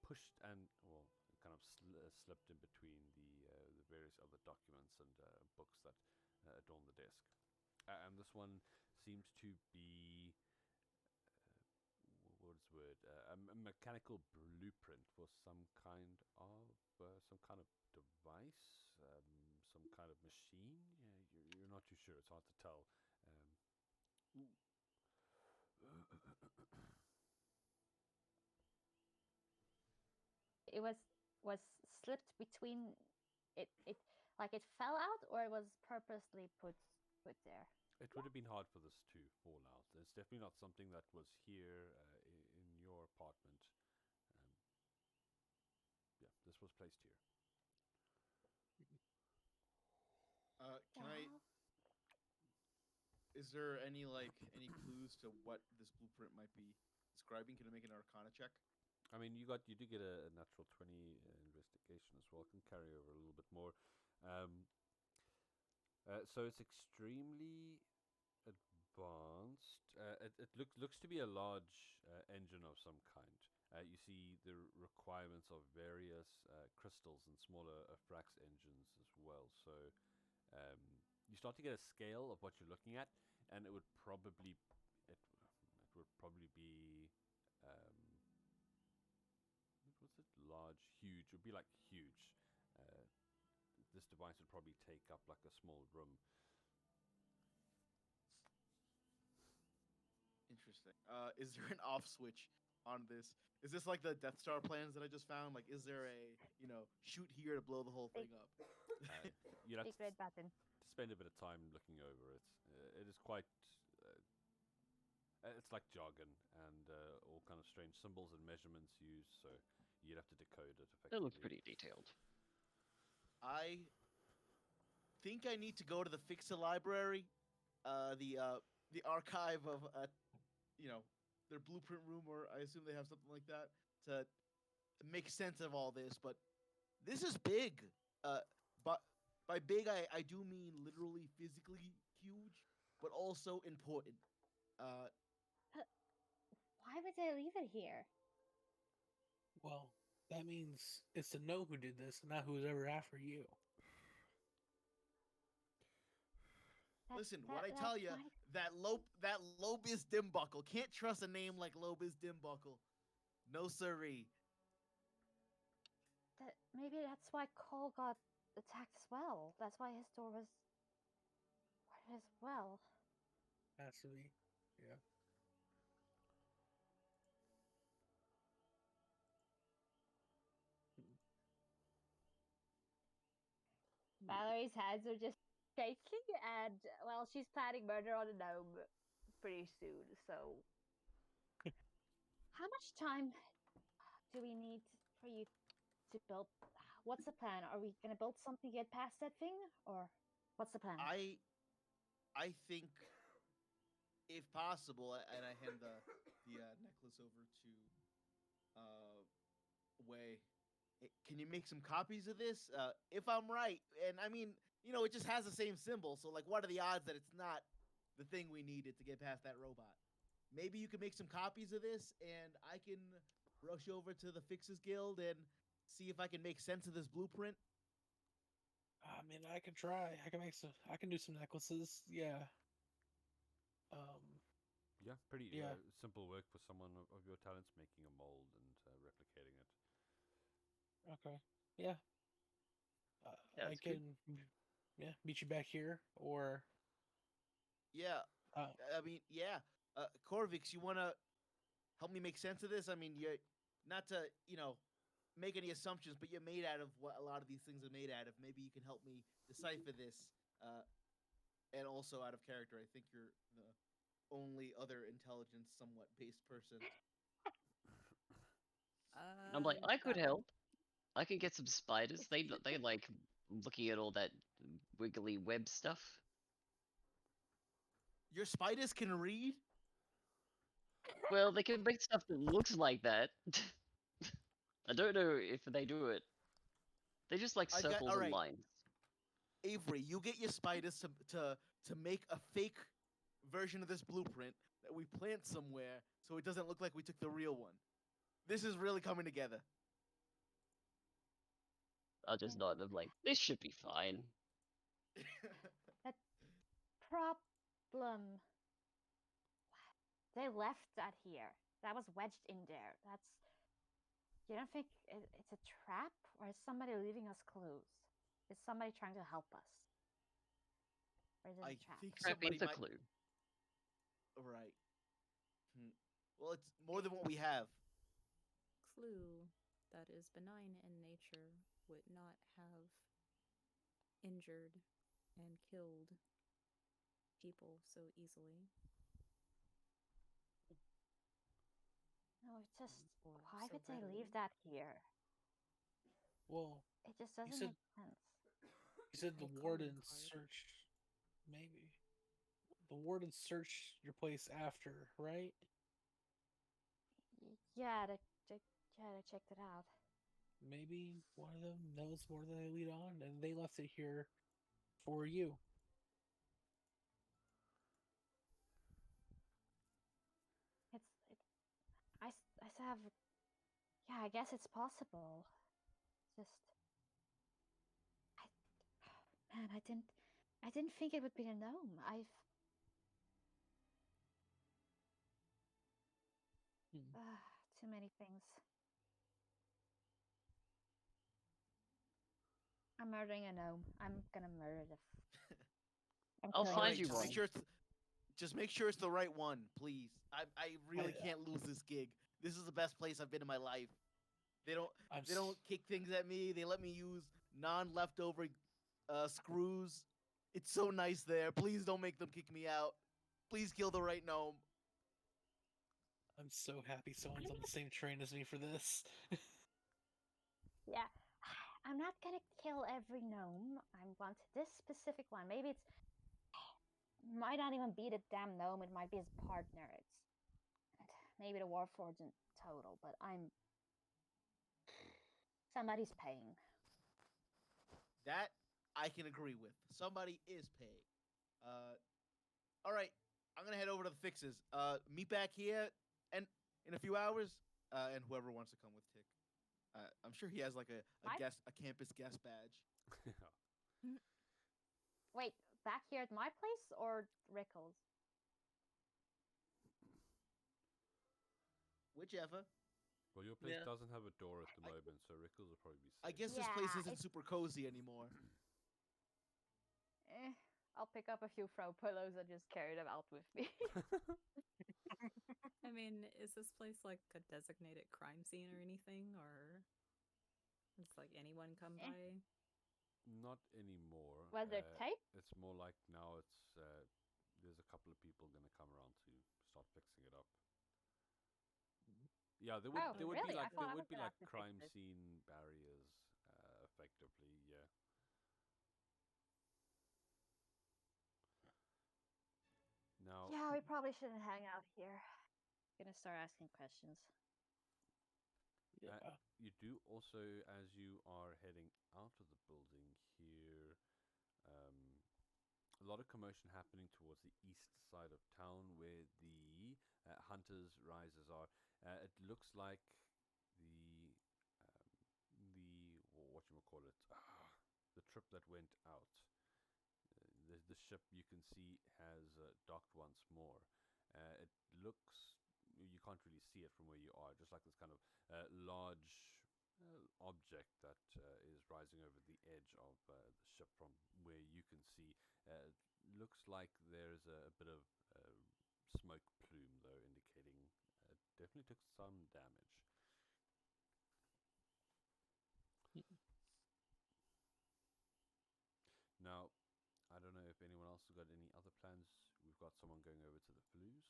pushed and, well, kind of slipped in between the various other documents and books that adorn the desk. And this one seems to be, what's the word? A mechanical blueprint for some kind of device, some kind of machine. Yeah, you're not too sure. It's hard to tell. It was slipped between it like it fell out, or it was purposely put there. It would have been hard for this to fall out. It's definitely not something that was here in your apartment. Yeah, this was placed here. Can I? Is there any clues to what this blueprint might be describing? Can I make an Arcana check? I mean, you do get a natural 20 investigation as well. Can carry over a little bit more. So it's extremely advanced. It looks to be a large engine of some kind. You see the requirements of various crystals and smaller Frax engines as well. So you start to get a scale of what you're looking at, and it would probably be was it large, huge? It would be like huge. This device would probably take up like a small room. Interesting. Is there an off switch on this? Is this like the Death Star plans that I just found? Like, is there a shoot here to blow the whole thing up? You'd have Secret button. to spend a bit of time looking over it. It is quite. It's like jargon and all kind of strange symbols and measurements used, so you'd have to decode it effectively. It looks pretty detailed. I think I need to go to the Fixa library, the archive of their blueprint room, or I assume they have something like that to make sense of all this. But this is big. But by big, I do mean literally physically huge, but also important. Why would they leave it here? Well, that means it's to know who did this, and not who's ever after you. Listen, what I tell you, that Lobis Dimbuckle, can't trust a name like Lobis Dimbuckle. No siree. Maybe that's why Cole got attacked as well. That's why his door was guarded as well. Has to be, yeah. Valerie's hands are just shaking, and well, she's planning murder on a gnome pretty soon. So, how much time do we need for you to build? What's the plan? Are we gonna build something to get past that thing, or what's the plan? I think, if possible, and I hand the necklace over to Wei. Can you make some copies of this? If I'm right, and I mean, it just has the same symbol. So, like, what are the odds that it's not the thing we needed to get past that robot? Maybe you can make some copies of this, and I can rush over to the Fixes Guild and see if I can make sense of this blueprint. I mean, I can try. I can do some necklaces. Yeah. Yeah, pretty Yeah. simple work for someone of your talents, making a mold and replicating it. Okay. Yeah. Yeah, I that's good. can. Yeah, meet you back here, or. Yeah, Uh, I mean, yeah. Corvix, you want to help me make sense of this? I mean, you're not to, make any assumptions, but you're made out of what a lot of these things are made out of. Maybe you can help me decipher this. And also out of character, I think you're the only other intelligence somewhat based person. I'm like, I could help. I could get some spiders. They like looking at all that wiggly web stuff. Your spiders can read? Well, they can make stuff that looks like that. I don't know if they do it. They just like circles and lines. Avery, you get your spiders to make a fake version of this blueprint that we plant somewhere so it doesn't look like we took the real one. This is really coming together. I'll just nod. I'm like, this should be fine. Problem. They left that here. That was wedged in there. That's. You don't think it's a trap, or is somebody leaving us clues? Is somebody trying to help us? Or is it a trap? think Trap somebody is a might. clue. Right. Well, it's more than what we have. Clue that is benign in nature would not have injured and killed people so easily. No, it's just Or why so would they readily. leave that here? Well, It just doesn't said- make sense. You said the A calling warden card. searched. Maybe the warden searched your place after, right? Yeah, they checked it out. Maybe one of them knows more than they lead on, and they left it here for you. I have. Yeah, I guess it's possible. Just. Man, I didn't think it would be a gnome. Too many things. I'm murdering a gnome. I'm gonna murder the. I'll killing find the you gnome. one. Just make sure it's the right one, please. I really I- can't lose this gig. This is the best place I've been in my life. They don't kick things at me. They let me use non-leftover screws. It's so nice there. Please don't make them kick me out. Please kill the right gnome. I'm so happy someone's on the same train as me for this. Yeah, I'm not gonna kill every gnome. I want this specific one. Maybe it's might not even be the damn gnome. It might be his partner. It's maybe the Warforged in total. But somebody's paying. That I can agree with. Somebody is paying. All right. I'm gonna head over to the fixes. Meet back here and in a few hours. And whoever wants to come with Tick. I'm sure he has like a campus guest badge. Wait, back here at my place or Rickles? Whichever. Well, your place Yeah. doesn't have a door at the moment, so Rickles will probably be safe. I guess this place Yeah, isn't super cozy anymore. I'll pick up a few throw pillows and just carry them out with me. I mean, is this place like a designated crime scene or anything, or does like anyone come by? Not anymore. Was there tape? It's more like now it's there's a couple of people gonna come around to start fixing it up. Yeah, there would Oh, there would really? be I like thought there I would was be gonna like have to fix crime this. scene barriers, effectively. Yeah. Now, Yeah, we probably shouldn't hang out here. Gonna start asking questions. Yeah. you do also, as you are heading out of the building here, a lot of commotion happening towards the east side of town where the hunters' rises are. It looks like the whatchamacallit, the trip that went out. The ship you can see has docked once more. It looks, you can't really see it from where you are, just like this kind of large object that is rising over the edge of the ship from where you can see. Looks like there's a bit of smoke plume, though, indicating it definitely took some damage. Now, I don't know if anyone else has got any other plans. We've got someone going over to the flues.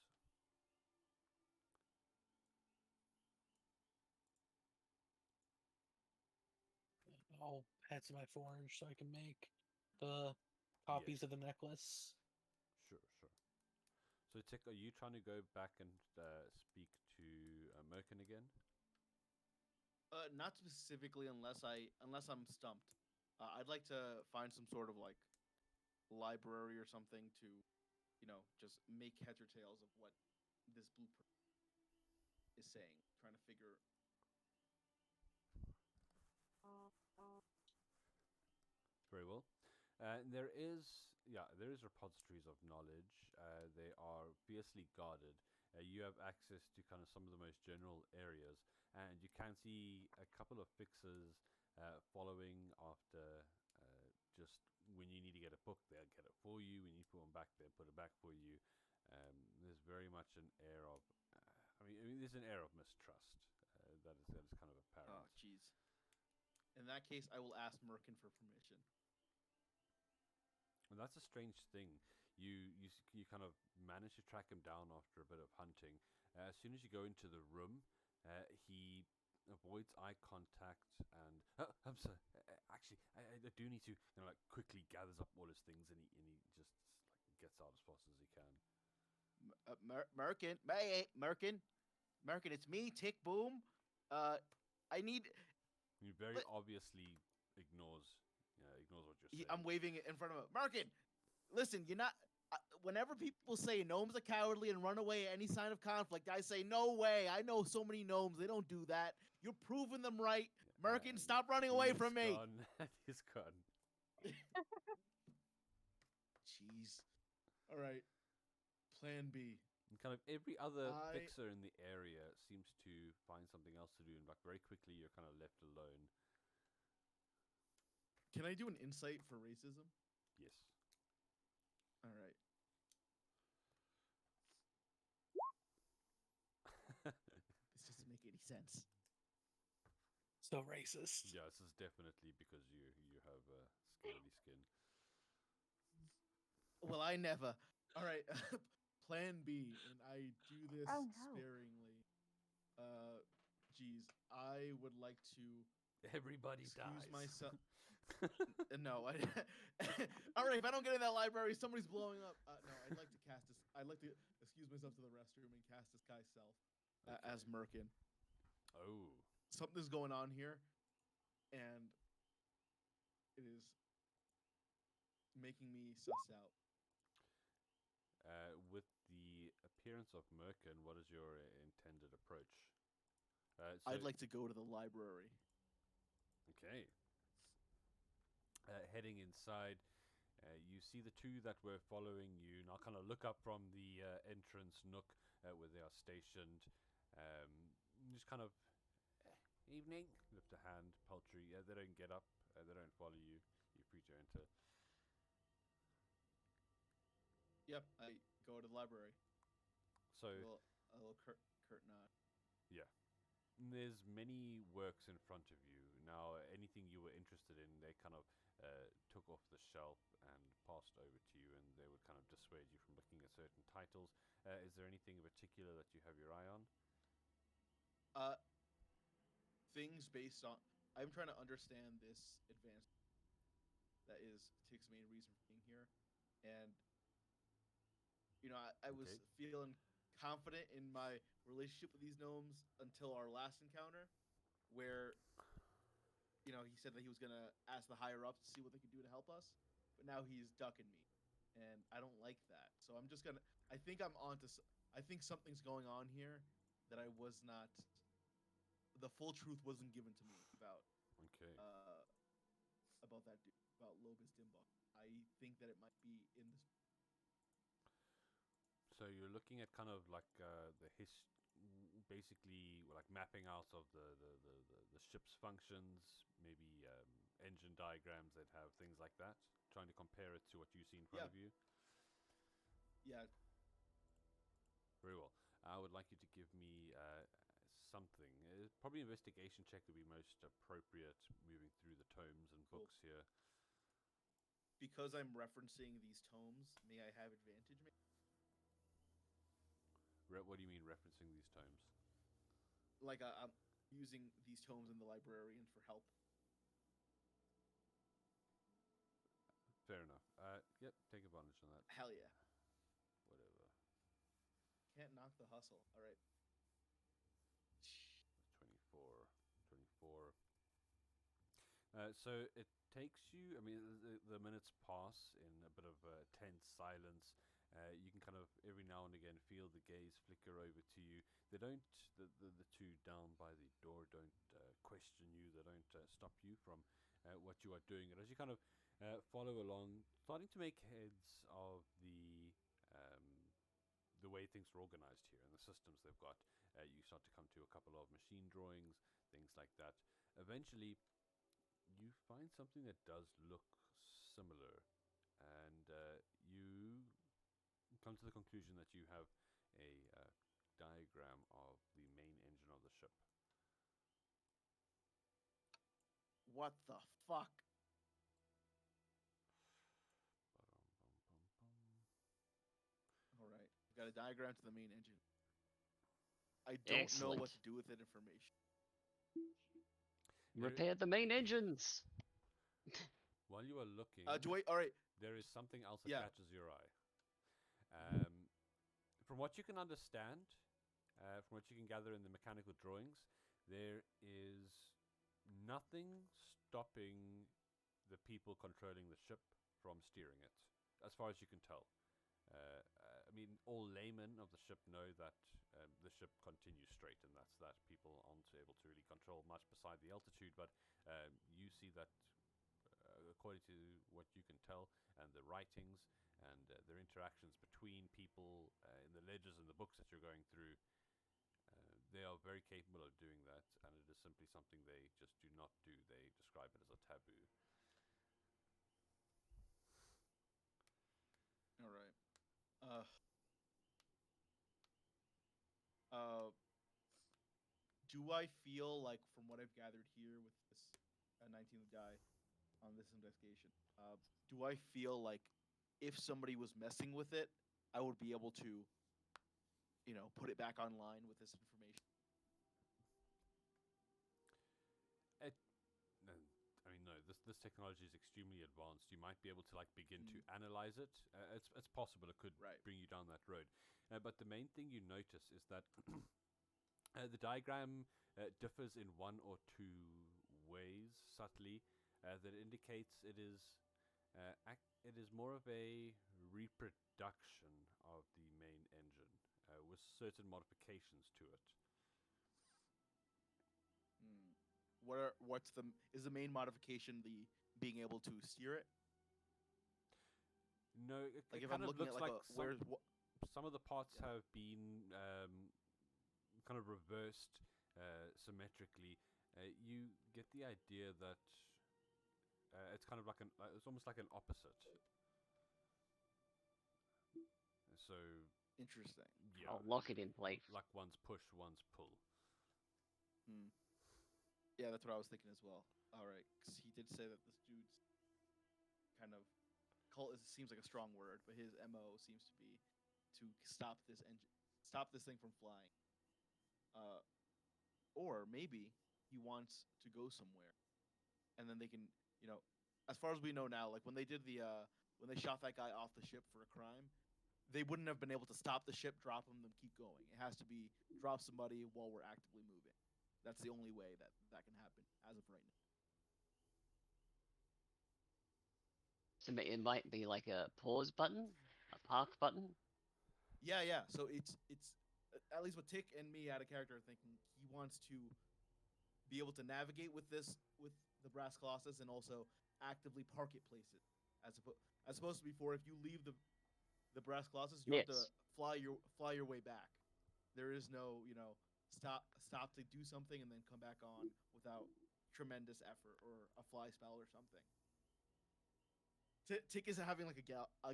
I'll head to my forge so I can make the copies of the necklace. Sure. So, Tick, are you trying to go back and speak to Merkin again? Not specifically unless I'm stumped. I'd like to find some sort of like library or something to, just make heads or tails of what this blueprint is saying. Trying to figure. Very well. There is repositories of knowledge. They are fiercely guarded. You have access to kind of some of the most general areas, and you can see a couple of fixers following after. Just when you need to get a book, they'll get it for you. When you put one back, they'll put it back for you. There's very much an air of, there's an air of mistrust that is kind of apparent. Oh, jeez. In that case, I will ask Merkin for permission. And that's a strange thing. You kind of manage to track him down after a bit of hunting. As soon as you go into the room, he avoids eye contact and I'm sorry. Actually, I do need to like quickly gathers up all his things and he just like gets out as fast as he can. Merkin, it's me, Tick Boom. I need. He very obviously ignores what you're saying. I'm waving it in front of him. Merkin, listen, you're not. Whenever people say gnomes are cowardly and run away at any sign of conflict, I say, no way. I know so many gnomes. They don't do that. You're proving them right. Merkin, stop running away from me. He's gone. Jeez. All right. Plan B. And kind of every other fixer in the area seems to find something else to do. In fact, very quickly, you're kind of left alone. Can I do an insight for racism? Yes. All right. This doesn't make any sense. So racist. Yeah, this is definitely because you have scaly skin. Well, I never. All right. Plan B, and I do this sparingly. Geez, I would like to. Everybody dies. Myself. No, I. All right, if I don't get in that library, somebody's blowing up. No, I'd like to cast this. I'd like to excuse myself to the restroom and cast this guy's self as Merkin. Oh. Something's going on here, and it is making me suss out. With the appearance of Merkin, what is your intended approach? I'd like to go to the library. Okay. Heading inside, you see the two that were following you now kind of look up from the entrance nook where they are stationed. Just kind of, evening, lift a hand, paltry. They don't get up, they don't follow you. You're free to enter. Yep, I go to the library. So, a little curt nod. Yeah. There's many works in front of you. Now, anything you were interested in, they kind of took off the shelf and passed over to you, and they would kind of dissuade you from looking at certain titles. Is there anything in particular that you have your eye on? Things based on. I'm trying to understand this advanced. That is Tick's main reason for being here, and I was feeling confident in my relationship with these gnomes until our last encounter, where he said that he was gonna ask the higher ups to see what they could do to help us, but now he's ducking me, and I don't like that. So I'm just gonna. I think I'm onto. I think something's going on here that I was not. The full truth wasn't given to me about. Okay. About that dude, about Logus Dimbuck. I think that it might be in this. So you're looking at kind of like basically like mapping out of the ship's functions, maybe engine diagrams that have things like that, trying to compare it to what you see in front of you. Yeah. Very well. I would like you to give me something. Probably investigation check would be most appropriate, moving through the tomes and books here. Because I'm referencing these tomes, may I have advantage? What do you mean referencing these tomes? Like I'm using these tomes in the librarian for help. Fair enough. Yep, take advantage of that. Hell yeah. Whatever. Can't knock the hustle. All right. 24. So it takes you. I mean, the minutes pass in a bit of tense silence. You can kind of every now and again feel the gaze flicker over to you. They don't. The two down by the door don't question you. They don't stop you from what you are doing. And as you kind of follow along, starting to make heads of the way things are organized here and the systems they've got, you start to come to a couple of machine drawings, things like that. Eventually, you find something that does look similar, and you come to the conclusion that you have a diagram of the main engine of the ship. What the fuck? All right, we've got a diagram to the main engine. I don't know what to Excellent. do with that information. Repair the main engines. While you are looking, Do I? All right. there is something else that Yeah. catches your eye. From what you can understand, from what you can gather in the mechanical drawings, there is nothing stopping the people controlling the ship from steering it, as far as you can tell. I mean, all laymen of the ship know that the ship continues straight, and that's that. People aren't able to really control much beside the altitude, but you see that, according to what you can tell, and the writings, and their interactions between people in the ledgers and the books that you're going through, they are very capable of doing that, and it is simply something they just do not do. They describe it as a taboo. All right. Uh, do I feel like, from what I've gathered here with this 19th guy on this investigation, do I feel like if somebody was messing with it, I would be able to, put it back online with this information? I mean, no. This technology is extremely advanced. You might be able to begin to analyze it. It's possible it could bring you down that road. But the main thing you notice is that the diagram differs in one or two ways subtly that indicates it is more of a reproduction of the main engine with certain modifications to it. Is the main modification the being able to steer it? No, it Like if kind I'm of looking looks at like some of the parts have been kind of reversed symmetrically. You get the idea that it's kind of like it's almost like an opposite. So interesting. yeah, I'll lock it in place. Like one's push, one's pull. Yeah, that's what I was thinking as well. All right, because he did say that this dude's kind of cult seems like a strong word, but his MO seems to be to stop this thing from flying. Or maybe he wants to go somewhere, and then they can, as far as we know now, like when they did when they shot that guy off the ship for a crime, they wouldn't have been able to stop the ship, drop him, then keep going. It has to be drop somebody while we're actively moving. That's the only way that can happen as of right now. So it might be like a pause button, a park button. Yeah. So it's at least what Tick and me out of character are thinking. He wants to be able to navigate with the brass Colossus and also actively park it places. As opposed to before, if you leave the brass Colossus, you have to fly your way back. There is no stop to do something and then come back on without tremendous effort or a fly spell or something. Tick is having like a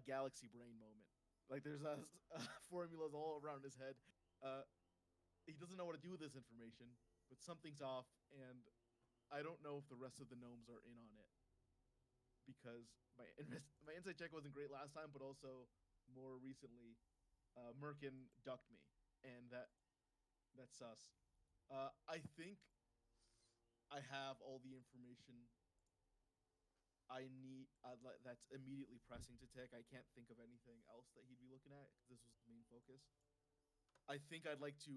galaxy brain moment. Like there's formulas all around his head. He doesn't know what to do with this information, but something's off, and I don't know if the rest of the gnomes are in on it. Because my insight check wasn't great last time, but also more recently, Merkin ducked me, and that's sus. I think I have all the information I need that's immediately pressing to Tick. I can't think of anything else that he'd be looking at because this was the main focus. I think I'd like to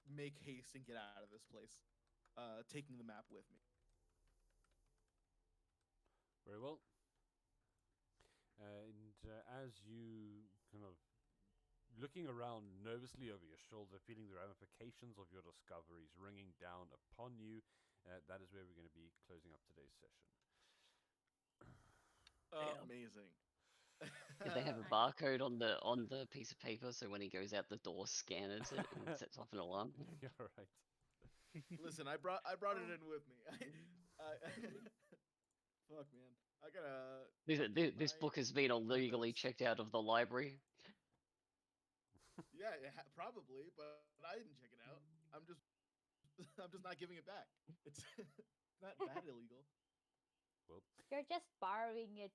make haste and get out of this place, taking the map with me. Very well. And as you kind of looking around nervously over your shoulder, feeling the ramifications of your discoveries ringing down upon you, that is where we're going to be closing up today's session. Amazing. Did they have a barcode on the piece of paper so when he goes out the door, scans it and sets off an alarm? Yeah, right. Listen, I brought it in with me. Fuck, man. I gotta. This book has been illegally checked out of the library. Yeah, probably, but I didn't check it out. I'm just not giving it back. It's not that illegal. Well, You're just borrowing it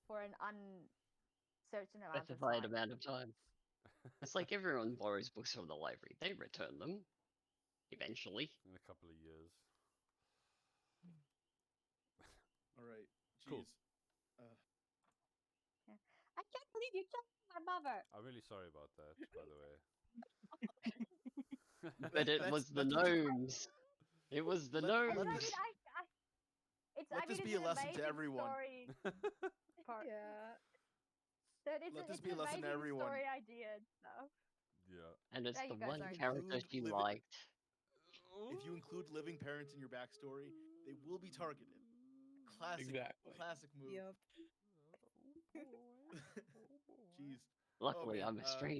for an uncertain amount of Specified time. amount of time. It's like everyone borrows books from the library. They return them. Eventually. in a couple of years. All right. Cool. Jeez. Yeah. I can't believe you killed my mother. I'm really sorry about that, by the way. But it was the that's what you- gnomes. It was the Let- I mean, gnomes. Let this be a lesson to everyone. Story part. Yeah. That it's Let this it's be a an lesson to amazing everyone. story idea and stuff. Yeah. And it's Yeah, the you guys one are character Include she living- liked. If you include living parents in your backstory, they will be targeted. Classic, Exactly. classic move. Yep. Oh boy. Oh boy. Jeez. Luckily, man, I'm a stranger.